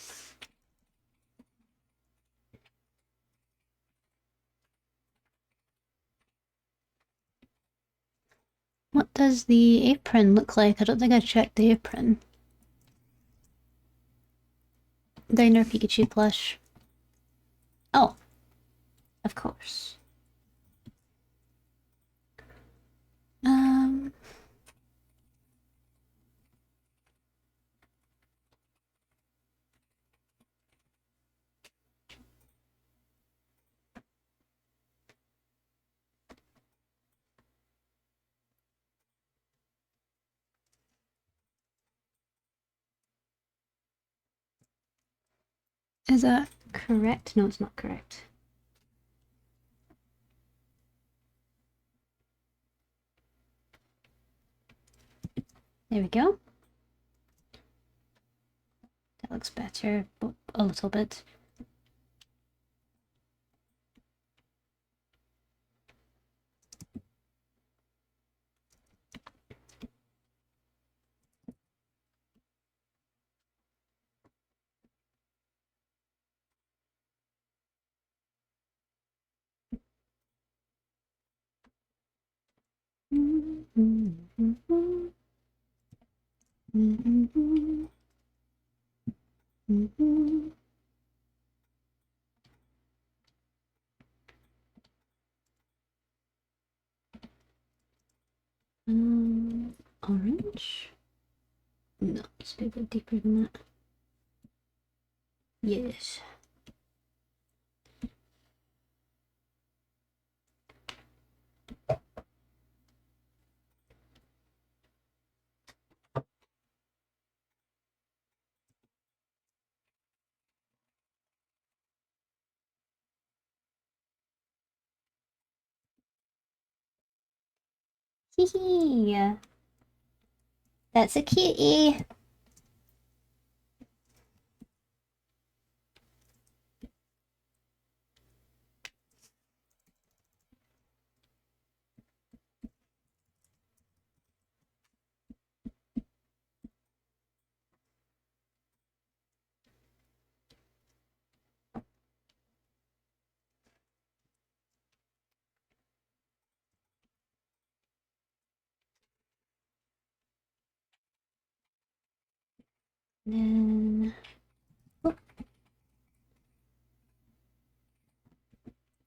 What does the apron look like? I don't think I checked the apron. Diner Pikachu plush. Oh, of course. Um, is that correct? No, it's not correct. There we go. looks better, but a little bit. Orange? No, it's a bit deeper than that. Yes. Hee hee. That's a cutie. Then... Oh.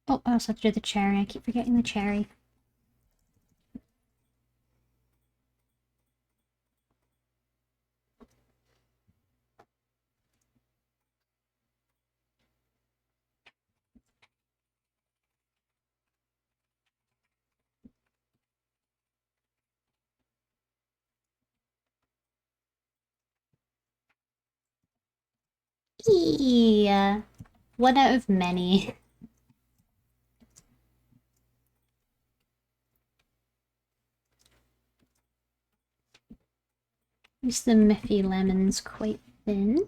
Oh, I also have to do the cherry. I keep forgetting the cherry. Yeah. One out of many. Use the Miffy lemons quite thin.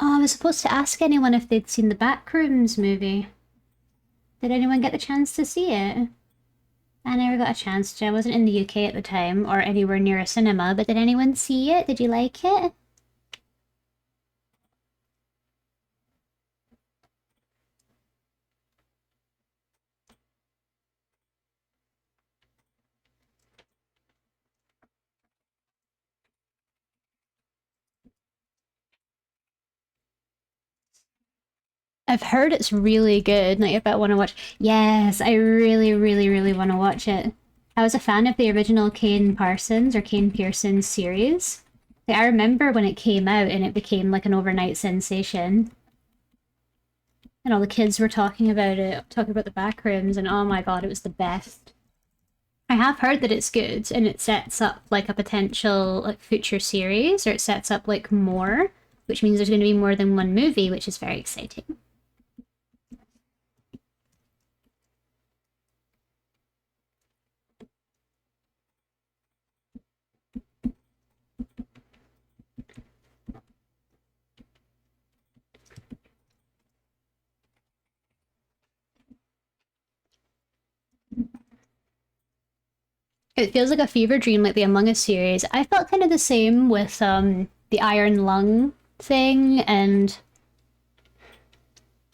Oh, I was supposed to ask anyone if they'd seen the Backrooms movie. Did anyone get the chance to see it? I never got a chance to. I wasn't in the UK at the time, or anywhere near a cinema, but did anyone see it? Did you like it? I've heard it's really good. Like, if I want to watch... Yes, I really, really, really want to watch it. I was a fan of the original Kane Parsons, or Kane Pearson series. Like, I remember when it came out and it became like an overnight sensation. And all the kids were talking about it, talking about the Backrooms, and oh my god, it was the best. I have heard that it's good, and it sets up like a potential like future series, or it sets up like more, which means there's going to be more than one movie, which is very exciting. It feels like a fever dream, like the Among Us series. I felt kind of the same with the Iron Lung thing and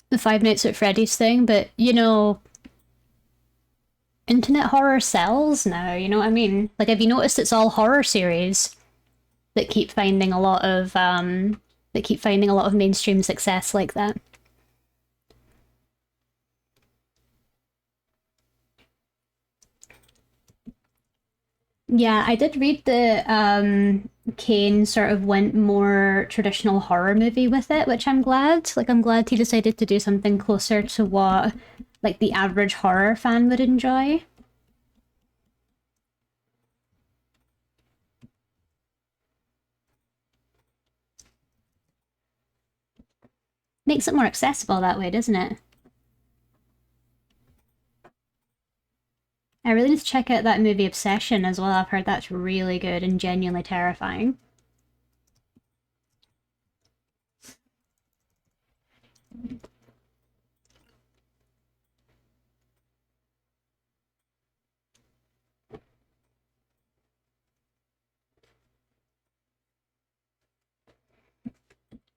the Five Nights at Freddy's thing, but you know, internet horror sells now, you know what I mean? Like, have you noticed it's all horror series that keep finding a lot of mainstream success like that? Yeah, I did read that Kane sort of went more traditional horror movie with it, which I'm glad. Like, I'm glad he decided to do something closer to what like the average horror fan would enjoy. Makes it more accessible that way, doesn't it? I really need to check out that movie Obsession as well. I've heard that's really good and genuinely terrifying.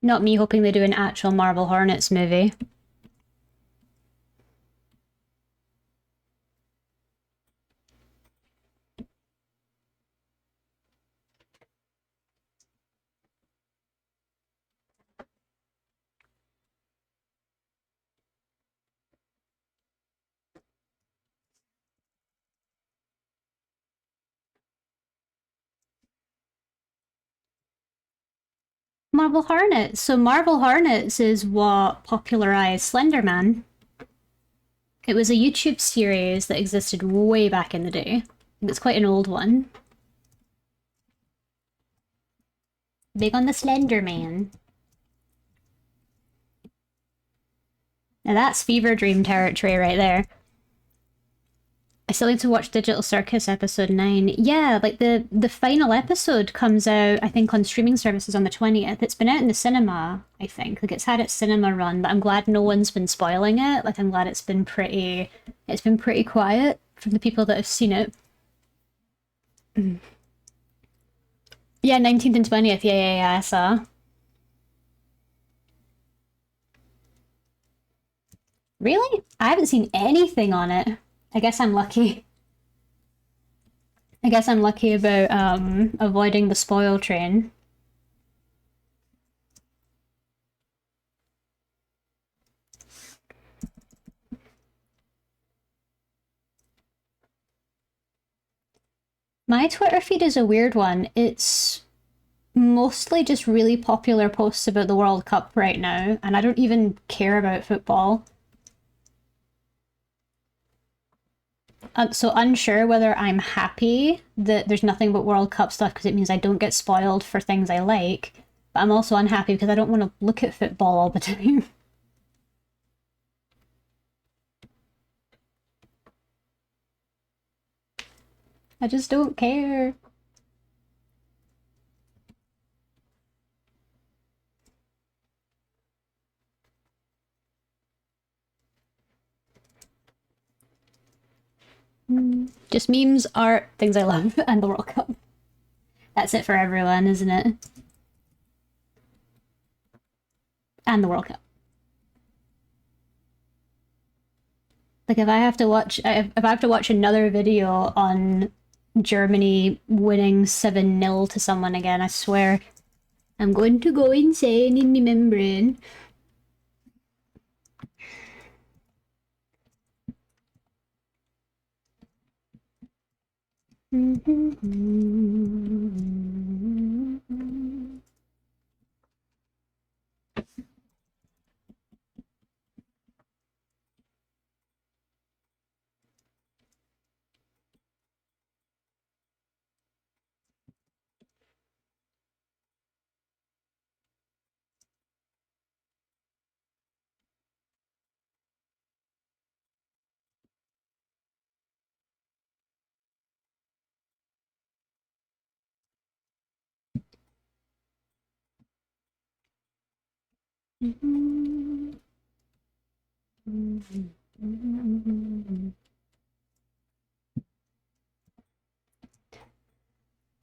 Not me hoping they do an actual Marble Hornets movie. Marble Hornets. So Marble Hornets is what popularized Slender Man. It was a YouTube series that existed way back in the day. It's quite an old one. Big on the Slender Man. Now that's fever dream territory right there. I still need to watch Digital Circus episode 9. Yeah, like the final episode comes out, I think, on streaming services on the 20th. It's been out in the cinema, I think. Like it's had its cinema run, but I'm glad no one's been spoiling it. Like I'm glad it's been pretty quiet from the people that have seen it. Yeah, 19th and 20th. Yeah, I saw. Really? I haven't seen anything on it. I guess I'm lucky. I guess I'm lucky about avoiding the spoil train. My Twitter feed is a weird one. It's mostly just really popular posts about the World Cup right now, and I don't even care about football. So unsure whether I'm happy that there's nothing but World Cup stuff because it means I don't get spoiled for things I like, but I'm also unhappy because I don't want to look at football all the time. I just don't care. Just memes, art, things I love, and the World Cup. That's it for everyone, isn't it? And the World Cup. Like if I have to watch another video on Germany winning 7-0 to someone again, I swear I'm going to go insane in the membrane.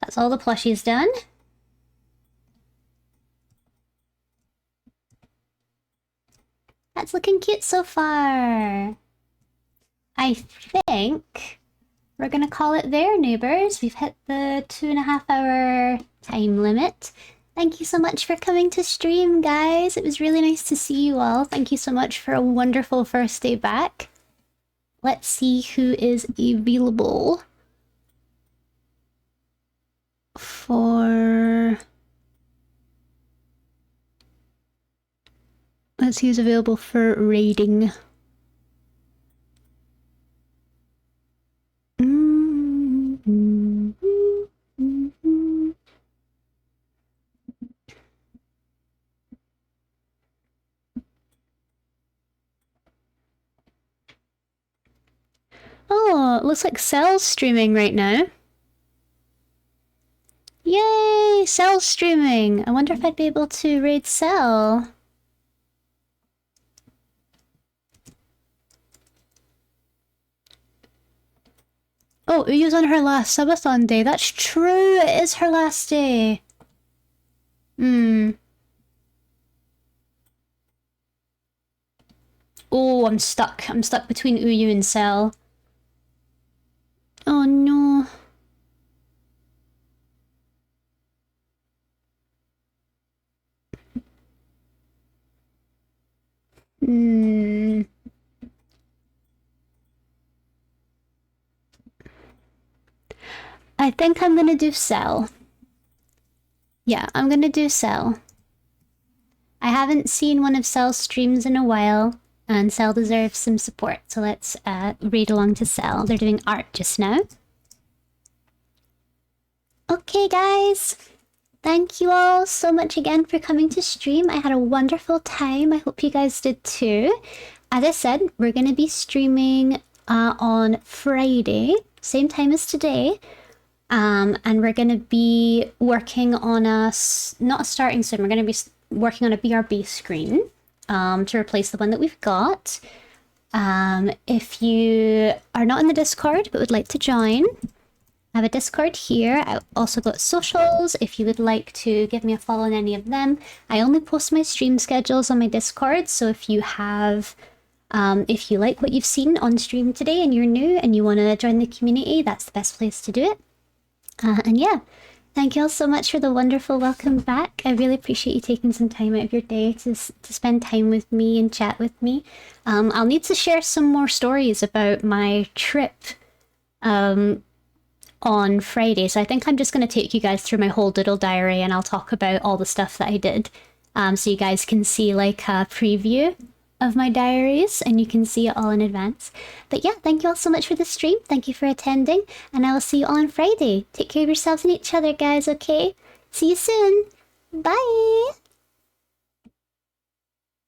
That's all the plushies done. That's looking cute so far. I think we're gonna call it there, neighbors. We've hit the 2.5 hour time limit. Thank you so much for coming to stream, guys. It was really nice to see you all. Thank you so much for a wonderful first day back. Let's see who is available for... Let's see who's available for raiding. Oh, looks like Cell's streaming right now. Yay! Cell's streaming! I wonder if I'd be able to raid Cell. Oh, Uyu's on her last subathon day. That's true! It is her last day. Oh, I'm stuck. I'm stuck between Uyu and Cell. Oh no. I think I'm gonna do Cell. Yeah, I'm gonna do Cell. I haven't seen one of Cell's streams in a while, and Cell deserves some support, so let's read along to Cell. They're doing art just now. Okay, guys. Thank you all so much again for coming to stream. I had a wonderful time. I hope you guys did too. As I said, we're going to be streaming on Friday, same time as today. And we're going to be working on not a starting sim, we're going to be working on a BRB screen to replace the one that we've got. If you are not in the Discord but would like to join, I have a Discord here. I also got socials if you would like to give me a follow on any of them. I only post my stream schedules on my Discord, so if you have, if you like what you've seen on stream today and you're new and you want to join the community, that's the best place to do it. And yeah, thank you all so much for the wonderful welcome back. I really appreciate you taking some time out of your day to spend time with me and chat with me. I'll need to share some more stories about my trip on Friday. So I think I'm just going to take you guys through my whole doodle diary and I'll talk about all the stuff that I did. So you guys can see like a preview of my diaries and you can see it all in advance. But yeah, thank you all so much for the stream. Thank you for attending and I will see you all on Friday. Take care of yourselves and each other, guys, okay? See you soon. Bye!